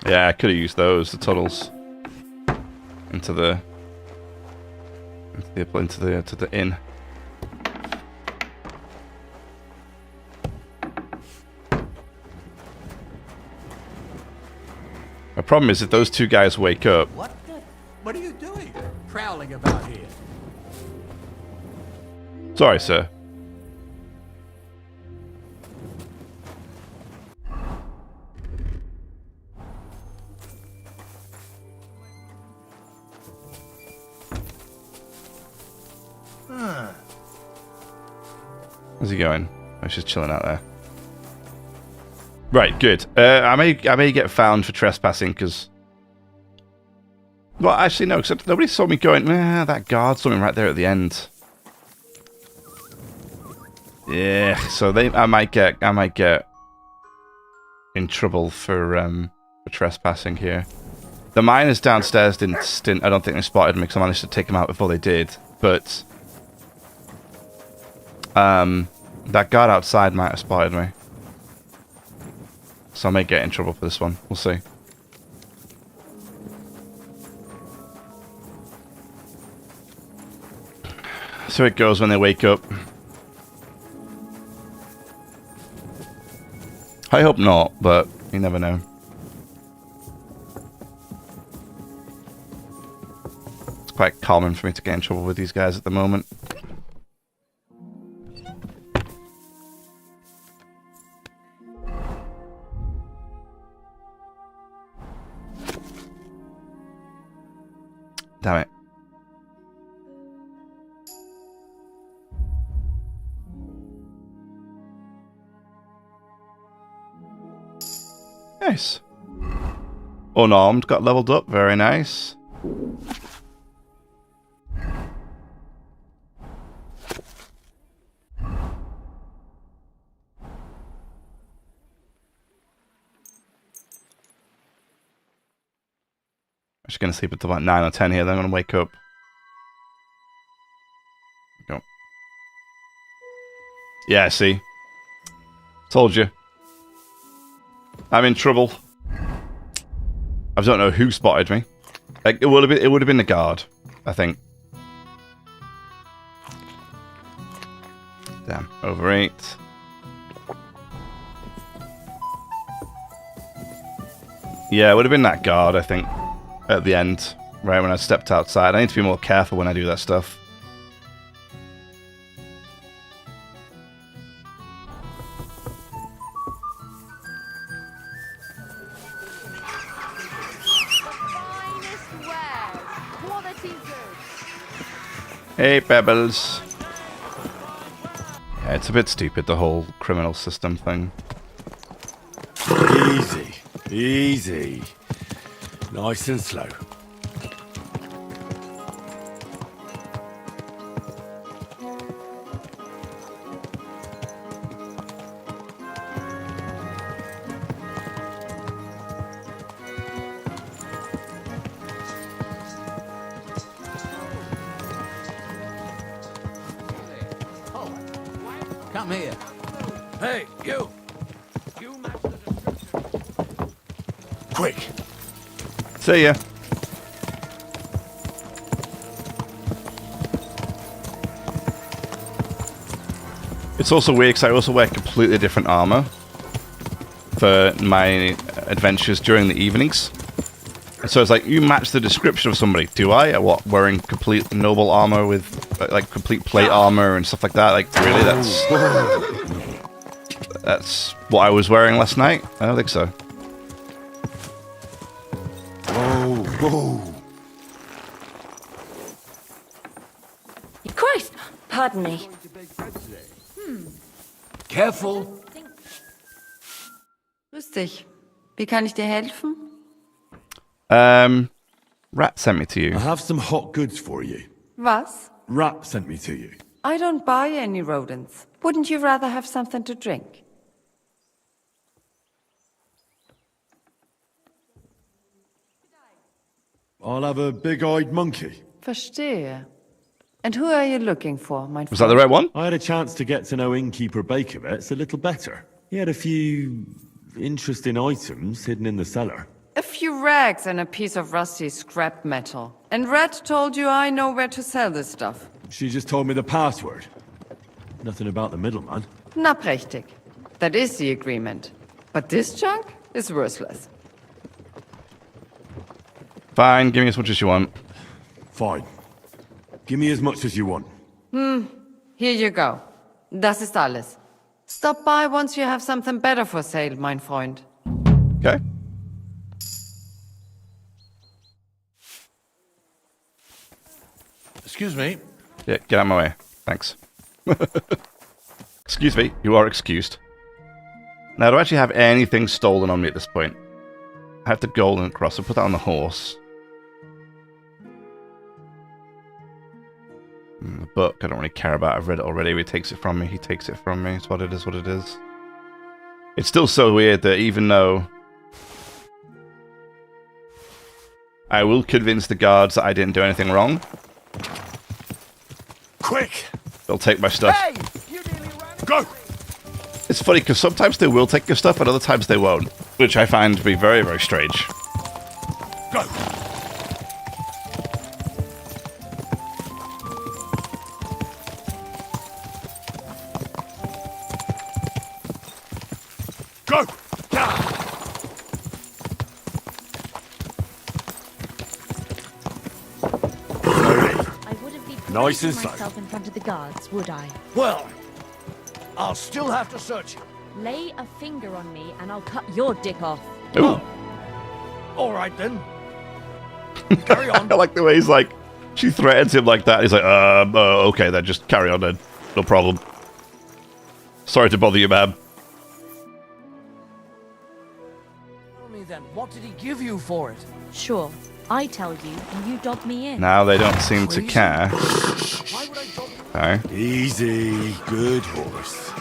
Yeah, I could have used those, the tunnels, into the inn. The problem is if those two guys wake up. What are you doing? Prowling about here. Sorry, sir. How's he going? Oh, she's chilling out there. Right, good. I may get found for trespassing because. Well, actually no, except nobody saw me going. That guard saw me right there at the end. Yeah, so I might get in trouble for trespassing here. The miners downstairs didn't. I don't think they spotted me because I managed to take them out before they did. But that guard outside might have spotted me. So I may get in trouble for this one. We'll see. So it goes when they wake up. I hope not, but you never know. It's quite common for me to get in trouble with these guys at the moment. Damn it. Nice. Unarmed got leveled up. Very nice. I'm just going to sleep until about 9 or 10 here, then I'm going to wake up. Go. Yeah, see? Told you. I'm in trouble. I don't know who spotted me. Like, it would have been the guard, I think. Damn, overeat. Yeah, it would have been that guard, I think. At the end, right when I stepped outside. I need to be more careful when I do that stuff. Hey, Pebbles. Yeah, it's a bit stupid, the whole criminal system thing. Easy. Easy. Nice and slow. Come here. Hey, you! You match the description. Quick! See ya. It's also weird because I also wear completely different armor for my adventures during the evenings. And so it's like, you match the description of somebody. Do I? What, wearing complete noble armor with like complete plate armor and stuff like that? Like, really? That's what I was wearing last night? I don't think so. Whoa. Christ! Pardon me. Careful. Grüß dich. Wie kann ich dir helfen? Rat sent me to you. I have some hot goods for you. Was? Rat sent me to you. I don't buy any rodents. Wouldn't you rather have something to drink? I'll have a big-eyed monkey. Verstehe. And who are you looking for, my friend? Was that the right one? I had a chance to get to know innkeeper Bakovets a little better. He had a few interesting items hidden in the cellar. A few rags and a piece of rusty scrap metal. And Red told you I know where to sell this stuff. She just told me the password. Nothing about the middleman. Na prächtig. That is the agreement. But this junk is worthless. Fine, give me as much as you want. Fine. Give me as much as you want. Here you go. Das ist alles. Stop by once you have something better for sale, mein Freund. Okay. Excuse me. Yeah, get out of my way. Thanks. Excuse me, you are excused. Now, do I actually have anything stolen on me at this point? I have the golden cross. I'll put that on the horse. The book, I don't really care about. I've read it already. He takes it from me. He takes it from me. It's what it is, what it is. It's still so weird that even though I will convince the guards that I didn't do anything wrong, Quick! they'll take my stuff. Hey! Go! It's funny because sometimes they will take your stuff and other times they won't, which I find to be very, very strange. Go! Go! I wouldn't be Nice and slow. myself in front of the guards, would I? Well, I'll still have to search you. Lay a finger on me and I'll cut your dick off. Ooh. All right, then. Carry on. I like the way he's like, she threatens him like that. He's like, okay, then just carry on then. No problem. Sorry to bother you, ma'am. Tell me then, what did he give you for it? Sure, I tell you and you dog me in. Now they don't seem to care. Okay. Easy. Good horse.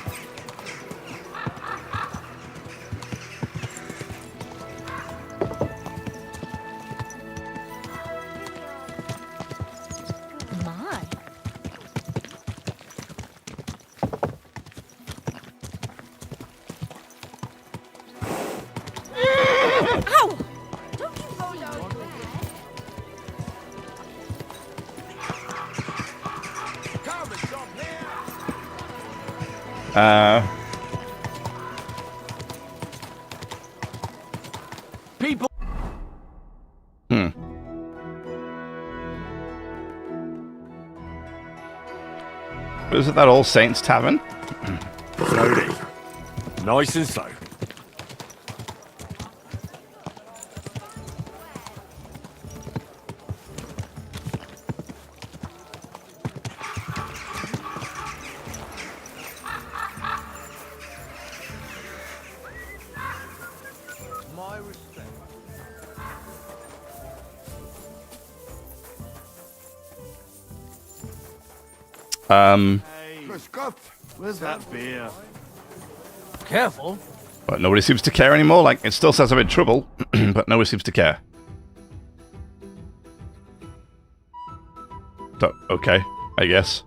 My. Ow! Don't you roll down. People. Was it that All Saints Tavern? Slowly. Nice and slow. My respect. Where's that beer? Careful. But nobody seems to care anymore. Like, it still says I'm in trouble, but nobody seems to care. So, okay, I guess.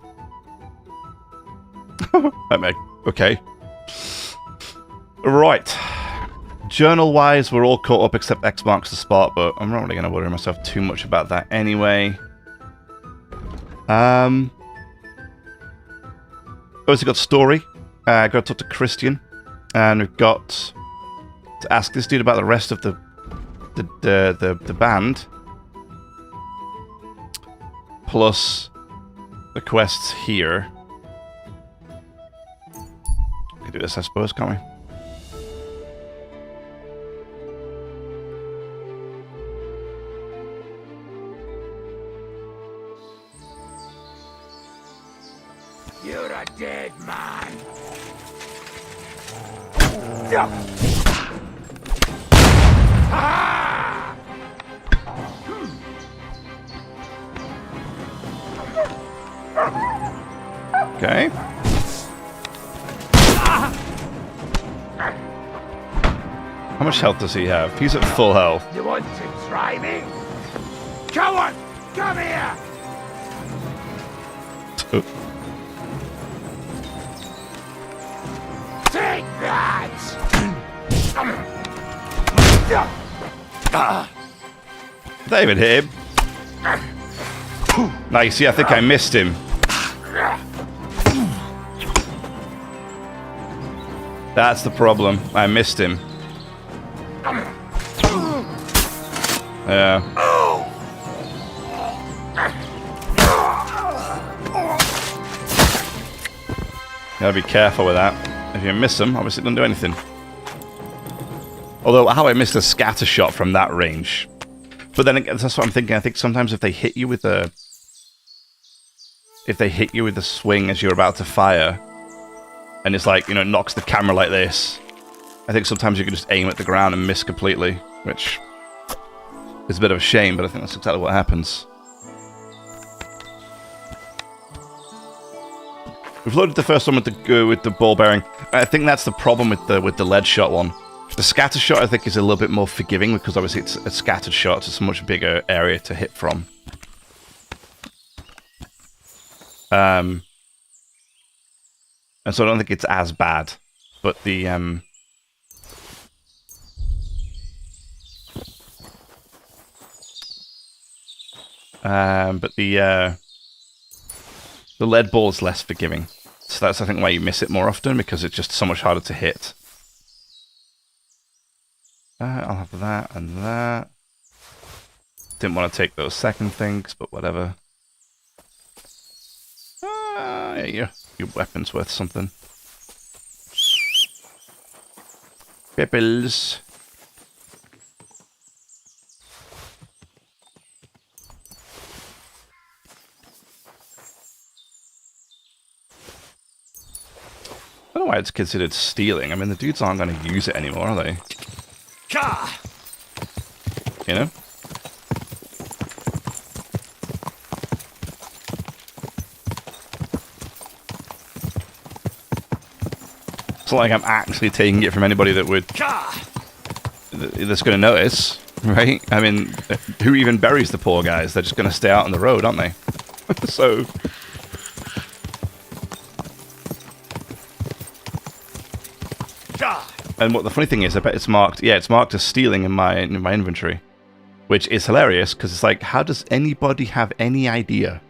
Okay. Right. Journal-wise, we're all caught up except X marks the spot, but I'm not really going to worry myself too much about that anyway. Also got story. Got to talk to Christian, and we've got to ask this dude about the rest of the band, plus the quests here. We can do this, I suppose, can't we? You're a dead man. Okay. How much health does he have? He's at full health. You want to try me? Come on, come here. Take that! That even hit him. Nice. See, I think I missed him. That's the problem. I missed him. Yeah. Gotta be careful with that. If you miss them, obviously it doesn't do anything. Although, how I missed a scatter shot from that range. But then that's what I'm thinking. I think sometimes if they hit you with a... If they hit you with the swing as you're about to fire, and it's like, you know, it knocks the camera like this, I think sometimes you can just aim at the ground and miss completely, which is a bit of a shame, but I think that's exactly what happens. We've loaded the first one with the ball bearing. I think that's the problem with the lead shot one. The scatter shot, I think, is a little bit more forgiving because obviously it's a scattered shot. So it's a much bigger area to hit from. And so I don't think it's as bad. But the lead ball is less forgiving. So that's, I think, why you miss it more often, because it's just so much harder to hit. I'll have that and that. Didn't want to take those second things, but whatever. Yeah, your weapon's worth something. Pipples. I don't know why it's considered stealing. I mean, the dudes aren't going to use it anymore, are they? You know? It's not like I'm actually taking it from anybody that would... that's going to notice, right? I mean, who even buries the poor guys? They're just going to stay out on the road, aren't they? So... And what the funny thing is, I bet it's marked... Yeah, it's marked as stealing in my inventory. Which is hilarious, because it's like, how does anybody have any idea?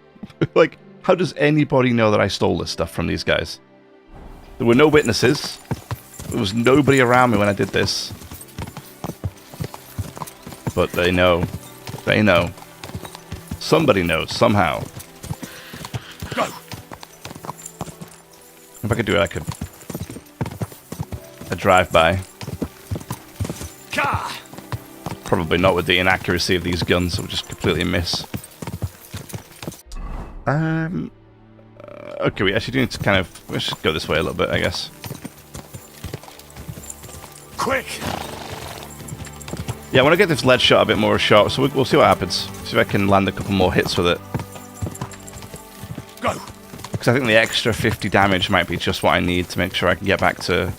Like, how does anybody know that I stole this stuff from these guys? There were no witnesses. There was nobody around me when I did this. But they know. They know. Somebody knows, somehow. Go! If I could do it, I could... a drive-by. Probably not with the inaccuracy of these guns, it would just completely miss. Okay, we actually do need to kind of... Let's just go this way a little bit, I guess. Quick! Yeah, I want to get this lead shot a bit more sharp, so we'll see what happens. See if I can land a couple more hits with it. Go! Because I think the extra 50 damage might be just what I need to make sure I can get back to...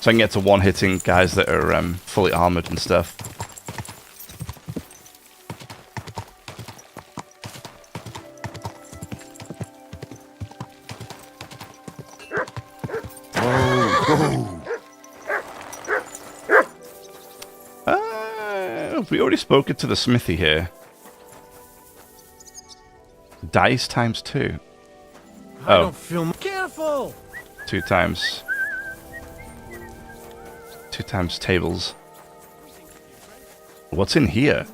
So I can get to one-hitting guys that are fully armored and stuff. We already spoken to the smithy here. Dice times 2. I don't feel careful. 2 times. 2 times tables. What's in here?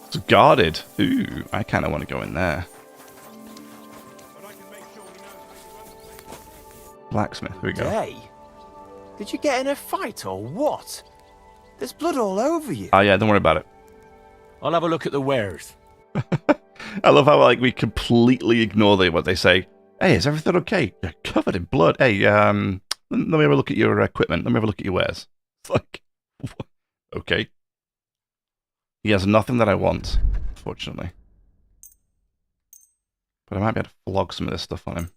It's guarded. Ooh, I kind of want to go in there. Blacksmith, here we go. Hey, did you get in a fight or what? There's blood all over you. Oh yeah, don't worry about it. I'll have a look at the wares. I love how like we completely ignore what they say. Hey, is everything okay? You're covered in blood. Hey, let me have a look at your equipment. Let me have a look at your wares. It's like, okay. He has nothing that I want, unfortunately. But I might be able to flog some of this stuff on him.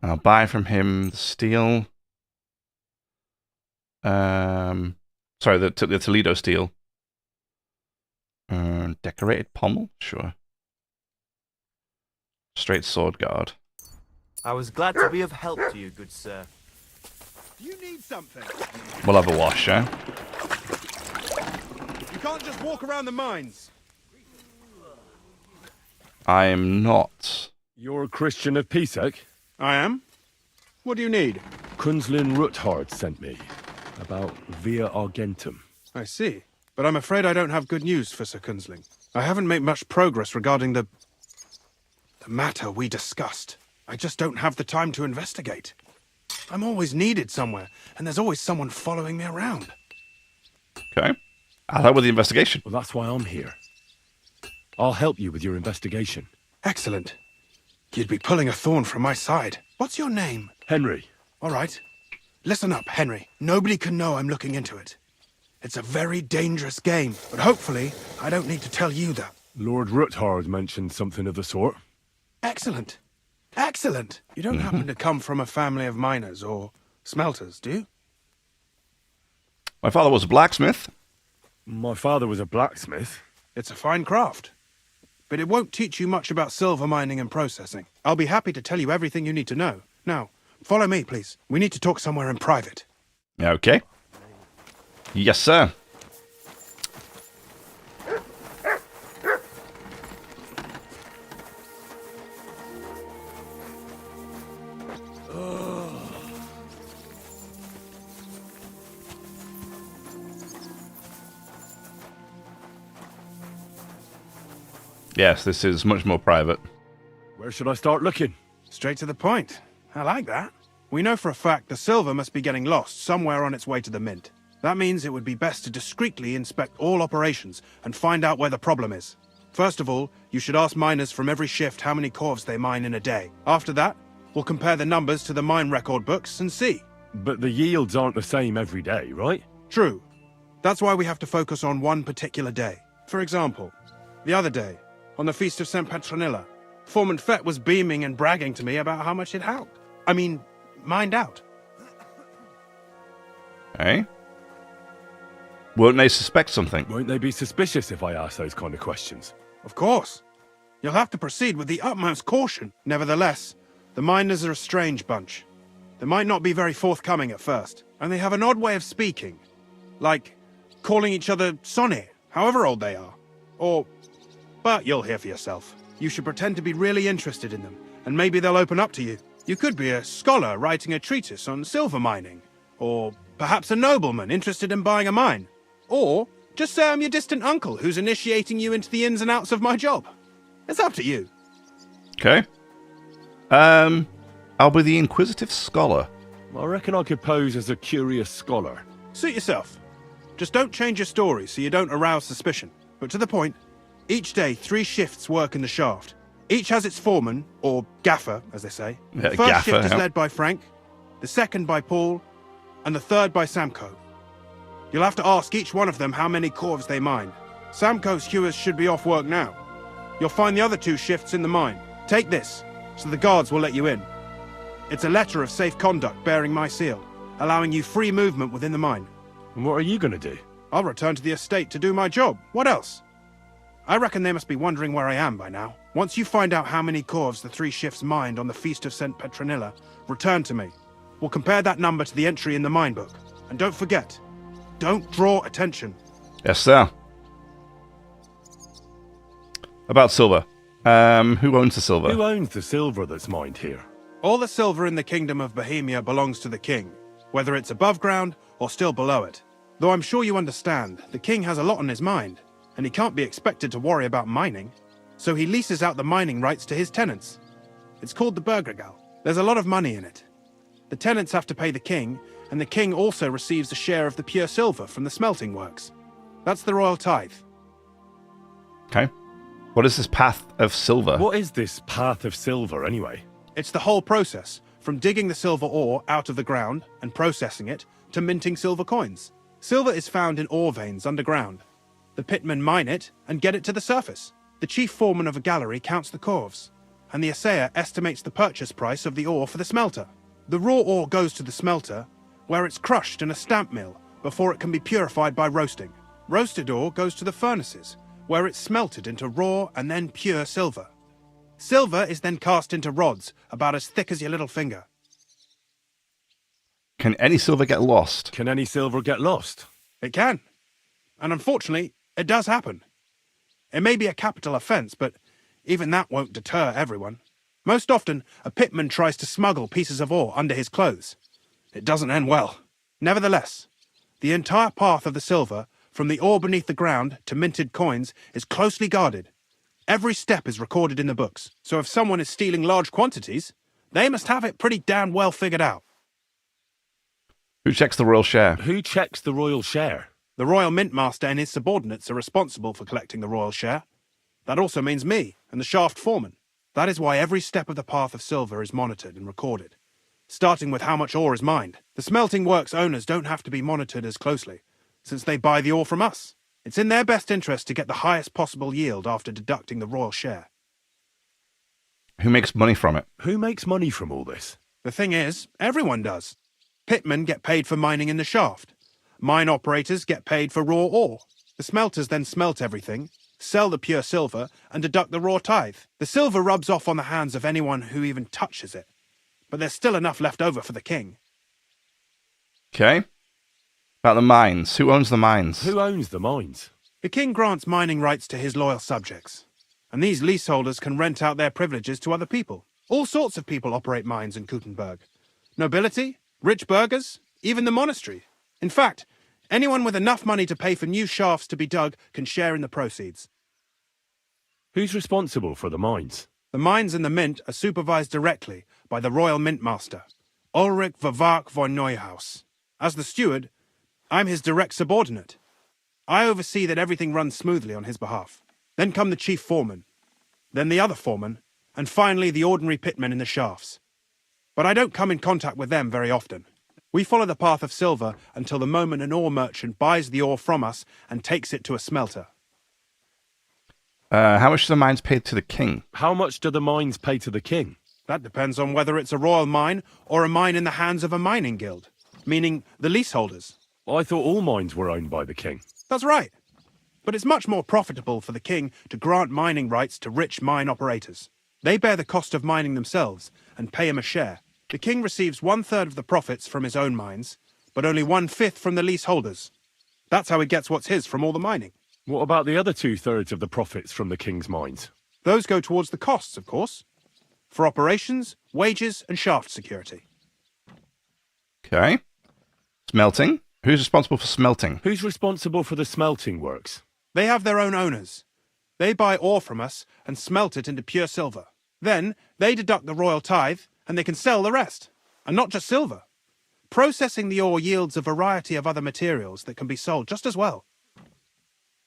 I'll buy from him the steel. Sorry, the Toledo steel. Decorated pommel? Sure. Straight sword guard. I was glad to be of help to you, good sir. You need something. We'll have a wash, eh? You can't just walk around the mines. I am not. You're a Christian of Pisek? I am. What do you need? Kunzlin Ruthard sent me. About Via Argentum. I see. But I'm afraid I don't have good news for Sir Kunzling. I haven't made much progress regarding the matter we discussed. I just don't have the time to investigate. I'm always needed somewhere, and there's always someone following me around. Okay. I'll help with the investigation. Well, that's why I'm here. I'll help you with your investigation. Excellent. You'd be pulling a thorn from my side. What's your name? Henry. All right. Listen up, Henry. Nobody can know I'm looking into it. It's a very dangerous game, but hopefully I don't need to tell you that. Lord Ruthard mentioned something of the sort. Excellent. Excellent. You don't happen to come from a family of miners or smelters, do you? My father was a blacksmith. My father was a blacksmith. It's a fine craft. But it won't teach you much about silver mining and processing. I'll be happy to tell you everything you need to know. Now, follow me, please. We need to talk somewhere in private. Okay. Yes, sir. Yes, this is much more private. Where should I start looking? Straight to the point. I like that. We know for a fact the silver must be getting lost somewhere on its way to the mint. That means it would be best to discreetly inspect all operations and find out where the problem is. First of all, you should ask miners from every shift how many corves they mine in a day. After that, we'll compare the numbers to the mine record books and see. But the yields aren't the same every day, right? True. That's why we have to focus on one particular day. For example, the other day, on the Feast of St. Petronilla, Foreman Fett was beaming and bragging to me about how much it helped. I mean, mined out. Eh? Won't they suspect something? Won't they be suspicious if I ask those kind of questions? Of course. You'll have to proceed with the utmost caution. Nevertheless, the miners are a strange bunch. They might not be very forthcoming at first, and they have an odd way of speaking. Like calling each other Sonny, however old they are. But you'll hear for yourself. You should pretend to be really interested in them, and maybe they'll open up to you. You could be a scholar writing a treatise on silver mining, or perhaps a nobleman interested in buying a mine. Or just say I'm your distant uncle who's initiating you into the ins and outs of my job. It's up to you. Okay. I'll be the inquisitive scholar. I reckon I could pose as a curious scholar. Suit yourself. Just don't change your story so you don't arouse suspicion. But to the point, each day 3 shifts work in the shaft. Each has its foreman, or gaffer, as they say. The first gaffer, shift is yeah. led by Frank, the second by Paul, and the third by Samco. You'll have to ask each one of them how many corves they mine. Samco's hewers should be off work now. You'll find the other 2 shifts in the mine. Take this, so the guards will let you in. It's a letter of safe conduct bearing my seal, allowing you free movement within the mine. And what are you going to do? I'll return to the estate to do my job. What else? I reckon they must be wondering where I am by now. Once you find out how many corves the 3 shifts mined on the Feast of St. Petronilla, return to me. We'll compare that number to the entry in the mine book. And don't forget, don't draw attention. Yes, sir. About silver. Who owns the silver? Who owns the silver that's mined here? All the silver in the Kingdom of Bohemia belongs to the king, whether it's above ground or still below it. Though I'm sure you understand, the king has a lot on his mind, and he can't be expected to worry about mining. So he leases out the mining rights to his tenants. It's called the Burgergal. There's a lot of money in it. The tenants have to pay the king, and the king also receives a share of the pure silver from the smelting works. That's the royal tithe. Okay. What is this path of silver? What is this path of silver, anyway? It's the whole process, from digging the silver ore out of the ground and processing it, to minting silver coins. Silver is found in ore veins underground. The pitmen mine it and get it to the surface. The chief foreman of a gallery counts the corves, and the assayer estimates the purchase price of the ore for the smelter. The raw ore goes to the smelter, where it's crushed in a stamp mill before it can be purified by roasting. Roasted ore goes to the furnaces, where it's smelted into raw and then pure silver. Silver is then cast into rods about as thick as your little finger. Can any silver get lost? Can any silver get lost? It can. And unfortunately, it does happen. It may be a capital offence, but even that won't deter everyone. Most often, a pitman tries to smuggle pieces of ore under his clothes. It doesn't end well. Nevertheless, the entire path of the silver, from the ore beneath the ground to minted coins, is closely guarded. Every step is recorded in the books, so if someone is stealing large quantities, they must have it pretty damn well figured out. Who checks the royal share? Who checks the royal share? The royal mint master and his subordinates are responsible for collecting the royal share. That also means me and the shaft foreman. That is why every step of the path of silver is monitored and recorded, starting with how much ore is mined. The smelting works owners don't have to be monitored as closely, since they buy the ore from us. It's in their best interest to get the highest possible yield after deducting the royal share. Who makes money from it? Who makes money from all this? The thing is, everyone does. Pitmen get paid for mining in the shaft. Mine operators get paid for raw ore. The smelters then smelt everything, sell the pure silver, and deduct the raw tithe. The silver rubs off on the hands of anyone who even touches it. But there's still enough left over for the king. Okay. About the mines. Who owns the mines? Who owns the mines? The king grants mining rights to his loyal subjects. And these leaseholders can rent out their privileges to other people. All sorts of people operate mines in Kuttenberg. Nobility, rich burghers, even the monastery. In fact, anyone with enough money to pay for new shafts to be dug can share in the proceeds. Who's responsible for the mines? The mines and the mint are supervised directly by the royal mint master, Ulrich Vervark von Neuhaus. As the steward, I'm his direct subordinate. I oversee that everything runs smoothly on his behalf. Then come the chief foreman, then the other foreman, and finally the ordinary pitmen in the shafts. But I don't come in contact with them very often. We follow the path of silver until the moment an ore merchant buys the ore from us and takes it to a smelter. How much do the mines pay to the king? How much do the mines pay to the king? That depends on whether it's a royal mine or a mine in the hands of a mining guild, meaning the leaseholders. I thought all mines were owned by the king. That's right. But it's much more profitable for the king to grant mining rights to rich mine operators. They bear the cost of mining themselves and pay him a share. The king receives 1/3 of the profits from his own mines, but only 1/5 from the leaseholders. That's how he gets what's his from all the mining. What about the other 2/3 of the profits from the king's mines? Those go towards the costs, of course. For operations, wages, and shaft security. Okay. Smelting. Who's responsible for smelting? Who's responsible for the smelting works? They have their own owners. They buy ore from us and smelt it into pure silver. Then they deduct the royal tithe and they can sell the rest. And not just silver. Processing the ore yields a variety of other materials that can be sold just as well.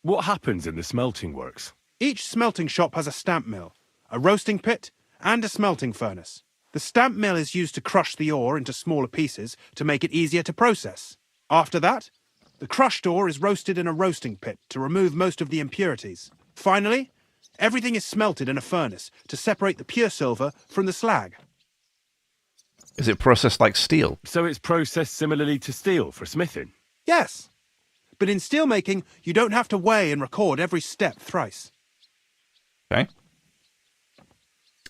What happens in the smelting works? Each smelting shop has a stamp mill, a roasting pit, and a smelting furnace. The stamp mill is used to crush the ore into smaller pieces to make it easier to process. After that, the crushed ore is roasted in a roasting pit to remove most of the impurities. Finally, everything is smelted in a furnace to separate the pure silver from the slag. Is it processed like steel? So it's processed similarly to steel for smithing? Yes. But in steelmaking, you don't have to weigh and record every step thrice. Okay.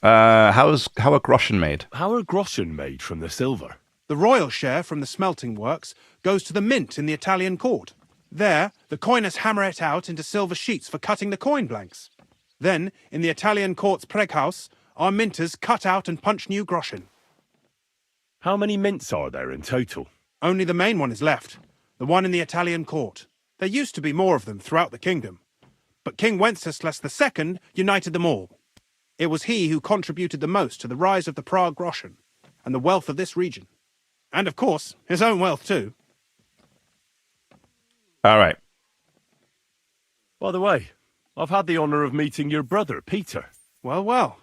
How are groschen made? How are groschen made from the silver? The royal share from the smelting works goes to the mint in the Italian court. There, the coiners hammer it out into silver sheets for cutting the coin blanks. Then, in the Italian court's preghouse, our minters cut out and punch new groschen. How many mints are there in total? Only the main one is left, the one in the Italian court. There used to be more of them throughout the kingdom, but King Wenceslas II united them all. It was he who contributed the most to the rise of the Prague groschen and the wealth of this region. And, of course, his own wealth, too. All right. By the way, I've had the honour of meeting your brother, Peter. Well, well.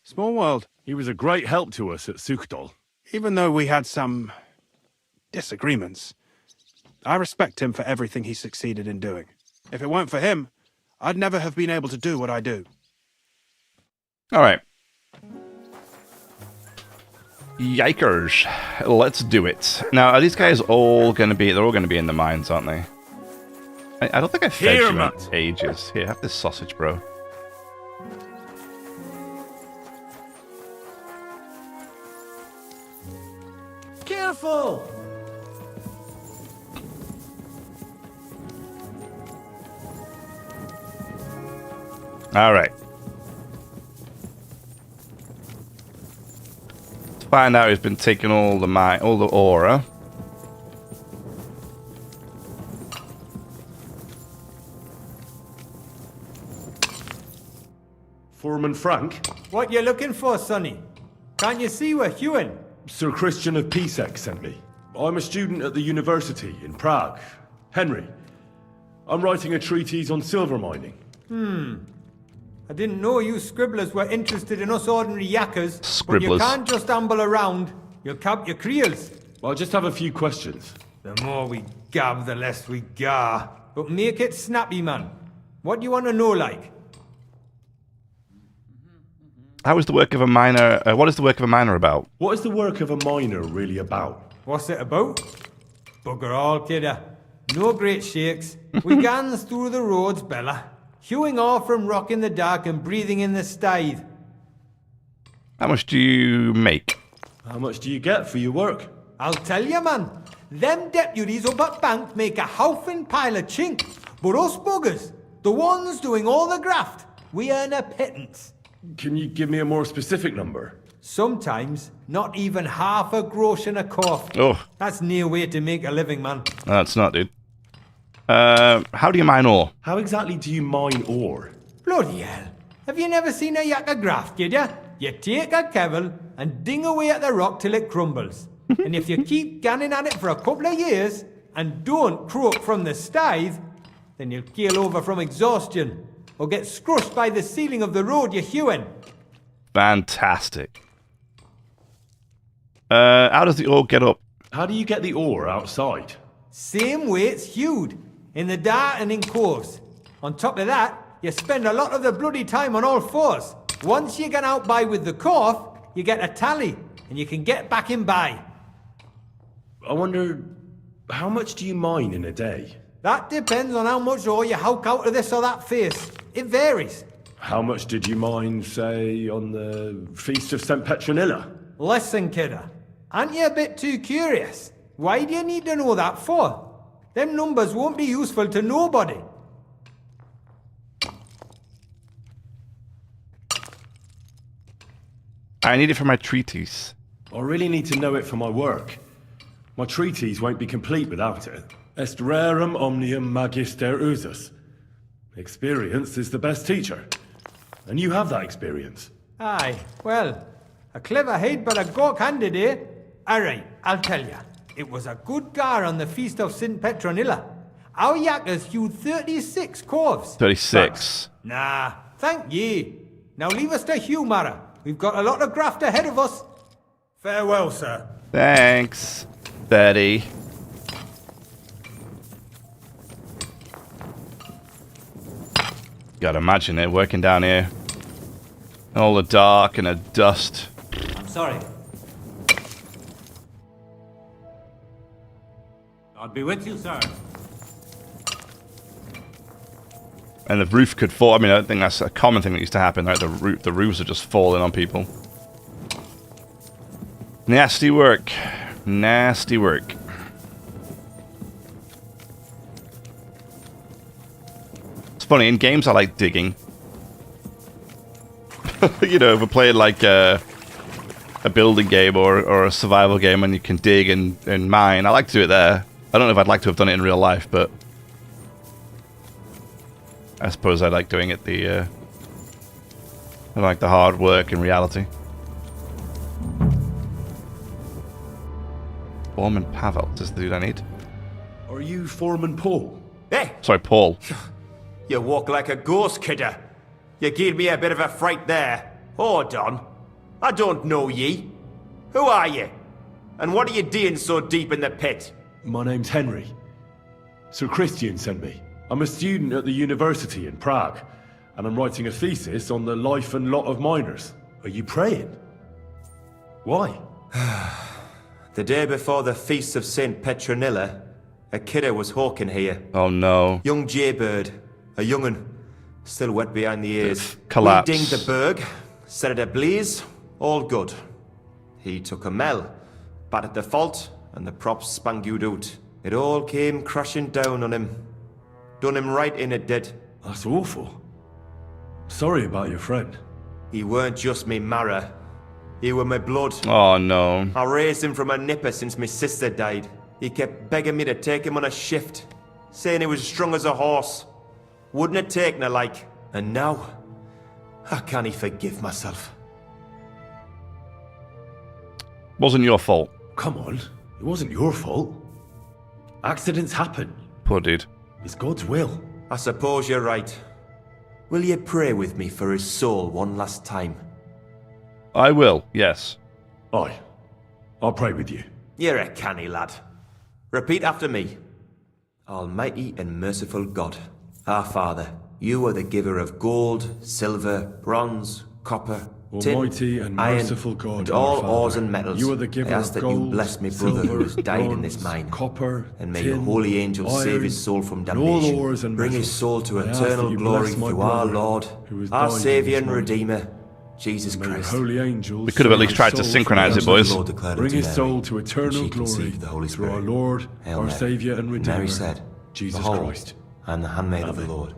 Small world. He was a great help to us at Suchdol. Even though we had some disagreements, I respect him for everything he succeeded in doing. If it weren't for him, I'd never have been able to do what I do. All right. Yikers. Let's do it. Now, are these guys all going to be... They're all going to be in the mines, aren't they? I don't think I fed Here, you in Matt. ages. Here, have this sausage, bro. Careful! All right. Let's find out who's been taking all the aura. Foreman Frank? What you looking for, Sonny? Can't you see we're Hewin? Sir Christian of Pisek sent me. I'm a student at the university in Prague. Henry. I'm writing a treatise on silver mining. I didn't know you scribblers were interested in us ordinary yakkers. But you Scribblers. can't just amble around. You'll cap your creels. I just have a few questions. The more we gab, the less we gar. But make it snappy, man. What do you want to know, like? How is the work of a miner? What is the work of a miner about? What is the work of a miner really about? What's it about? Bugger all, kidder. No great shakes. We gans through the roads, Bella. Hewing off from rock in the dark and breathing in the stithe. How much do you make? How much do you get for your work? I'll tell you, man. Them deputies up at bank make a howfin pile of chink. But us buggers, the ones doing all the graft, we earn a pittance. Can you give me a more specific number? Sometimes, not even half a grosh in a cough. Oh. That's near way to make a living, man. No, it's not, dude. How do you mine ore? How exactly do you mine ore? Bloody hell. Have you never seen a yakka graft, kid ya? You take a kevel and ding away at the rock till it crumbles. And if you keep ganning at it for a couple of years and don't croak from the stithe, then you'll keel over from exhaustion or get scrushed by the ceiling of the road you're hewing. Fantastic. How does the ore get up? How do you get the ore outside? Same way it's hewed, in the dark and in coves. On top of that, you spend a lot of the bloody time on all fours. Once you get out by with the cough, you get a tally, and you can get back in by. I wonder, how much do you mine in a day? That depends on how much ore you howk out of this or that face. It varies. How much did you mine, say, on the Feast of St. Petronilla? Listen, kidder. Aren't you a bit too curious? Why do you need to know that for? Them numbers won't be useful to nobody. I need it for my treatise. I really need to know it for my work. My treatise won't be complete without it. Est rerum omnium magister usus. Experience is the best teacher. And you have that experience. Aye, well, a clever head but a gawk-handed, eh? Alright, I'll tell ya. It was a good gar on the Feast of St. Petronilla. Our yakkers hewed 36 corves. 36. Nah, thank ye. Now leave us to hew, Mara. We've got a lot of graft ahead of us. Farewell, sir. Thanks, Betty. Gotta imagine it working down here. All the dark and the dust. I'm sorry. I'll be with you, sir. And the roof could fall. I mean, I think that's a common thing that used to happen, right? The roofs are just falling on people. Nasty work. Nasty work. It's funny, in games I like digging. You know, if we're playing like a building game or a survival game and you can dig and mine, I like to do it there. I don't know if I'd like to have done it in real life, but I suppose I like doing it I like the hard work in reality. Foreman Pavel, this is the dude I need. Are you Foreman Paul? Hey! Sorry, Paul. You walk like a ghost, kidder. You gave me a bit of a fright there. Hold on. I don't know ye. Who are you? And what are you doing so deep in the pit? My name's Henry. Sir Christian sent me. I'm a student at the university in Prague, and I'm writing a thesis on the life and lot of miners. Are you praying? Why? The day before the Feast of St. Petronilla, A kidder was hawking here. Oh no. Young Jaybird. A young'un. Still wet behind the ears. Collapse. We dinged the berg, set it ablaze, all good. He took a mell, battered the fault, and the props spangued out. It all came crashing down on him. Done him right in it did. That's awful. Sorry about your friend. He weren't just me marrow. He were my blood. Oh no. I raised him from a nipper since my sister died. He kept begging me to take him on a shift, saying he was as strong as a horse. Wouldn't have taken her like. And now, I can't forgive myself. Wasn't your fault. Come on, it wasn't your fault. Accidents happen. Poor dude. It's God's will. I suppose you're right. Will you pray with me for his soul one last time? I will, yes. Aye. I'll pray with you. You're a canny lad. Repeat after me. Almighty and merciful God, our Father, you are the giver of gold, silver, bronze, copper, Almighty tin, and iron, merciful God, and our all Father, ores and metals. you are the giver I ask of that gold, you bless my brother who has silver, died in this bronze, mine. copper, and may tin, your holy angels iron, save his soul from and all damnation. ores and Bring his metals. soul to I ask that eternal you glory bless my through our brother Lord, who has our died in Saviour this and mine. Redeemer, Jesus May your Christ. holy angels We could have at save least his tried to soul synchronize from it, boys. The Lord declared Bring unto his Mary, soul to and eternal she glory conceived the Holy through our Spirit. Lord, Hail our Mary. Saviour and Redeemer, Mary said, Jesus Behold, Christ. I am the handmaid of the Amen. Lord.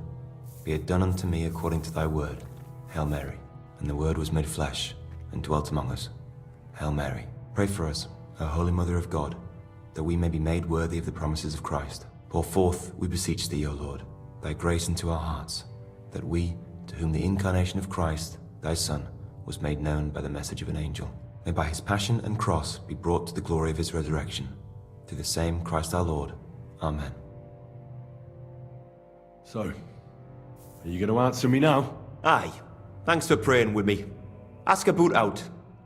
Be it done unto me according to thy word. Hail Mary. And the word was made flesh, and dwelt among us. Hail Mary. Pray for us, O Holy Mother of God, that we may be made worthy of the promises of Christ. Pour forth, we beseech thee, O Lord, thy grace into our hearts, that we, to whom the incarnation of Christ, thy Son, was made known by the message of an angel, may by his passion and cross be brought to the glory of his resurrection. Through the same Christ our Lord. Amen. So, are you going to answer me now? Aye. Thanks for praying with me. Ask a boot out.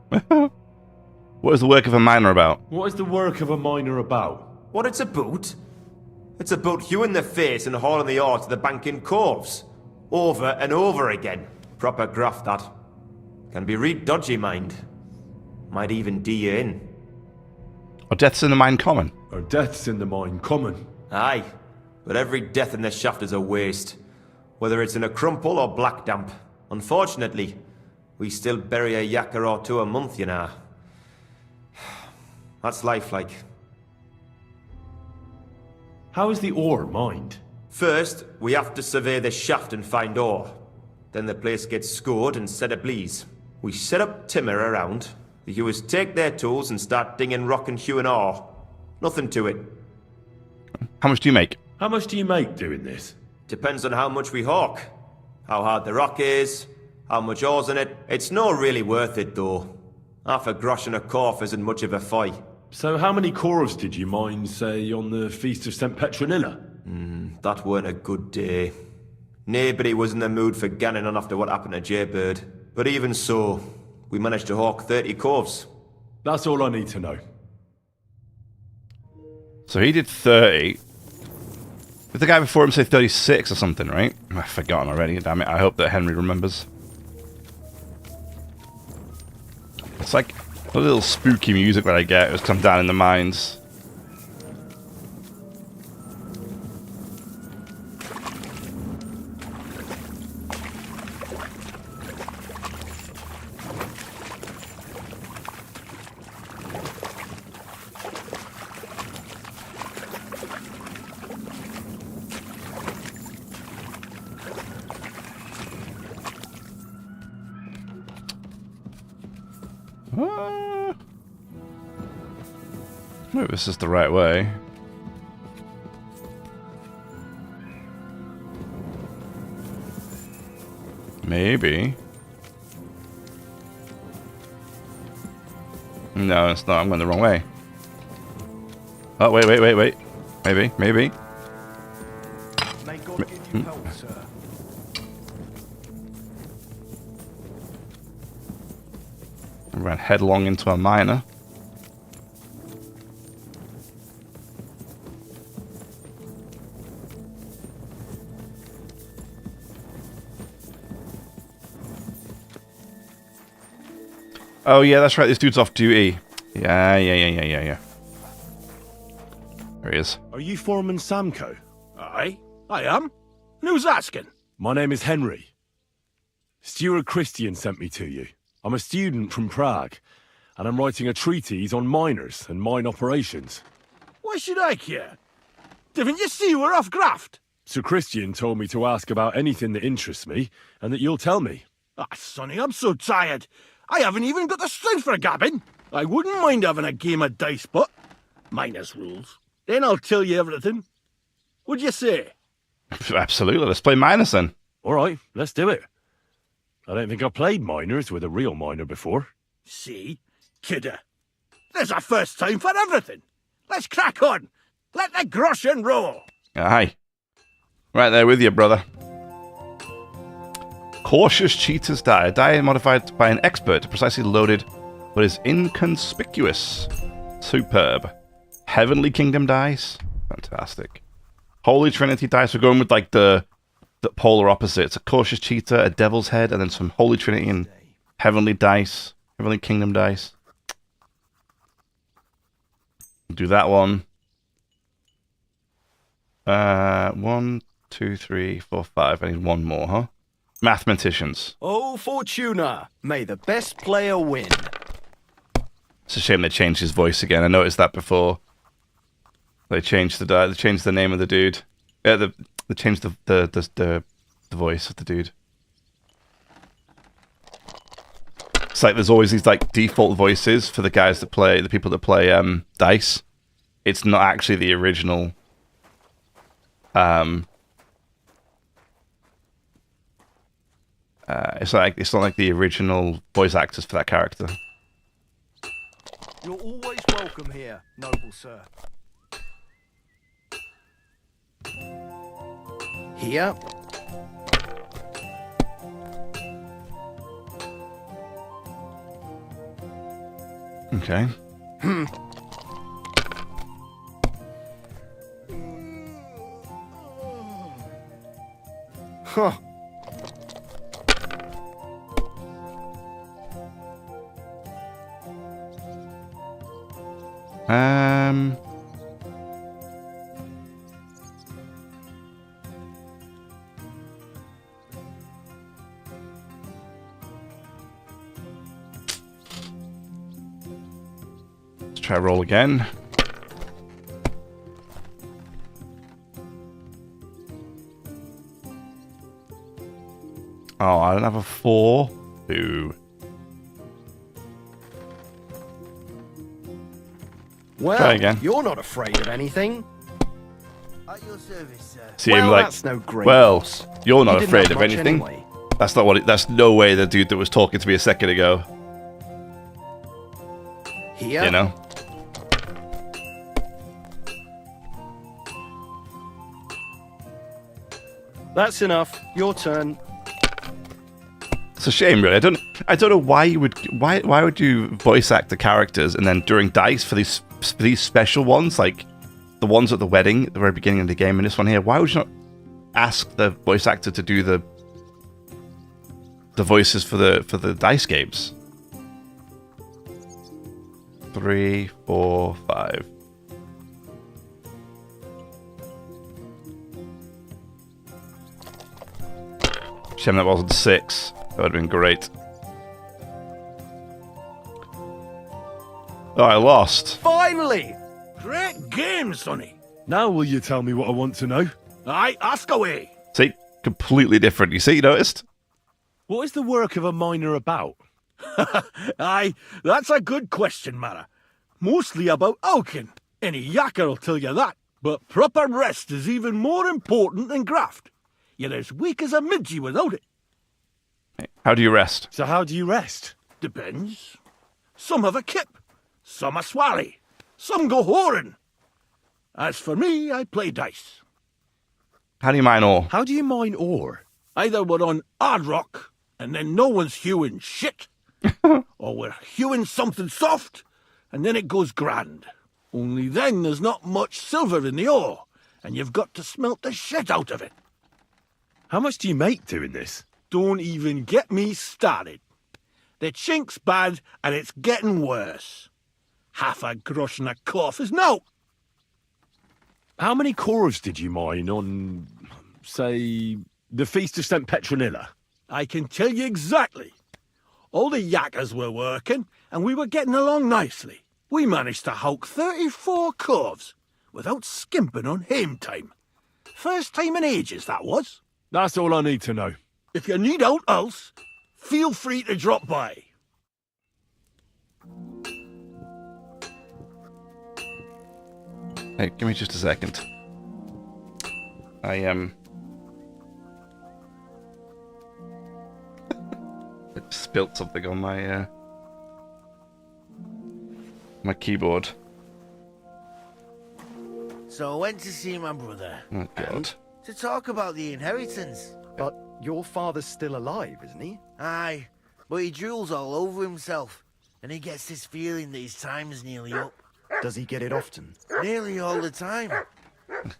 What is the work of a miner about? What is the work of a miner about? What it's about? It's about you in the face and hauling the ore to the bank in coves. Over and over again. Proper graft, that. Can be real dodgy, mind. Might even D you in. Are deaths in the mine common? Are deaths in the mine common? Aye. But every death in the shaft is a waste. Whether it's in a crumple or black damp. Unfortunately, we still bury a yakka or two a month, you know. That's life like. How is the ore mined? First, we have to survey the shaft and find ore. Then the place gets scored and set ablaze. We set up timber around. The hewers take their tools and start dinging rock and hewing ore. Nothing to it. How much do you make? How much do you make doing this? Depends on how much we hawk. How hard the rock is, how much ore's in it. It's not really worth it, though. Half a grosh and a corf isn't much of a fight. So how many corves did you mine, say, on the Feast of St. Petronilla? That weren't a good day. Nobody was in the mood for ganning on after what happened to Jaybird. But even so, we managed to hawk 30 corves. That's all I need to know. So he did 30. Did the guy before him say 36 or something, right? I've forgotten already, damn it. I hope that Henry remembers. It's like a little spooky music that I get as come down in the mines. Maybe this is the right way. Maybe. No, it's not. I'm going the wrong way. Oh, wait. Maybe. May God give you help, sir. I ran headlong into a miner. Oh yeah, that's right, this dude's off duty. Yeah. There he is. Are you Foreman Samco? Aye, I am. And who's asking? My name is Henry. Stuart Christian sent me to you. I'm a student from Prague, and I'm writing a treatise on miners and mine operations. Why should I care? Didn't you see we're off graft? Sir Christian told me to ask about anything that interests me, and that you'll tell me. Ah, Sonny, I'm so tired. I haven't even got the strength for gabbing. I wouldn't mind having a game of dice, but minus rules. Then I'll tell you everything. What'd you say? Absolutely. Let's play miners then. All right, let's do it. I don't think I've played miners with a real miner before. See? Kidder. There's a first time for everything. Let's crack on. Let the groschen roll. Aye. Right there with you, brother. Cautious cheaters die. A die modified by an expert, precisely loaded, but is inconspicuous. Superb. Heavenly Kingdom dice. Fantastic. Holy Trinity dice. We're going with like the polar opposites. A cautious cheater, a devil's head, and then some Holy Trinity and heavenly dice. Heavenly Kingdom dice. Do that one. 1, 2, 3, 4, 5. I need one more, huh? Mathematicians. Oh, Fortuna, may the best player win. It's a shame they changed his voice again. I noticed that before. They changed the name of the dude. Yeah, they changed the voice of the dude. It's like there's always these like default voices for the people that play dice. It's not actually the original. It's not like the original voice actors for that character. You're always welcome here, noble sir. Here. Okay. Huh. Let's try roll again. Oh, I don't have a 4. Boo. Well, try again. You're not afraid of anything. At your service, sir. See him like, that's no great well, loss. you're not You didn't afraid have of much anything. anyway. That's not what. That's no way the dude that was talking to me a second ago. Here. You know. That's enough. Your turn. It's a shame, really. I don't know why you would. Why would you voice act the characters and then during dice for these special ones, like the ones at the wedding at the very beginning of the game, and this one here? Why would you not ask the voice actor to do the voices for the dice games? 3, 4, 5. Shame that wasn't 6. That would have been great. Oh, I lost. Finally! Great game, Sonny. Now will you tell me what I want to know? Aye, ask away. See? Completely different. You see, you noticed? What is the work of a miner about? Aye, that's a good question, Mara. Mostly about oaking. Any yakker will tell you that. But proper rest is even more important than graft. You're as weak as a midgie without it. How do you rest? So how do you rest? Depends. Some have a kip. Some a swally. Some go whoring. As for me, I play dice. How do you mine ore? How do you mine ore? Either we're on hard rock, and then no one's hewing shit. Or we're hewing something soft, and then it goes grand. Only then there's not much silver in the ore, and you've got to smelt the shit out of it. How much do you make doing this? Don't even get me started. The chink's bad, and it's getting worse. Half a grosh and a cough is no. How many corvs did you mine on, say, the Feast of St. Petronilla? I can tell you exactly. All the yakkers were working, and we were getting along nicely. We managed to hawk 34 corvs without skimping on hame time. First time in ages, that was. That's all I need to know. If you need aught else, feel free to drop by. Hey, give me just a second. I spilt something on my my keyboard. So I went to see my brother. Oh God. To talk about the inheritance. But your father's still alive, isn't he? Aye, but he drools all over himself, and he gets this feeling that his time is nearly up. Does he get it often? Nearly all the time.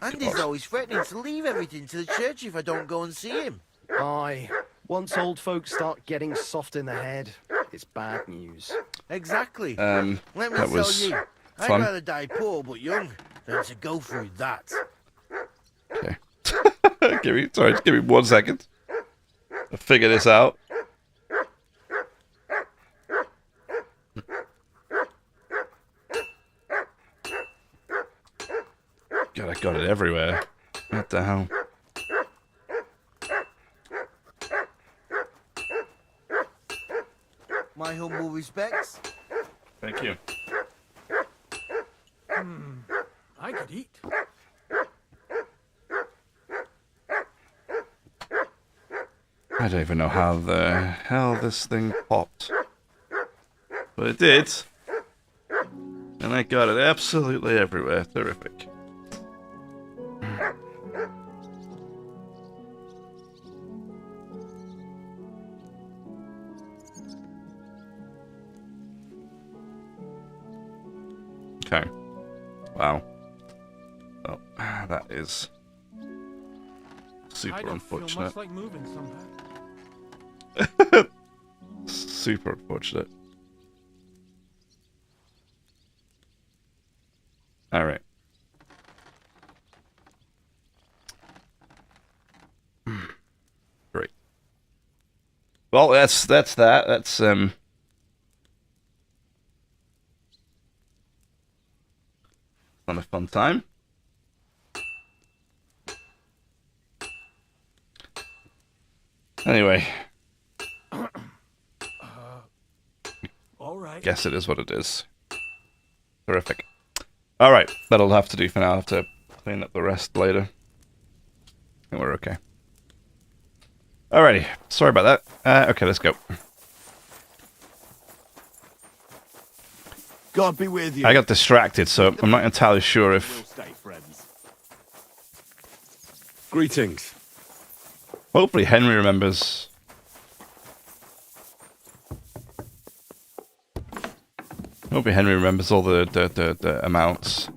And he's always threatening to leave everything to the church if I don't go and see him. Aye. Once old folks start getting soft in the head, it's bad news. Exactly. Let me tell you, I'd fun. rather die poor but young than to go through that. Okay. Just give me 1 second. I'll figure this out. God, I got it everywhere. What the hell? My humble respects. Thank you. I could eat. I don't even know how the hell this thing popped. But it did. And I got it absolutely everywhere. Terrific. Okay. Wow. Oh, that is super I don't unfortunate. feel much like moving somehow. Super unfortunate. All right. Great. Well, that's that. That's been a fun time. Anyway. All right. Guess it is what it is. Terrific. All right, that'll have to do for now. I'll have to clean up the rest later. I think we're okay. Alrighty, sorry about that. Okay, let's go. God be with you. I got distracted, so I'm not entirely sure if... Greetings. Hopefully Henry remembers... Hopefully Henry remembers all the amounts.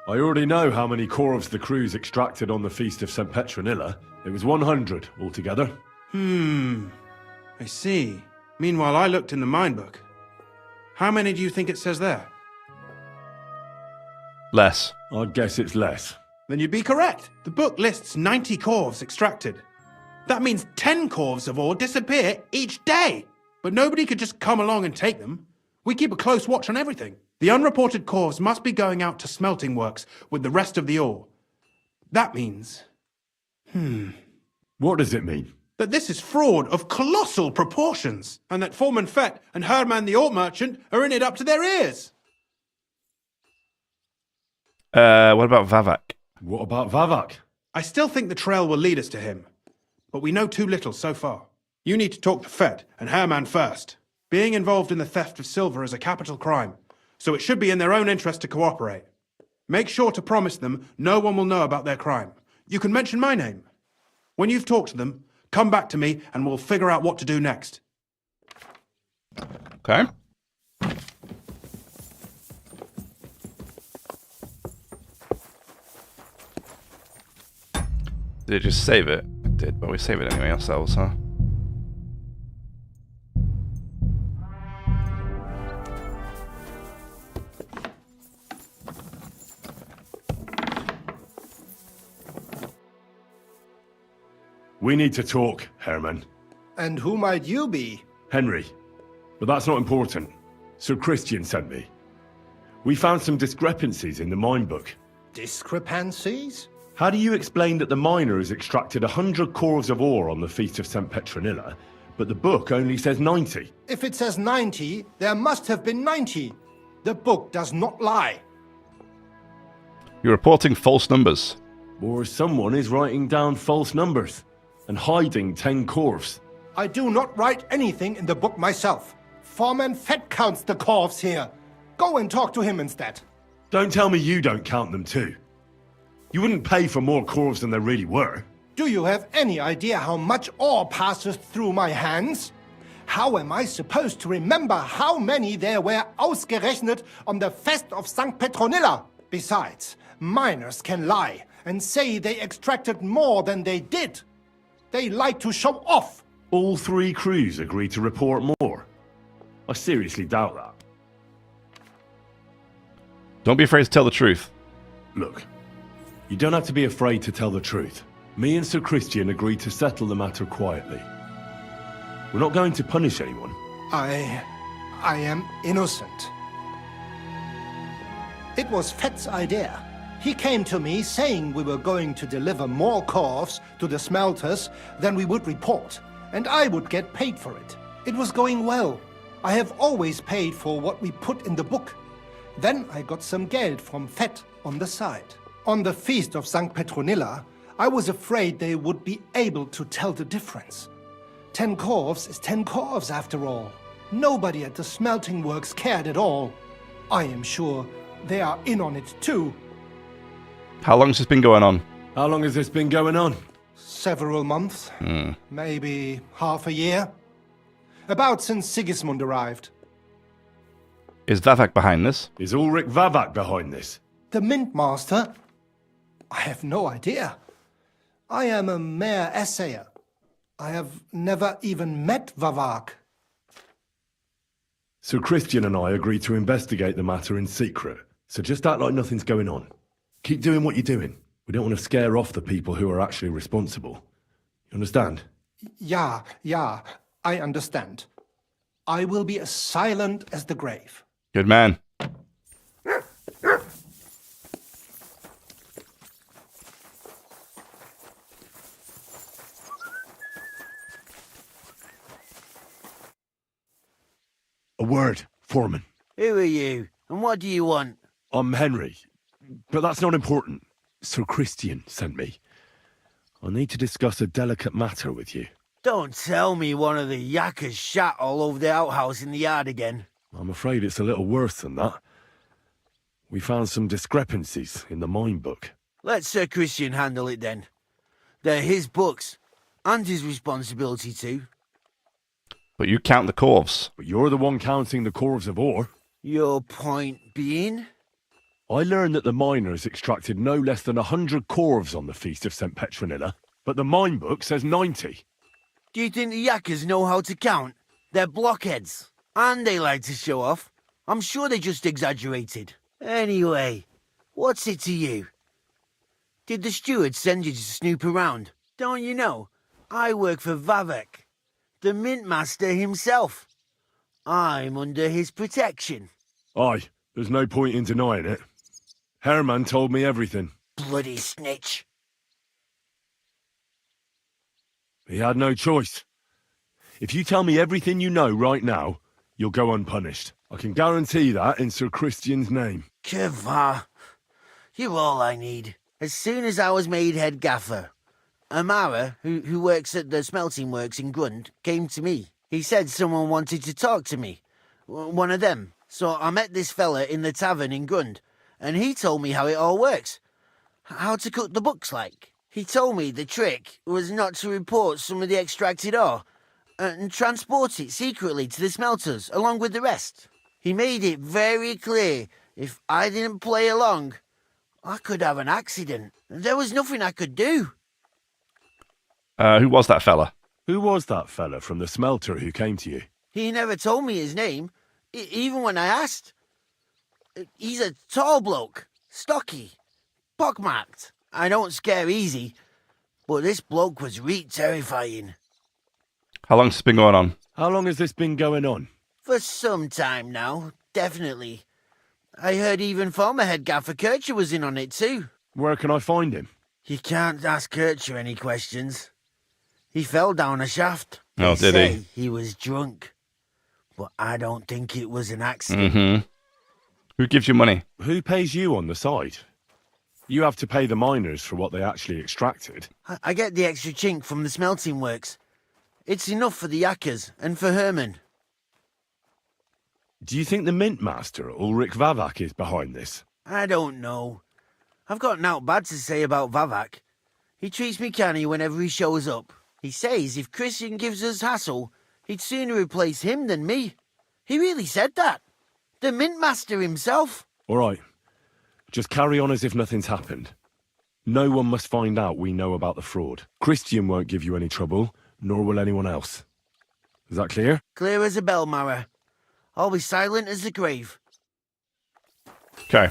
I already know how many corvs the crews extracted on the Feast of St. Petronilla. It was 100 altogether. I see. Meanwhile, I looked in the mine book. How many do you think it says there? Less. I'd guess it's less. Then you'd be correct. The book lists 90 corvs extracted. That means 10 corvs of ore disappear each day. But nobody could just come along and take them. We keep a close watch on everything. The unreported corvs must be going out to smelting works with the rest of the ore. That means... What does it mean? That this is fraud of colossal proportions, and that Foreman Fett and Herman the ore merchant are in it up to their ears. What about Vavak? What about Vavak? I still think the trail will lead us to him, but we know too little so far. You need to talk to Fett and Herman first. Being involved in the theft of silver is a capital crime, so it should be in their own interest to cooperate. Make sure to promise them no one will know about their crime. You can mention my name. When you've talked to them, come back to me and we'll figure out what to do next. Okay. Did it just save it? It did, but we save it anyway ourselves, huh? We need to talk, Herman. And who might you be? Henry. But that's not important. Sir Christian sent me. We found some discrepancies in the mine book. Discrepancies? How do you explain that the miner has extracted 100 cores of ore on the Feast of St. Petronilla, but the book only says 90? If it says 90, there must have been 90. The book does not lie. You're reporting false numbers. Or someone is writing down false numbers and hiding 10 cores. I do not write anything in the book myself. Foreman Fett counts the corves here. Go and talk to him instead. Don't tell me you don't count them too. You wouldn't pay for more corves than there really were. Do you have any idea how much ore passes through my hands? How am I supposed to remember how many there were ausgerechnet on the Fest of St. Petronilla? Besides, miners can lie and say they extracted more than they did. They like to show off. All 3 crews agreed to report more. I seriously doubt that. Don't be afraid to tell the truth. Look, you don't have to be afraid to tell the truth. Me and Sir Christian agreed to settle the matter quietly. We're not going to punish anyone. I am innocent. It was Fett's idea. He came to me saying we were going to deliver more corves to the smelters than we would report, and I would get paid for it. It was going well. I have always paid for what we put in the book. Then I got some geld from Fett on the side. On the Feast of St. Petronilla, I was afraid they would be able to tell the difference. 10 corves is 10 corves after all. Nobody at the smelting works cared at all. I am sure they are in on it too. How long has this been going on? How long has this been going on? Several months. Maybe half a year. About since Sigismund arrived. Is Vavak behind this? Is Ulrich Vavak behind this? The Mint Master? I have no idea. I am a mere assayer. I have never even met Vavak. Sir Christian and I agreed to investigate the matter in secret, so just act like nothing's going on. Keep doing what you're doing. We don't want to scare off the people who are actually responsible. You understand? Yeah, I understand. I will be as silent as the grave. Good man. A word, Foreman. Who are you, and what do you want? I'm Henry, but that's not important. Sir Christian sent me. I need to discuss a delicate matter with you. Don't tell me one of the yakkers shat all over the outhouse in the yard again. I'm afraid it's a little worse than that. We found some discrepancies in the mine book. Let Sir Christian handle it then. They're his books, and his responsibility too. But you count the corves. But you're the one counting the corves of ore. Your point being? I learned that the miners extracted no less than 100 corves on the Feast of St. Petronilla, but the mine book says 90. Do you think the yakkers know how to count? They're blockheads. And they like to show off. I'm sure they just exaggerated. Anyway, what's it to you? Did the steward send you to snoop around? Don't you know? I work for Vavak, the mint master himself. I'm under his protection. Aye, there's no point in denying it. Herman told me everything. Bloody snitch. He had no choice. If you tell me everything you know right now, you'll go unpunished. I can guarantee that in Sir Christian's name. Kevah, you're all I need. As soon as I was made head gaffer, Amara, who works at the smelting works in Grund, came to me. He said someone wanted to talk to me. One of them. So I met this fella in the tavern in Grund, and he told me how it all works. How to cut the books like. He told me the trick was not to report some of the extracted ore, and transport it secretly to the smelters, along with the rest. He made it very clear if I didn't play along, I could have an accident. There was nothing I could do. Who was that fella? Who was that fella from the smelter who came to you? He never told me his name, even when I asked. He's a tall bloke, stocky, pockmarked. I don't scare easy, but this bloke was terrifying. How long's this been going on? How long has this been going on? For some time now, definitely. I heard even former head gaffer Kircher was in on it too. Where can I find him? You can't ask Kircher any questions. He fell down a shaft. Oh, They did say he? He was drunk. But I don't think it was an accident. Mm-hmm. Who gives you money? Who pays you on the side? You have to pay the miners for what they actually extracted. I get the extra chink from the smelting works. It's enough for the yakkers and for Herman. Do you think the Mint Master, Ulrich Vavak, is behind this? I don't know. I've got naught bad to say about Vavak. He treats me canny whenever he shows up. He says if Christian gives us hassle, he'd sooner replace him than me. He really said that. The Mint Master himself. All right. Just carry on as if nothing's happened. No one must find out we know about the fraud. Christian won't give you any trouble, nor will anyone else. Is that clear? Clear as a bell, Mara. I'll be silent as the grave. Okay.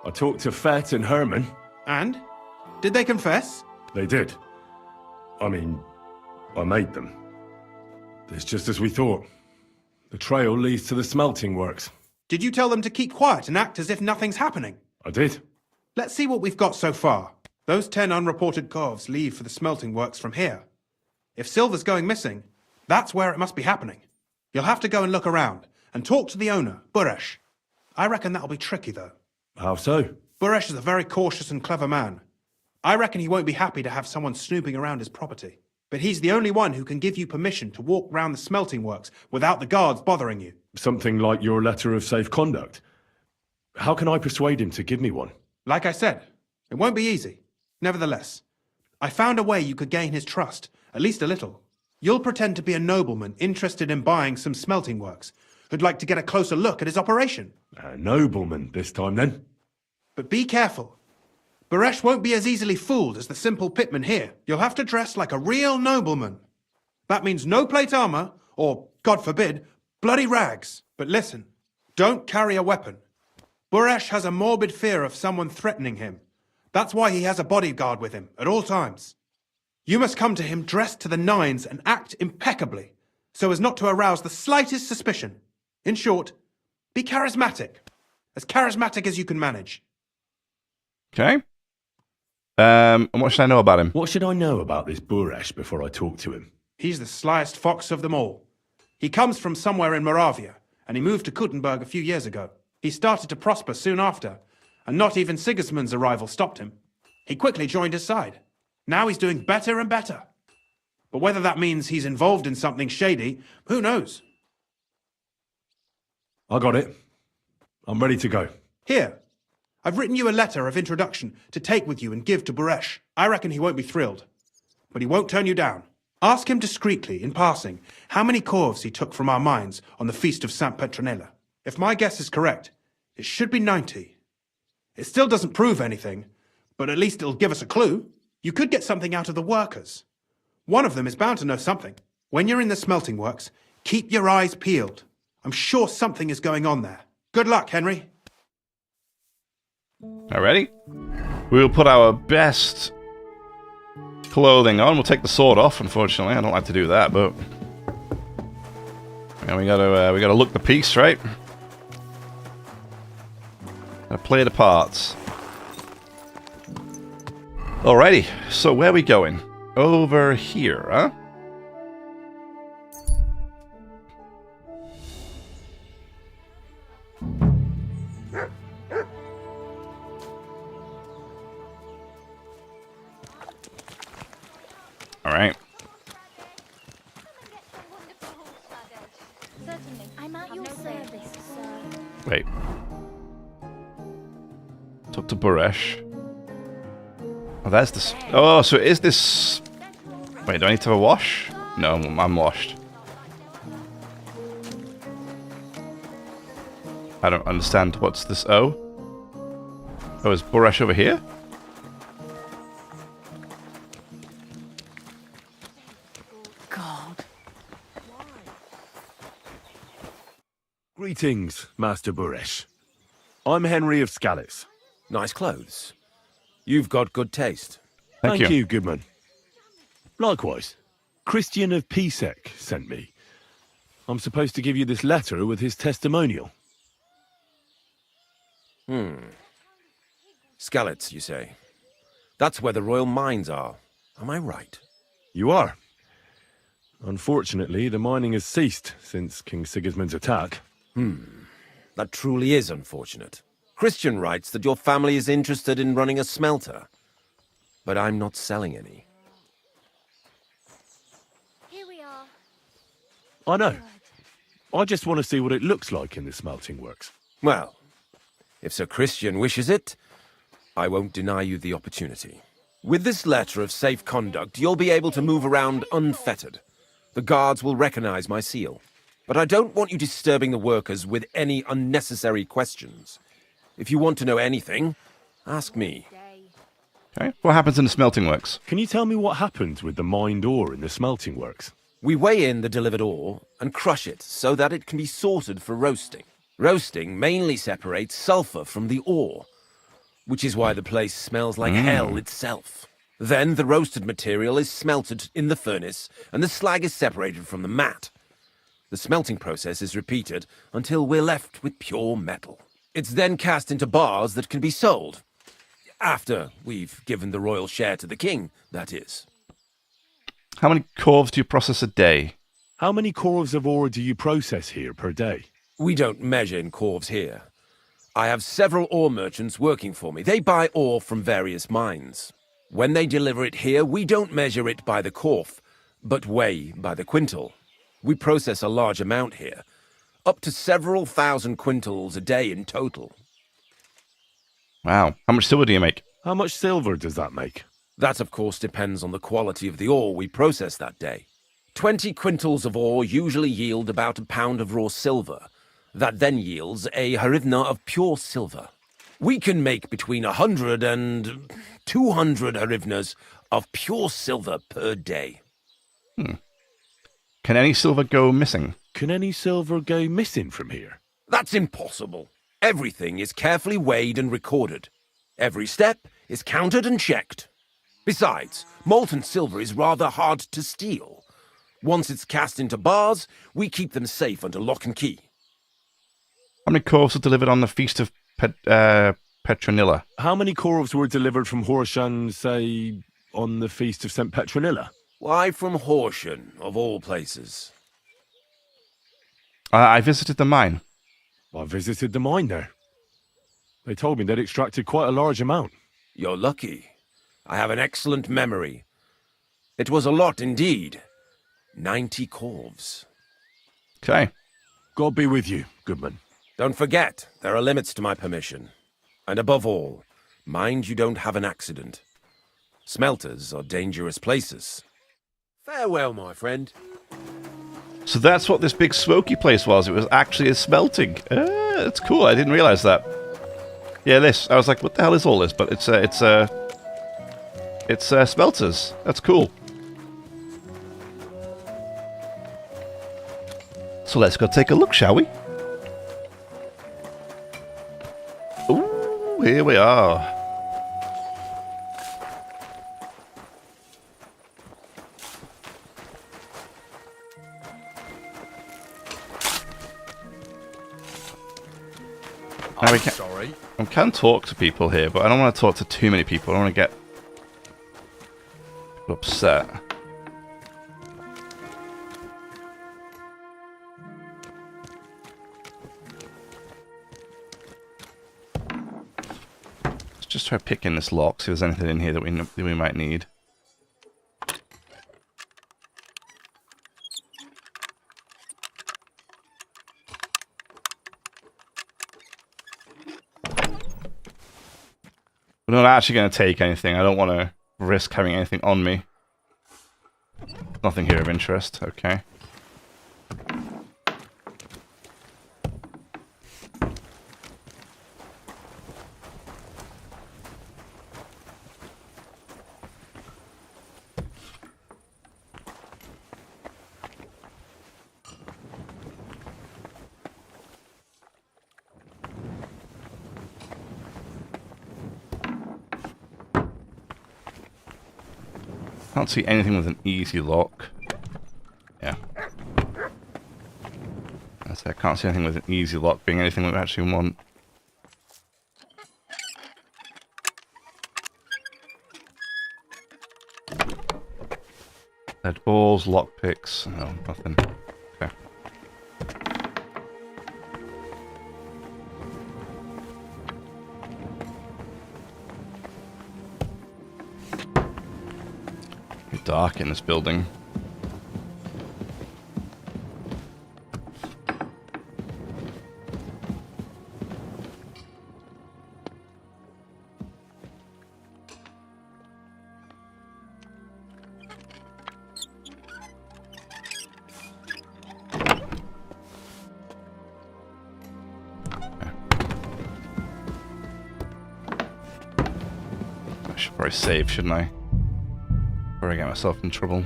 I talked to Fett and Herman. And? Did they confess? They did. I mean, I made them. It's just as we thought. The trail leads to the smelting works. Did you tell them to keep quiet and act as if nothing's happening? I did. Let's see what we've got so far. Those 10 unreported corves leave for the smelting works from here. If silver's going missing, that's where it must be happening. You'll have to go and look around and talk to the owner, Buresh. I reckon that'll be tricky, though. How so? Buresh is a very cautious and clever man. I reckon he won't be happy to have someone snooping around his property. But he's the only one who can give you permission to walk round the smelting works without the guards bothering you. Something like your letter of safe conduct. How can I persuade him to give me one? Like I said, it won't be easy. Nevertheless, I found a way you could gain his trust, at least a little. You'll pretend to be a nobleman interested in buying some smelting works, who'd like to get a closer look at his operation. A nobleman this time, then? But be careful. Buresh won't be as easily fooled as the simple pitman here. You'll have to dress like a real nobleman. That means no plate armor, or, God forbid, bloody rags. But listen, don't carry a weapon. Buresh has a morbid fear of someone threatening him. That's why he has a bodyguard with him at all times. You must come to him dressed to the nines and act impeccably, so as not to arouse the slightest suspicion. In short, be charismatic as you can manage. Okay. And what should I know about him? What should I know about this Buresh before I talk to him? He's the slyest fox of them all. He comes from somewhere in Moravia, and he moved to Kuttenberg a few years ago. He started to prosper soon after, and not even Sigismund's arrival stopped him. He quickly joined his side. Now he's doing better and better. But whether that means he's involved in something shady, who knows? I got it. I'm ready to go. Here. I've written you a letter of introduction to take with you and give to Buresh. I reckon he won't be thrilled, but he won't turn you down. Ask him discreetly, in passing, how many corves he took from our mines on the feast of Saint Petronella. If my guess is correct, it should be 90. It still doesn't prove anything, but at least it'll give us a clue. You could get something out of the workers. One of them is bound to know something. When you're in the smelting works, keep your eyes peeled. I'm sure something is going on there. Good luck, Henry. Alrighty. We'll put our best clothing on. We'll take the sword off, unfortunately. I don't like to do that, but yeah, we gotta look the piece, right? Gotta play the parts. Alrighty, so where are we going? Over here, huh? Alright. I'm at your service, sir. Wait. Talk to Buresh. Oh, that's the... Oh, so is this... Wait, do I need to have a wash? No, I'm washed. I don't understand. What's this? Oh? Oh, is Buresh over here? Greetings, Master Buresh. I'm Henry of Scallis. Nice clothes. You've got good taste. Thank you, Goodman. Likewise. Christian of Pisek sent me. I'm supposed to give you this letter with his testimonial. Skalitz, you say? That's where the royal mines are. Am I right? You are. Unfortunately, the mining has ceased since King Sigismund's attack. That truly is unfortunate. Christian writes that your family is interested in running a smelter. But I'm not selling any. Here we are. I know. I just want to see what it looks like in the smelting works. Well, if Sir Christian wishes it, I won't deny you the opportunity. With this letter of safe conduct, you'll be able to move around unfettered. The guards will recognize my seal. But I don't want you disturbing the workers with any unnecessary questions. If you want to know anything, ask me. Okay. What happens in the smelting works? Can you tell me what happens with the mined ore in the smelting works? We weigh in the delivered ore and crush it so that it can be sorted for roasting. Roasting mainly separates sulfur from the ore, which is why the place smells like hell itself. Then the roasted material is smelted in the furnace and the slag is separated from the matte. The smelting process is repeated until we're left with pure metal. It's then cast into bars that can be sold. After we've given the royal share to the king, that is. How many corves do you process a day? How many corves of ore do you process here per day? We don't measure in corves here. I have several ore merchants working for me. They buy ore from various mines. When they deliver it here, we don't measure it by the corf, but weigh by the quintal. We process a large amount here, up to several thousand quintals a day in total. Wow. How much silver do you make? How much silver does that make? That, of course, depends on the quality of the ore we process that day. 20 quintals of ore usually yield about a pound of raw silver. That then yields a harivna of pure silver. We can make between 100 and 200 harivnas of pure silver per day. Can any silver go missing? Can any silver go missing from here? That's impossible. Everything is carefully weighed and recorded. Every step is counted and checked. Besides, molten silver is rather hard to steal. Once it's cast into bars, we keep them safe under lock and key. How many corves were delivered on the Feast of Petronilla? How many corves were delivered from Horshan, say, on the Feast of St. Petronilla? Why from Horshan, of all places? I visited the mine. I visited the mine there. They told me they'd extracted quite a large amount. You're lucky. I have an excellent memory. It was a lot indeed. 90 corves. Okay. God be with you, Goodman. Don't forget, there are limits to my permission. And above all, mind you don't have an accident. Smelters are dangerous places. Farewell, my friend. So that's what this big smoky place was. It was actually a smelting. That's cool. I didn't realize that. Yeah, this. I was like, what the hell is all this? But it's smelters. That's cool. So let's go take a look, shall we? Ooh, here we are. Now Sorry. I can talk to people here, but I don't want to talk to too many people. I don't want to get upset. Let's just try picking this lock, see if there's anything in here that we might need. I'm not actually going to take anything. I don't want to risk having anything on me. Nothing here of interest. Okay. Can't see anything with an easy lock. Yeah. I can't see anything with an easy lock being anything we actually want. Lead balls, lockpicks. No, nothing. Okay. It's dark in this building. Probably save, shouldn't I? Before I get myself in trouble.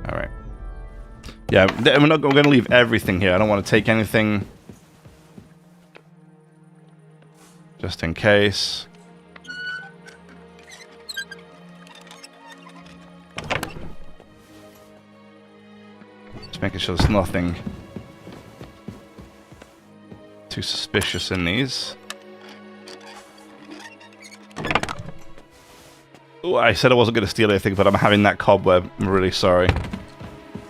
Alright. Yeah, we're going to leave everything here. I don't want to take anything. Just in case. Just making sure there's nothing too suspicious in these. Ooh, I said I wasn't going to steal anything, but I'm having that cobweb. I'm really sorry.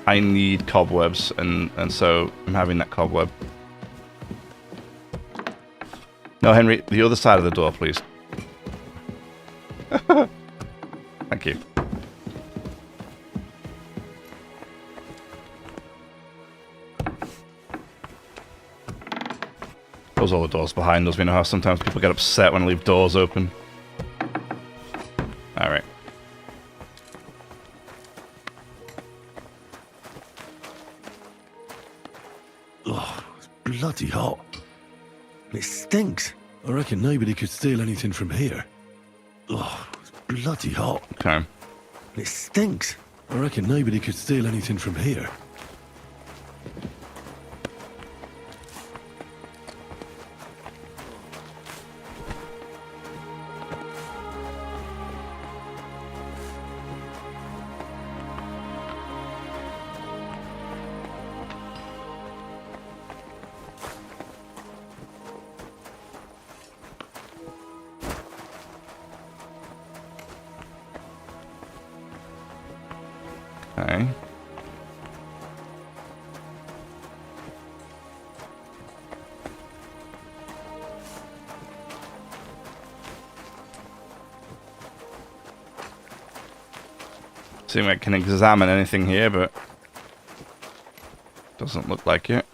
I need cobwebs, and so I'm having that cobweb. No, Henry, the other side of the door, please. Thank you. Close all the doors behind us. We know how sometimes people get upset when I leave doors open. Alright. Oh, it's bloody hot. It stinks. I reckon nobody could steal anything from here. Oh, it's bloody hot. Okay. It stinks. I reckon nobody could steal anything from here. Okay. See if I can examine anything here, but doesn't look like it.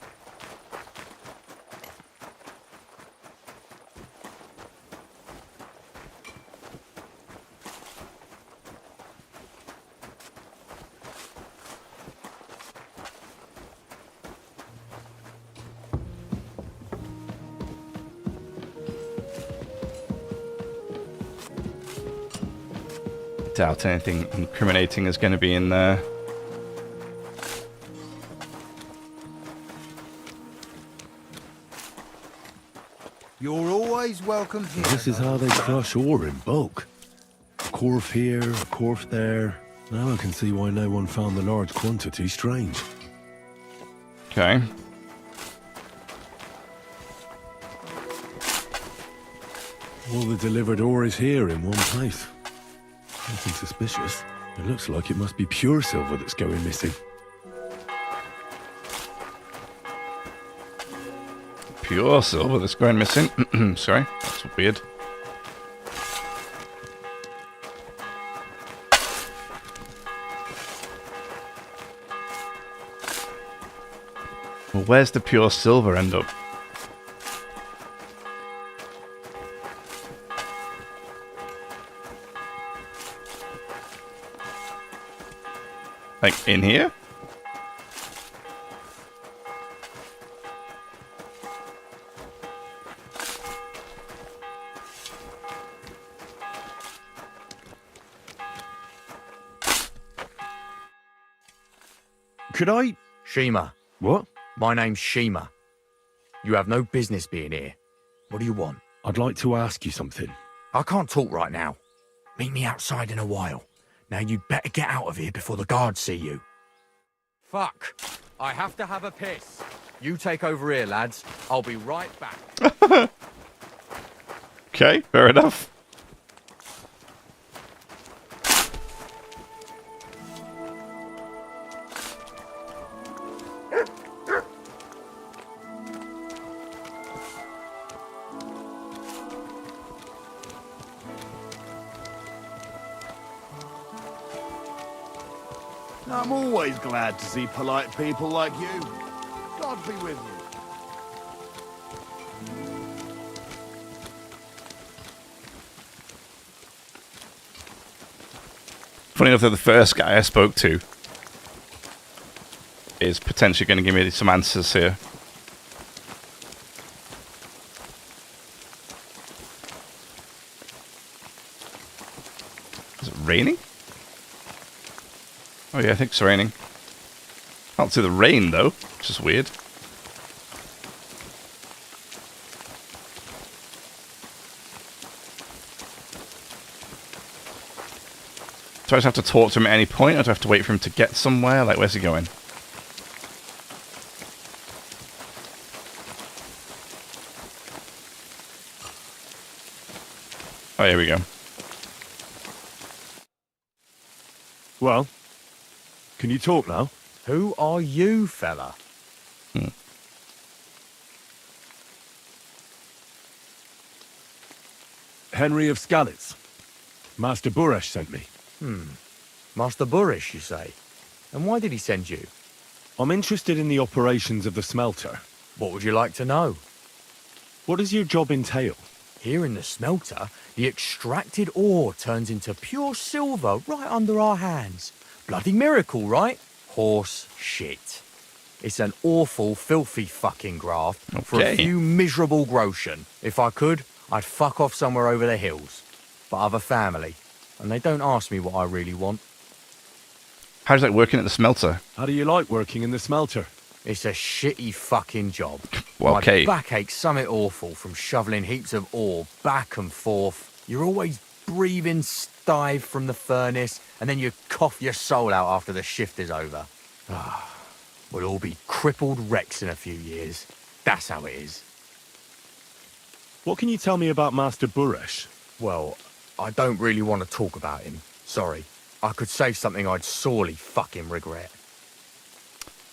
Doubt anything incriminating is going to be in there. You're always welcome here. This is how they crush ore in bulk. A corf here, a corf there. Now I can see why no one found the large quantity strange. Okay. All the delivered ore is here in one place. Nothing suspicious. It looks like it must be pure silver that's going missing. Pure silver that's going missing. Sorry, that's weird. Well, where's the pure silver end up? Like, in here? Could I? Shima. What? My name's Shima. You have no business being here. What do you want? I'd like to ask you something. I can't talk right now. Meet me outside in a while. Now you'd better get out of here before the guards see you. Fuck. I have to have a piss. You take over here, lads. I'll be right back. Okay, fair enough. I'm always glad to see polite people like you. God be with you. Funny enough, that the first guy I spoke to is potentially going to give me some answers here. Is it raining? Oh yeah, I think it's raining. Can't see the rain though, which is weird. Do I just have to talk to him at any point, or do I have to wait for him to get somewhere? Like, where's he going? Oh, here we go. Well, can you talk now? Who are you, fella? Henry of Skalitz. Master Buresh sent me. Master Buresh, you say? And why did he send you? I'm interested in the operations of the smelter. What would you like to know? What does your job entail? Here in the smelter, the extracted ore turns into pure silver right under our hands. Bloody miracle, right? Horse shit. It's an awful, filthy fucking graft for a few miserable groschen. If I could, I'd fuck off somewhere over the hills. But I've a family, and they don't ask me what I really want. How's that working at the smelter? How do you like working in the smelter? It's a shitty fucking job. Well, okay. My back aches something awful from shoveling heaps of ore back and forth. You're always breathing stive from the furnace, and then you cough your soul out after the shift is over. We'll all be crippled wrecks in a few years. That's how it is. What can you tell me about Master Buresh? Well, I don't really want to talk about him. Sorry. I could say something I'd sorely fucking regret.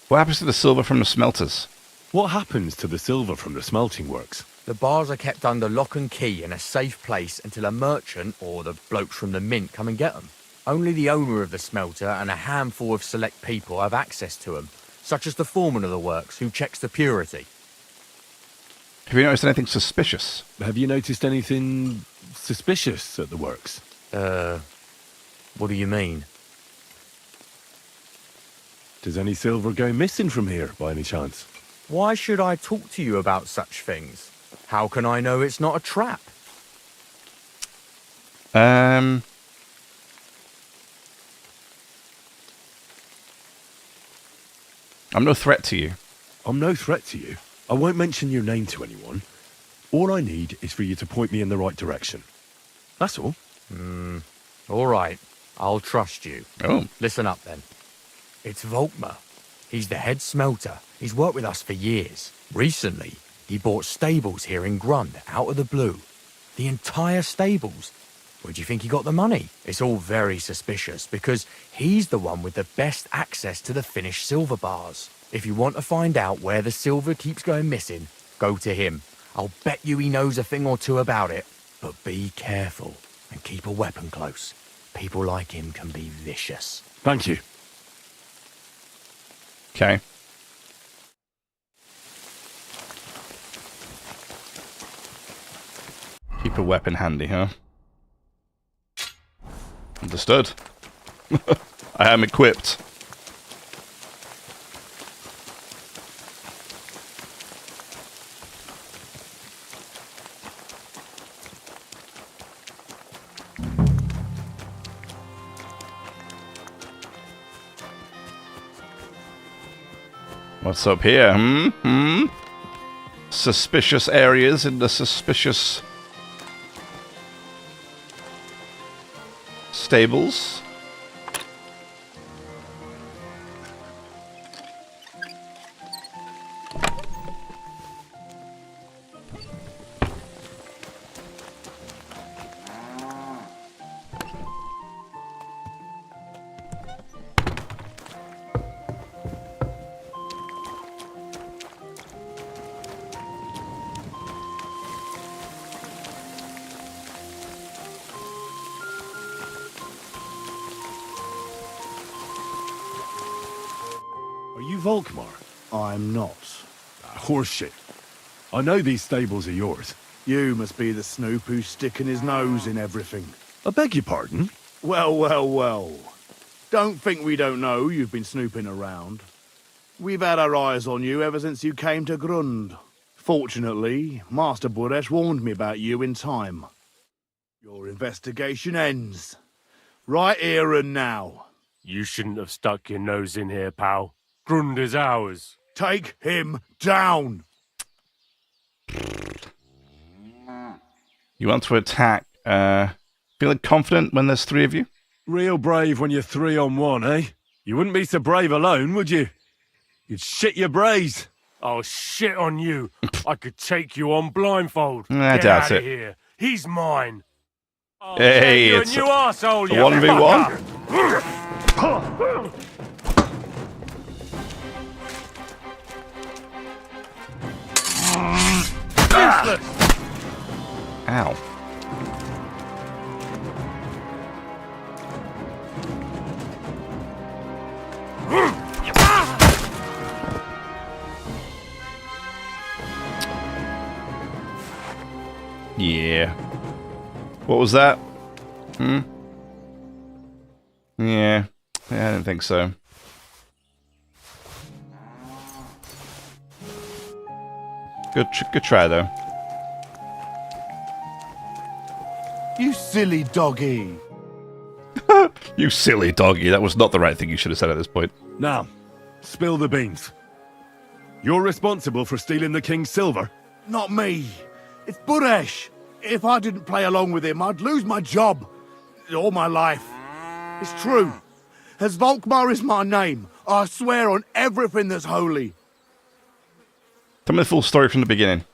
What happens to the silver from the smelters? What happens to the silver from the smelting works? The bars are kept under lock and key in a safe place until a merchant or the blokes from the mint come and get them. Only the owner of the smelter and a handful of select people have access to them, such as the foreman of the works who checks the purity. Have you noticed anything suspicious? Have you noticed anything suspicious at the works? What do you mean? Does any silver go missing from here, by any chance? Why should I talk to you about such things? How can I know it's not a trap? I'm no threat to you. I'm no threat to you. I won't mention your name to anyone. All I need is for you to point me in the right direction. That's all. All right. I'll trust you. Oh. Listen up, then. It's Volkmar. He's the head smelter. He's worked with us for years. Recently, he bought stables here in Grund, out of the blue. The entire stables. Where do you think he got the money? It's all very suspicious, because he's the one with the best access to the finished silver bars. If you want to find out where the silver keeps going missing, go to him. I'll bet you he knows a thing or two about it. But be careful, and keep a weapon close. People like him can be vicious. Thank you. Okay. Keep a weapon handy, huh? Understood. I am equipped. What's up here? Suspicious areas in the suspicious stables. you Volkmar? I'm not. Horseshit. I know these stables are yours. You must be the snoop who's sticking his nose in everything. I beg your pardon? Well, well, well. Don't think we don't know you've been snooping around. We've had our eyes on you ever since you came to Grund. Fortunately, Master Buresh warned me about you in time. Your investigation ends. Right here and now. You shouldn't have stuck your nose in here, pal. Grund is ours. Take him down! You want to attack, feeling confident when there's 3 of you? Real brave when you're 3 on 1, eh? You wouldn't be so brave alone, would you? You'd shit your brains. Oh, shit on you. I could take you on blindfold. I Get doubt out it. of here. He's mine. Oh, Hey, you it's a new arsehole, a you 1v1. fucker. Ow. Yeah. What was that? Yeah. I didn't think so. Good try, though. You silly doggy. You silly doggy. That was not the right thing you should have said at this point. Now, spill the beans. You're responsible for stealing the king's silver? Not me. It's Buresh. If I didn't play along with him, I'd lose my job. All my life. It's true. As Volkmar is my name, I swear on everything that's holy. Tell me the full story from the beginning.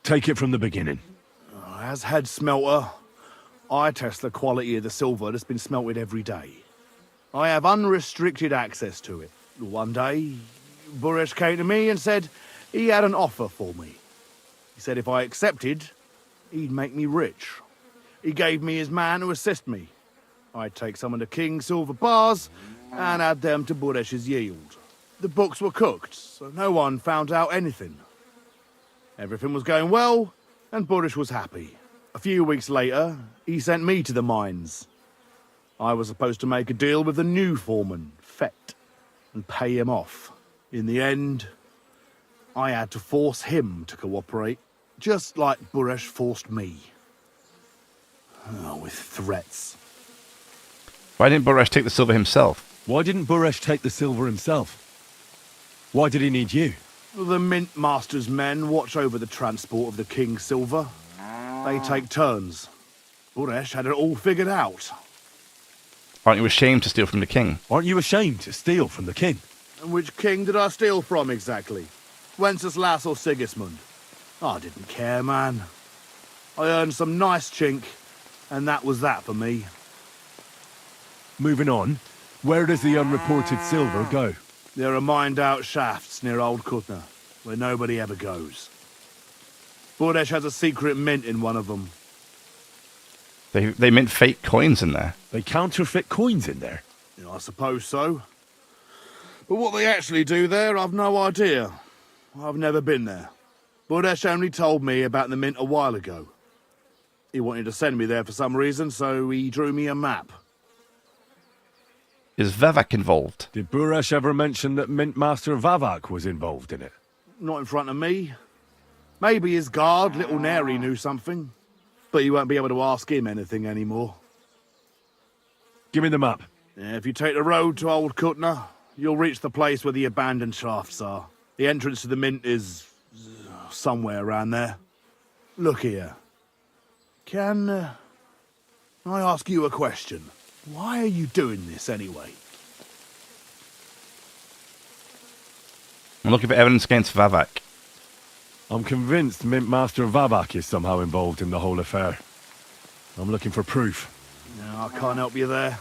Take it from the beginning. As head smelter, I test the quality of the silver that's been smelted every day. I have unrestricted access to it. One day, Buresh came to me and said he had an offer for me. He said if I accepted, he'd make me rich. He gave me his man to assist me. I'd take some of the king's silver bars and add them to Buresh's yield. The books were cooked, so no one found out anything. Everything was going well, and Buresh was happy. A few weeks later, he sent me to the mines. I was supposed to make a deal with the new foreman, Fett, and pay him off. In the end, I had to force him to cooperate, just like Buresh forced me. With threats. Why didn't Buresh take the silver himself? Why didn't Buresh take the silver himself? Why did he need you? The Mint Master's men watch over the transport of the king's silver. They take turns. Buresh had it all figured out. Aren't you ashamed to steal from the king? Aren't you ashamed to steal from the king? And which king did I steal from exactly? Wenceslas or Sigismund? I didn't care, man. I earned some nice chink, and that was that for me. Moving on, where does the unreported silver go? There are mined-out shafts near Old Kutna, where nobody ever goes. Buresh has a secret mint in one of them. They mint fake coins in there. They counterfeit coins in there? Yeah, I suppose so. But what they actually do there, I've no idea. I've never been there. Buresh only told me about the mint a while ago. He wanted to send me there for some reason, so he drew me a map. Is Vavak involved? Did Buresh ever mention that Mint Master Vavak was involved in it? Not in front of me. Maybe his guard, Little Neri, knew something. But you won't be able to ask him anything anymore. Give me the map. Yeah, if you take the road to Old Kutna, you'll reach the place where the abandoned shafts are. The entrance to the mint is somewhere around there. Look here. Can I ask you a question? Why are you doing this anyway? I'm looking for evidence against Vavak. I'm convinced Mint Master Vavak is somehow involved in the whole affair. I'm looking for proof. No, I can't help you there.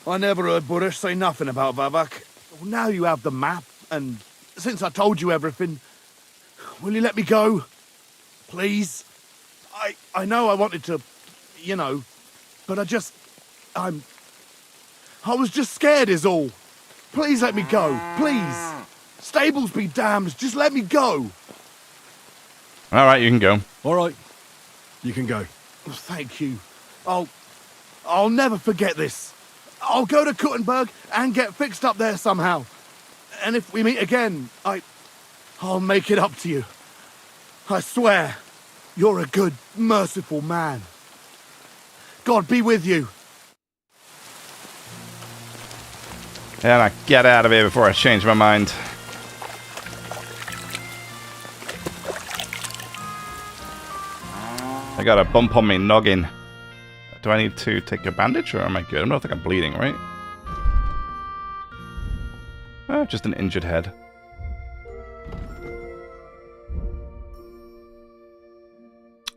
I never heard Buresh say nothing about Vavak. Well, now you have the map, and since I told you everything, will you let me go? Please? I know I wanted to, you know, but I was just scared is all. Please let me go. Please. Stables be damned. Just let me go. All right, you can go. All right. You can go. Oh, thank you. I'll never forget this. I'll go to Kuttenberg and get fixed up there somehow. And if we meet again, I'll make it up to you. I swear, you're a good, merciful man. God be with you. And I get out of here before I change my mind. I got a bump on me noggin. Do I need to take a bandage or am I good? I don't think I'm bleeding, right? Oh, just an injured head.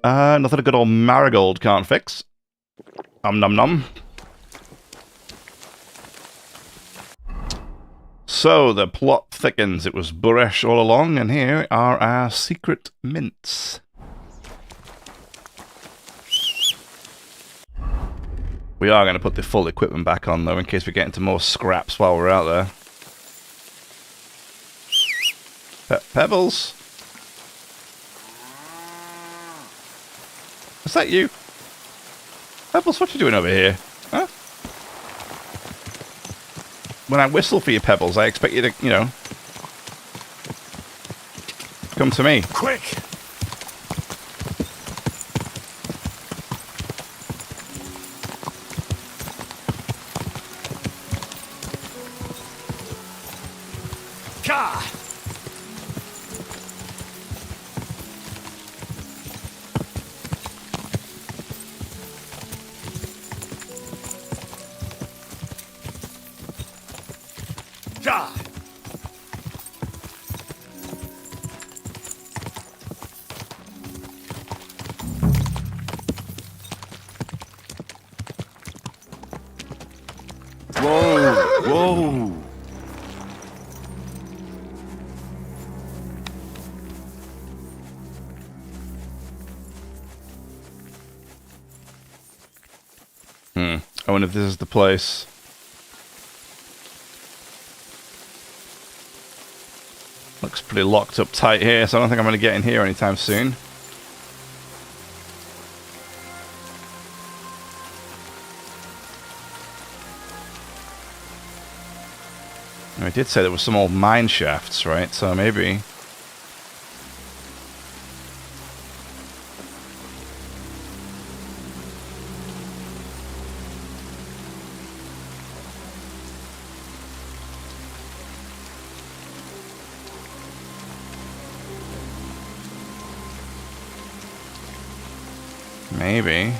Nothing a good old marigold can't fix. Nom nom. So the plot thickens. It was Buresh all along, and here are our secret mints. We are going to put the full equipment back on, though, in case we get into more scraps while we're out there. Pebbles? Is that you? Pebbles, what you doing over here? Huh? When I whistle for you, Pebbles, I expect you to, you know, come to me. Quick! Ka! Ja! Whoa! Whoa! I wonder if this is the place. Looks pretty locked up tight here, so I don't think I'm going to get in here anytime soon. I did say there were some old mine shafts, right? So maybe... Maybe.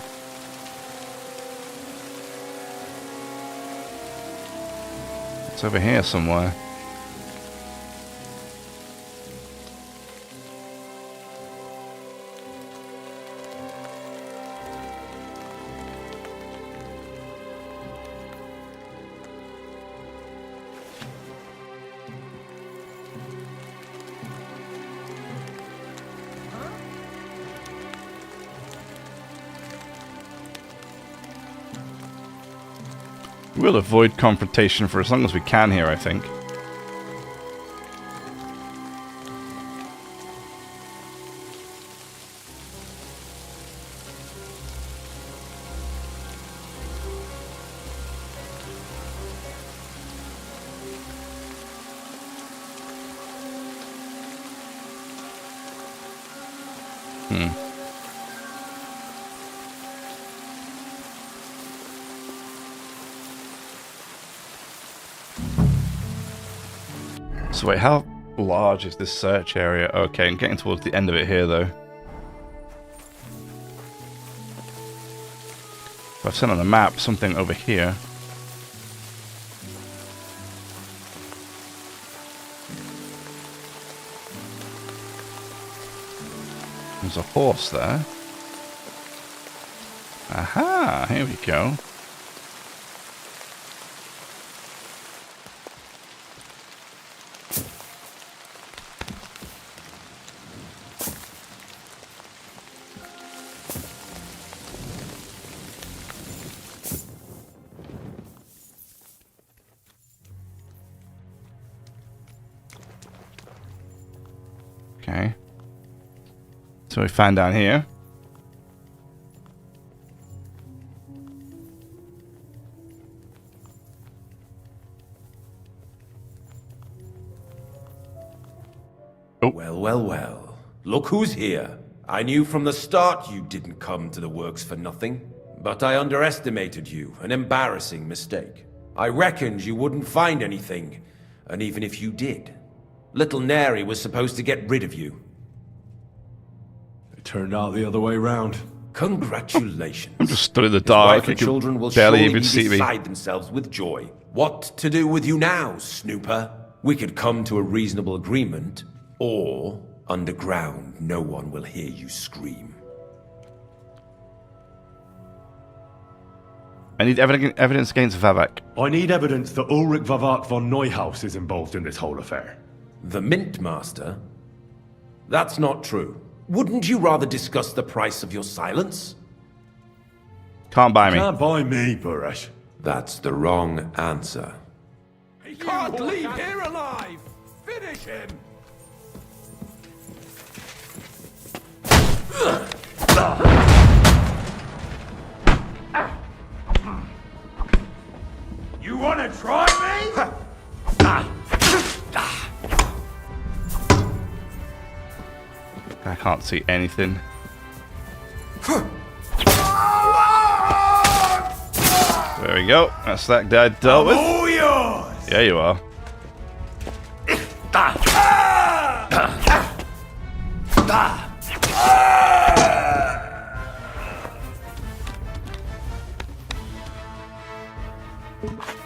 It's over here somewhere. We'll avoid confrontation for as long as we can here, I think. So wait, how large is this search area? Okay, I'm getting towards the end of it here, though. I've seen on the map something over here. There's a horse there. Aha, here we go. So we find down here. Oh. Well, well, well. Look who's here. I knew from the start you didn't come to the works for nothing. But I underestimated you. An embarrassing mistake. I reckoned you wouldn't find anything. And even if you did, little Neri was supposed to get rid of you. It turned out the other way round. Congratulations. I'm just stood in the His dark. wife and You children will barely surely even be see me. beside themselves with joy. What to do with you now, snooper? We could come to a reasonable agreement, or underground, no one will hear you scream. I need evidence against Vavak. I need evidence that Ulrich Vavak von Neuhaus is involved in this whole affair. The Mint Master? That's not true. Wouldn't you rather discuss the price of your silence? Can't buy me. Can't buy me, Buresh. That's the wrong answer. He can't leave here alive! Finish him! You wanna try me? I can't see anything. There we go. That's that guy dealt with. All yours! Yeah, you are.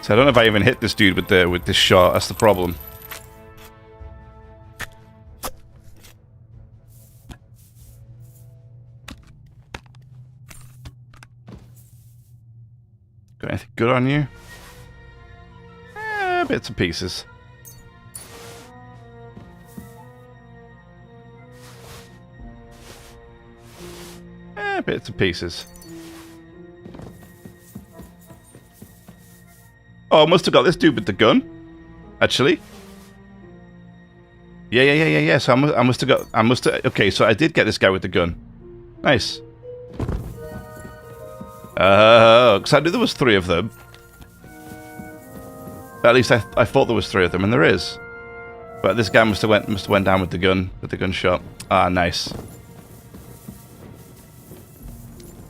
So I don't know if I even hit this dude with this shot. That's the problem. Got anything good on you? Bits and pieces. Bits and pieces. Oh, I must have got this dude with the gun. Actually. Yeah. So I must have. Okay, so I did get this guy with the gun. Nice. Because I knew there was 3 of them. At least I thought there was 3 of them, and there is. But this guy must have went down with the gunshot. Ah, nice.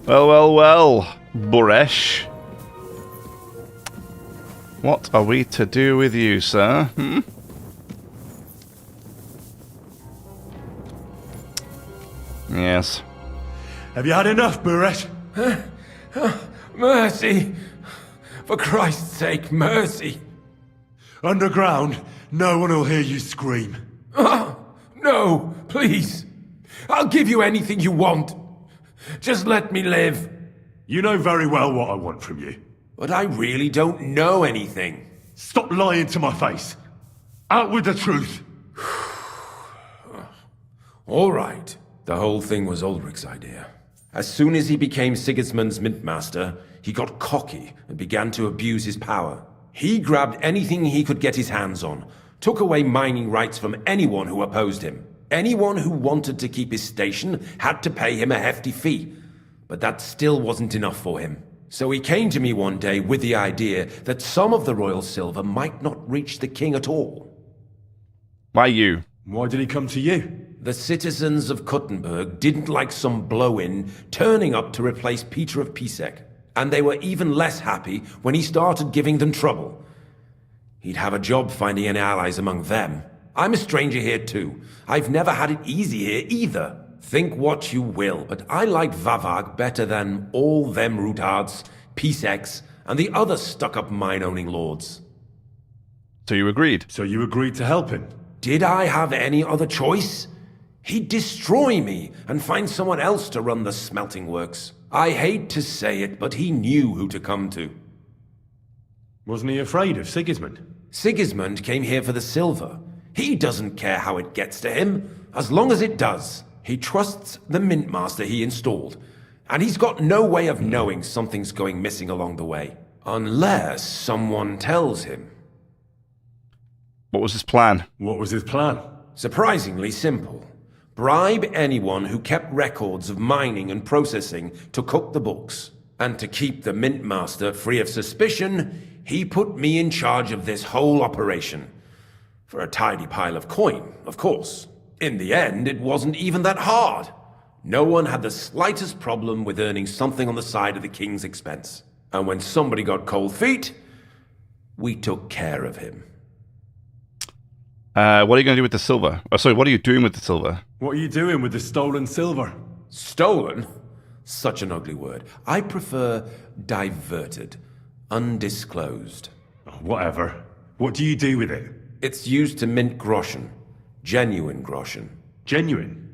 Well, Buresh. What are we to do with you, sir? Hmm? Yes. Have you had enough, Buresh? Mercy! For Christ's sake, mercy! Underground, no one will hear you scream. No, please. I'll give you anything you want. Just let me live. You know very well what I want from you. But I really don't know anything. Stop lying to my face. Out with the truth. All right. The whole thing was Ulrich's idea. As soon as he became Sigismund's Mintmaster, he got cocky and began to abuse his power. He grabbed anything he could get his hands on, took away mining rights from anyone who opposed him. Anyone who wanted to keep his station had to pay him a hefty fee. But that still wasn't enough for him. So he came to me one day with the idea that some of the royal silver might not reach the king at all. Why you? Why did he come to you? The citizens of Kuttenberg didn't like some blow-in turning up to replace Peter of Pisek. And they were even less happy when he started giving them trouble. He'd have a job finding any allies among them. I'm a stranger here too. I've never had it easy here either. Think what you will, but I like Vavag better than all them Rutards, Piseks, and the other stuck-up mine-owning lords. So you agreed? So you agreed to help him? Did I have any other choice? He'd destroy me and find someone else to run the smelting works. I hate to say it, but he knew who to come to. Wasn't he afraid of Sigismund? Sigismund came here for the silver. He doesn't care how it gets to him, as long as it does. He trusts the Mint Master he installed, and he's got no way of knowing something's going missing along the way. Unless someone tells him. What was his plan? What was his plan? Surprisingly simple. Bribe anyone who kept records of mining and processing to cook the books. And to keep the Mint Master free of suspicion, he put me in charge of this whole operation. For a tidy pile of coin, of course. In the end, it wasn't even that hard. No one had the slightest problem with earning something on the side of the king's expense. And when somebody got cold feet, we took care of him. What are you going to do with the silver? Oh, sorry, what are you doing with the silver? What are you doing with the stolen silver? Stolen? Such an ugly word. I prefer diverted, undisclosed. Whatever. What do you do with it? It's used to mint groschen. Genuine groschen. Genuine?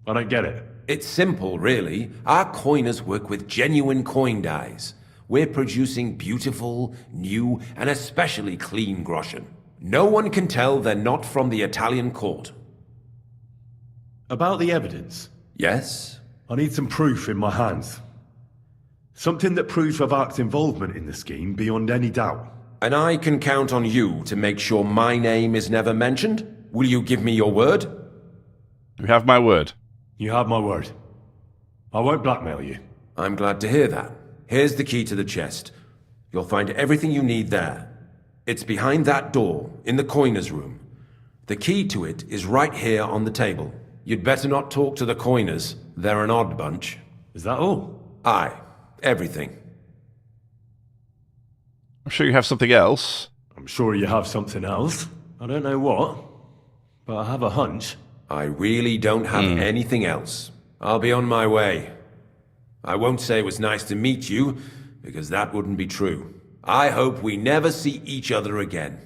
I don't get it. It's simple, really. Our coiners work with genuine coin dyes. We're producing beautiful, new, and especially clean groschen. No one can tell they're not from the Italian court. About the evidence? Yes? I need some proof in my hands. Something that proves Avak's involvement in the scheme beyond any doubt. And I can count on you to make sure my name is never mentioned? Will you give me your word? You have my word. You have my word. I won't blackmail you. I'm glad to hear that. Here's the key to the chest. You'll find everything you need there. It's behind that door, in the coiner's room. The key to it is right here on the table. You'd better not talk to the coiners. They're an odd bunch. Is that all? Aye. Everything. I'm sure you have something else. I'm sure you have something else. I don't know what, but I have a hunch. I really don't have anything else. I'll be on my way. I won't say it was nice to meet you, because that wouldn't be true. I hope we never see each other again.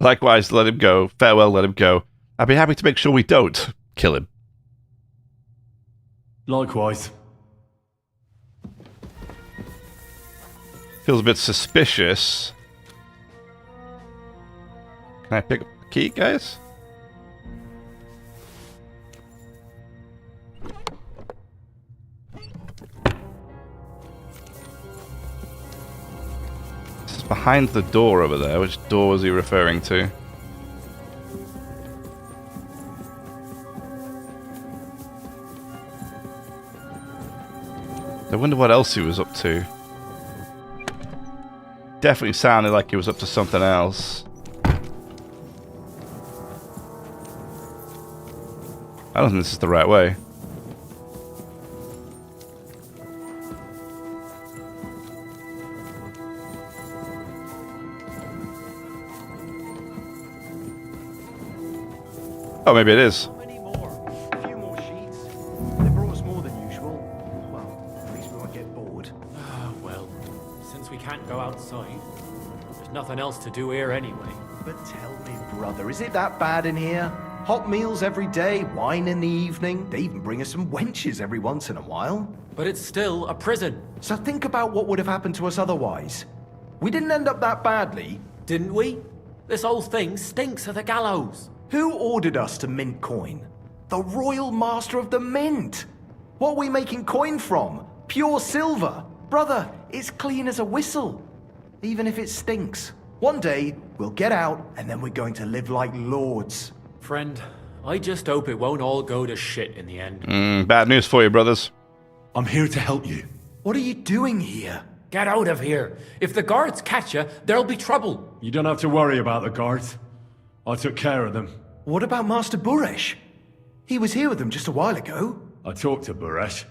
Likewise, let him go. Farewell, let him go. I'd be happy to make sure we don't kill him. Likewise. Feels a bit suspicious. Can I pick up the key, guys? This is behind the door over there. Which door was he referring to? I wonder what else he was up to. Definitely sounded like he was up to something else. I don't think this is the right way. Oh, maybe it is. A few more sheets. They brought us more than usual. Well, at least we won't get bored. Well, since we can't go outside, there's nothing else to do here anyway. But tell me, brother, is it that bad in here? Hot meals every day, wine in the evening. They even bring us some wenches every once in a while. But it's still a prison. So think about what would have happened to us otherwise. We didn't end up that badly. Didn't we? This whole thing stinks of the gallows. Who ordered us to mint coin? The Royal Master of the Mint. What are we making coin from? Pure silver. Brother, it's clean as a whistle. Even if it stinks. One day, we'll get out, and then we're going to live like lords. Friend, I just hope it won't all go to shit in the end. Bad news for you, brothers. I'm here to help you. What are you doing here? Get out of here. If the guards catch you, there'll be trouble. You don't have to worry about the guards. I took care of them. What about Master Buresh? He was here with them just a while ago. I talked to Buresh.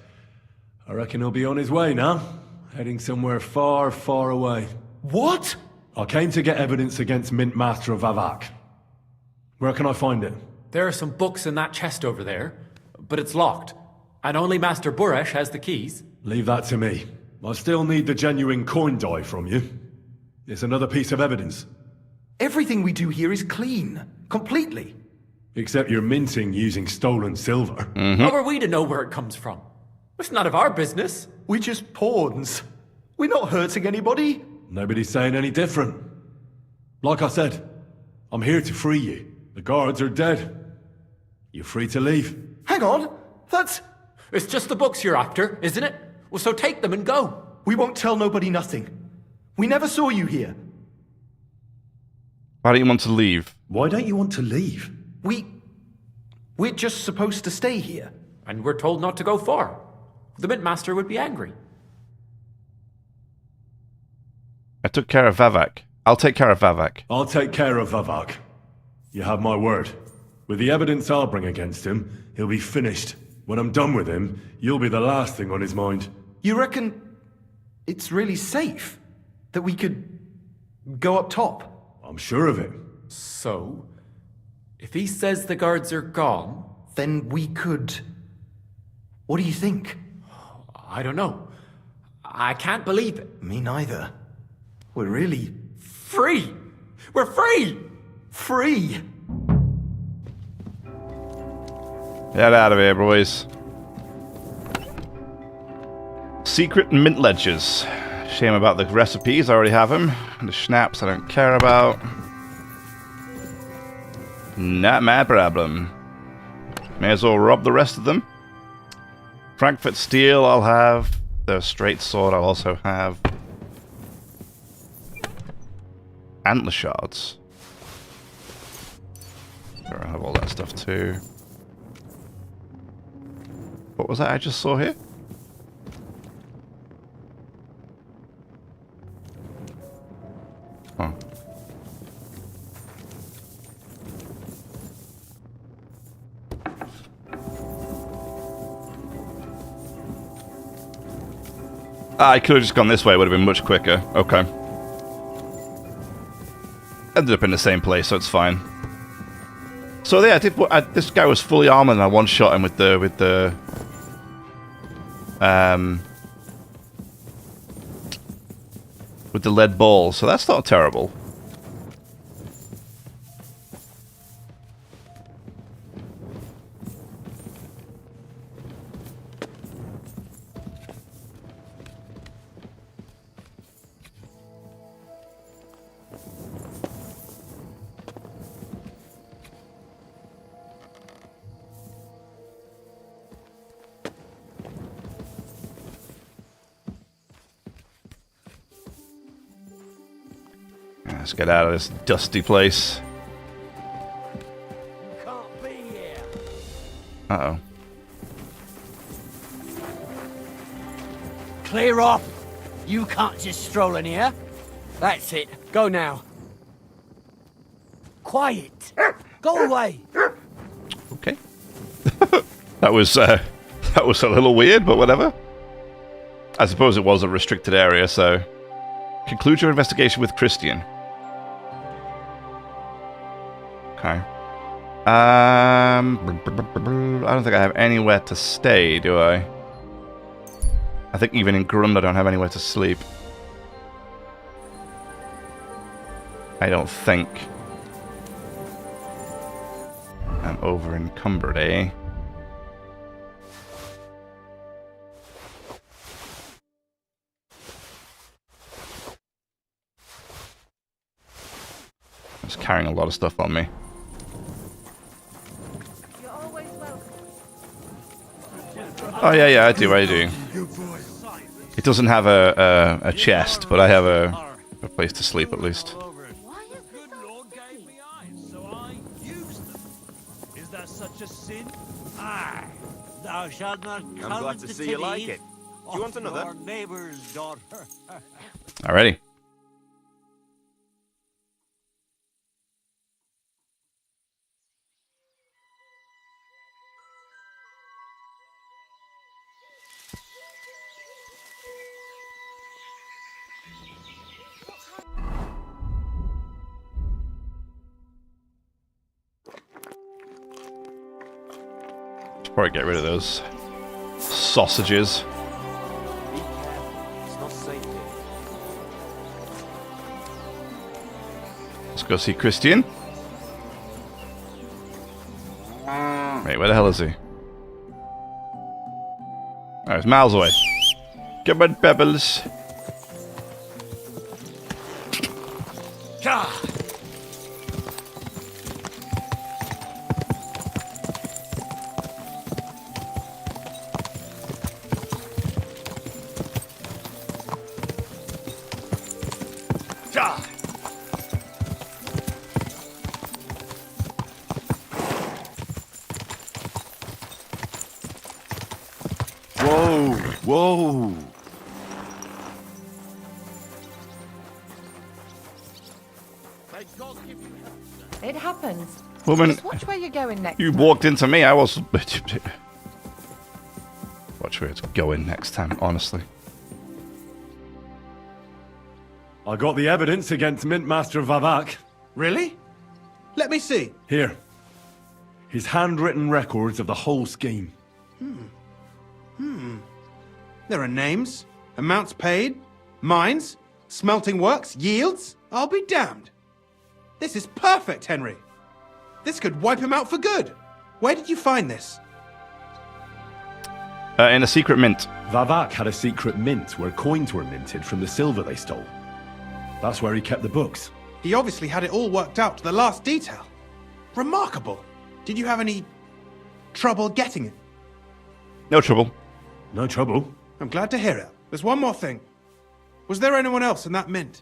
I reckon he'll be on his way now. Heading somewhere far, far away. What? I came to get evidence against Mint Master of Avak. Where can I find it? There are some books in that chest over there, but it's locked. And only Master Buresh has the keys. Leave that to me. I still need the genuine coin die from you. It's another piece of evidence. Everything we do here is clean. Completely. Except you're minting using stolen silver. How are we to know where it comes from? It's none of our business. We're just pawns. We're not hurting anybody. Nobody's saying any different. Like I said, I'm here to free you. The guards are dead. You're free to leave. Hang on. That's... It's just the books you're after, isn't it? Well, so take them and go. We won't tell nobody nothing. We never saw you here. Why don't you want to leave? Why don't you want to leave? We're just supposed to stay here. And we're told not to go far. The Mint Master would be angry. I took care of Vavak. I'll take care of Vavak. I'll take care of Vavak. You have my word. With the evidence I'll bring against him, he'll be finished. When I'm done with him, you'll be the last thing on his mind. You reckon it's really safe that we could go up top? I'm sure of it. So, if he says the guards are gone... Then we could... What do you think? I don't know. I can't believe it. Me neither. We're really... Free! We're free! Free! Get out of here, boys. Secret mint ledgers. Shame about the recipes, I already have them. The schnapps I don't care about. Not my problem. May as well rob the rest of them. Frankfurt steel I'll have. The straight sword I'll also have. Antler shards. Sure, I'll have all that stuff too. What was that I just saw here? Oh. I could have just gone this way, it would have been much quicker. Okay. Ended up in the same place, so it's fine. So yeah, this guy was fully armored and I one-shot him with the lead ball, so that's not terrible. Let's get out of this dusty place. Uh-oh. Clear off! You can't just stroll in here. That's it. Go now. Quiet! Go away! Okay. That was a little weird, but whatever. I suppose it was a restricted area, so... Conclude your investigation with Christian. Okay. I don't think I have anywhere to stay, do I? I think even in Grund I don't have anywhere to sleep. I don't think. I'm over encumbered, eh? I'm just carrying a lot of stuff on me. Oh yeah, I do. It doesn't have a chest, but I have a place to sleep at least. Is that such a sin? Aye. Thou shalt not I'm come glad to see you like it. Do you want another? Our neighbor's daughter. Alrighty. Probably get rid of those sausages. It's not safe here. Let's go see Christian. Wait, where the hell is he? Oh, he's miles away. Come on, Pebbles. Whoa! It happens. Woman, Just watch where you're going next. you walked into me. I was... Watch where it's going next time, honestly. I got the evidence against Mint Master Vavak. Really? Let me see. Here. His handwritten records of the whole scheme. There are names, amounts paid, mines, smelting works, yields. I'll be damned. This is perfect, Henry. This could wipe him out for good. Where did you find this? In a secret mint. Vavak had a secret mint where coins were minted from the silver they stole. That's where he kept the books. He obviously had it all worked out to the last detail. Remarkable. Did you have any trouble getting it? No trouble. No trouble. I'm glad to hear it. There's one more thing. Was there anyone else in that mint?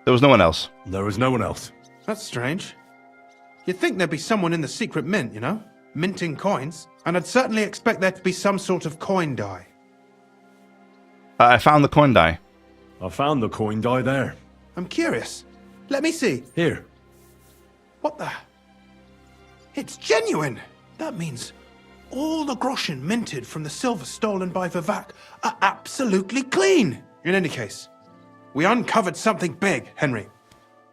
There was no one else. There was no one else. That's strange. You'd think there'd be someone in the secret mint, you know? Minting coins. And I'd certainly expect there to be some sort of coin die. I found the coin die. I found the coin die there. I'm curious. Let me see. Here. What the? It's genuine! That means all the groschen minted from the silver stolen by Vivak are absolutely clean! In any case, we uncovered something big, Henry.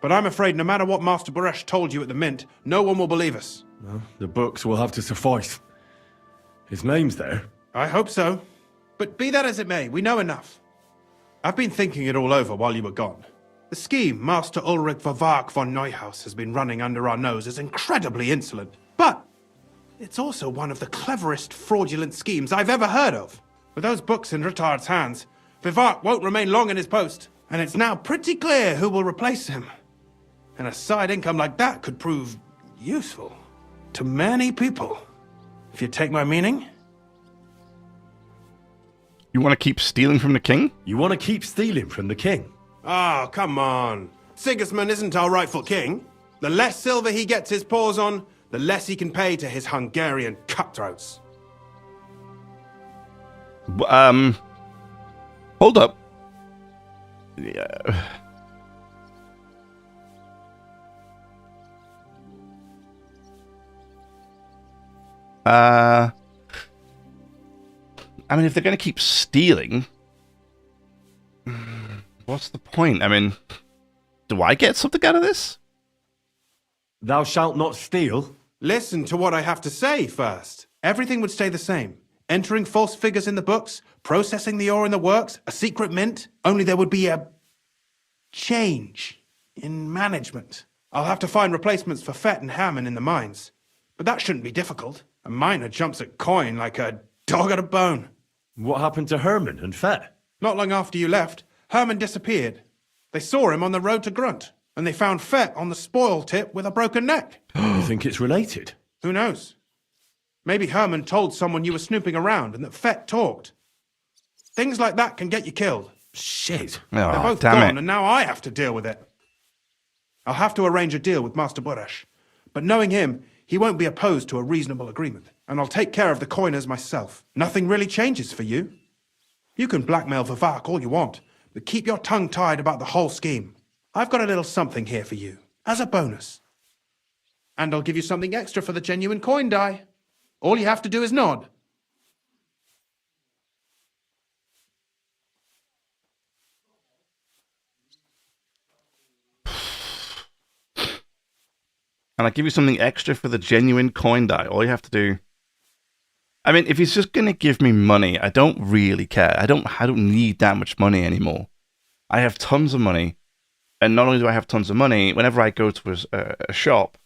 But I'm afraid no matter what Master Buresh told you at the mint, no one will believe us. Well, the books will have to suffice. His name's there. I hope so. But be that as it may, we know enough. I've been thinking it all over while you were gone. The scheme Master Ulrich Vavak von Neuhaus has been running under our nose is incredibly insolent. But it's also one of the cleverest fraudulent schemes I've ever heard of. With those books in Rittard's hands, Vivak won't remain long in his post. And it's now pretty clear who will replace him. And a side income like that could prove useful to many people. If you take my meaning. You want to keep stealing from the king? You want to keep stealing from the king? Oh, come on. Sigismund isn't our rightful king. The less silver he gets his paws on, the less he can pay to his Hungarian cutthroats. Hold up. Yeah. I mean, if they're going to keep stealing, what's the point? I mean, do I get something out of this? Thou shalt not steal. Listen to what I have to say first. Everything would stay the same. Entering false figures in the books, processing the ore in the works, a secret mint. Only there would be a change in management. I'll have to find replacements for Fett and Hammond in the mines. But that shouldn't be difficult. A miner jumps at coin like a dog at a bone. What happened to Herman and Fett? Not long after you left, Herman disappeared. They saw him on the road to Grunt, and they found Fett on the spoil tip with a broken neck. You think it's related? Who knows? Maybe Herman told someone you were snooping around and that Fett talked. Things like that can get you killed. Shit. Oh, They're both damn gone, it. and now I have to deal with it. I'll have to arrange a deal with Master Buresh. But knowing him, he won't be opposed to a reasonable agreement. And I'll take care of the coiners myself. Nothing really changes for you. You can blackmail Vivak all you want, but keep your tongue tied about the whole scheme. I've got a little something here for you, as a bonus. And I'll give you something extra for the genuine coin die. All you have to do is nod. And I give you something extra for the genuine coin die. All you have to do... I mean, if he's just going to give me money, I don't really care. I don't need that much money anymore. I have tons of money. And not only do I have tons of money, whenever I go to a shop,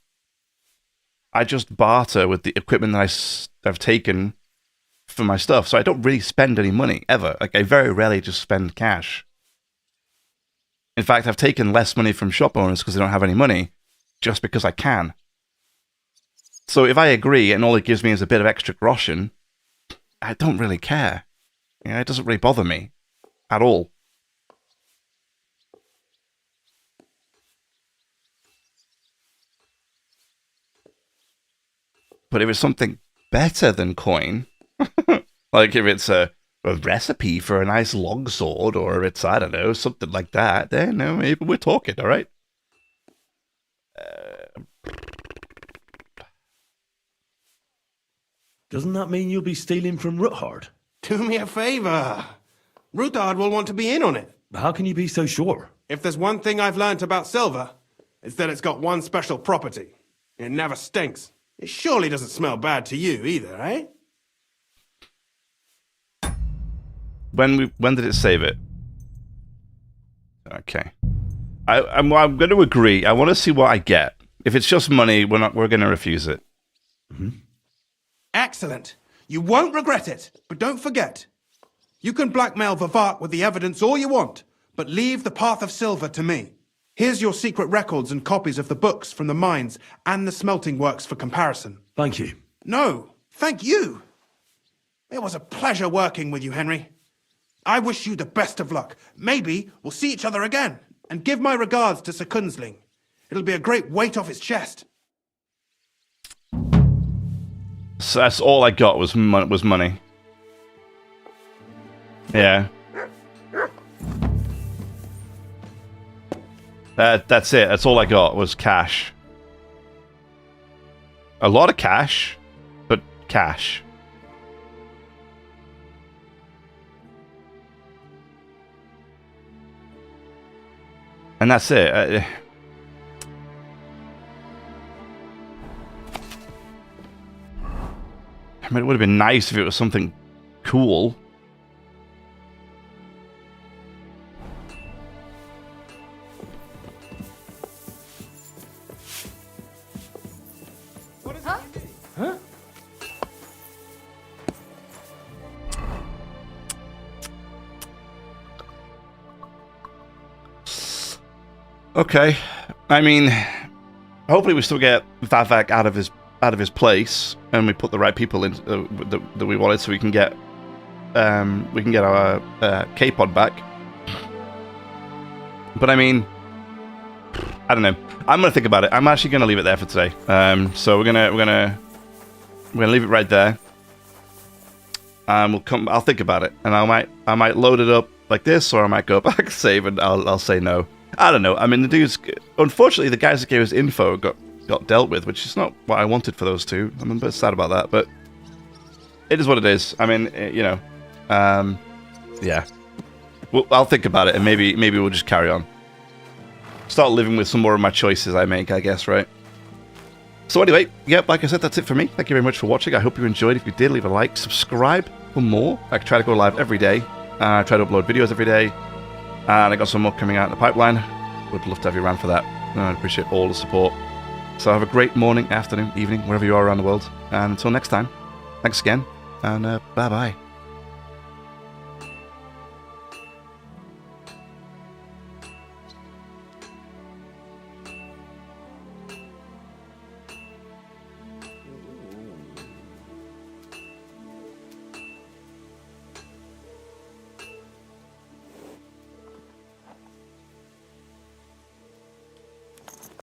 I just barter with the equipment that I've taken for my stuff. So I don't really spend any money, ever. Like, I very rarely just spend cash. In fact, I've taken less money from shop owners because they don't have any money, just because I can. So if I agree and all it gives me is a bit of extra groschen, I don't really care. You know, it doesn't really bother me at all. But if it's something better than coin, like if it's a recipe for a nice longsword, or it's, I don't know, something like that, then no, maybe we're talking, all right? Doesn't that mean you'll be stealing from Ruthard? Do me a favor. Ruthard will want to be in on it. How can you be so sure? If there's one thing I've learnt about silver, it's that it's got one special property. It never stinks. It surely doesn't smell bad to you either, eh? When did it save it? Okay. I'm going to agree. I want to see what I get. If it's just money, we're going to refuse it. Excellent. You won't regret it, but don't forget. You can blackmail Vivart with the evidence all you want, but leave the path of silver to me. Here's your secret records and copies of the books from the mines and the smelting works for comparison. Thank you. No, thank you. It was a pleasure working with you, Henry. I wish you the best of luck. Maybe we'll see each other again. And give my regards to Sir Kunzling. It'll be a great weight off his chest. So that's all I got was money. Yeah. That's it. That's all I got was cash. A lot of cash, but cash. And that's it. I mean, it would have been nice if it was something cool. Huh? Okay, I mean, hopefully we still get Vavak out of his place, and we put the right people in that we wanted, so we can get our K-pod back. But I mean, I don't know. I'm gonna think about it. I'm actually gonna leave it there for today. So we're gonna leave it right there. We'll come. I'll think about it, and I might load it up like this, or I might go back save, and I'll say no. I don't know. I mean, the dudes. Unfortunately, the guys that gave us info got dealt with, which is not what I wanted for those two. I'm a bit sad about that, but it is what it is. I mean, you know, yeah. Well, I'll think about it, and maybe we'll just carry on. Start living with some more of my choices I make, I guess, right? So anyway, yep, like I said, that's it for me. Thank you very much for watching. I hope you enjoyed. If you did, leave a like, subscribe for more. I try to go live every day. I try to upload videos every day. And I got some more coming out in the pipeline. Would love to have you around for that. I appreciate all the support. So have a great morning, afternoon, evening, wherever you are around the world. And until next time, thanks again, and bye-bye.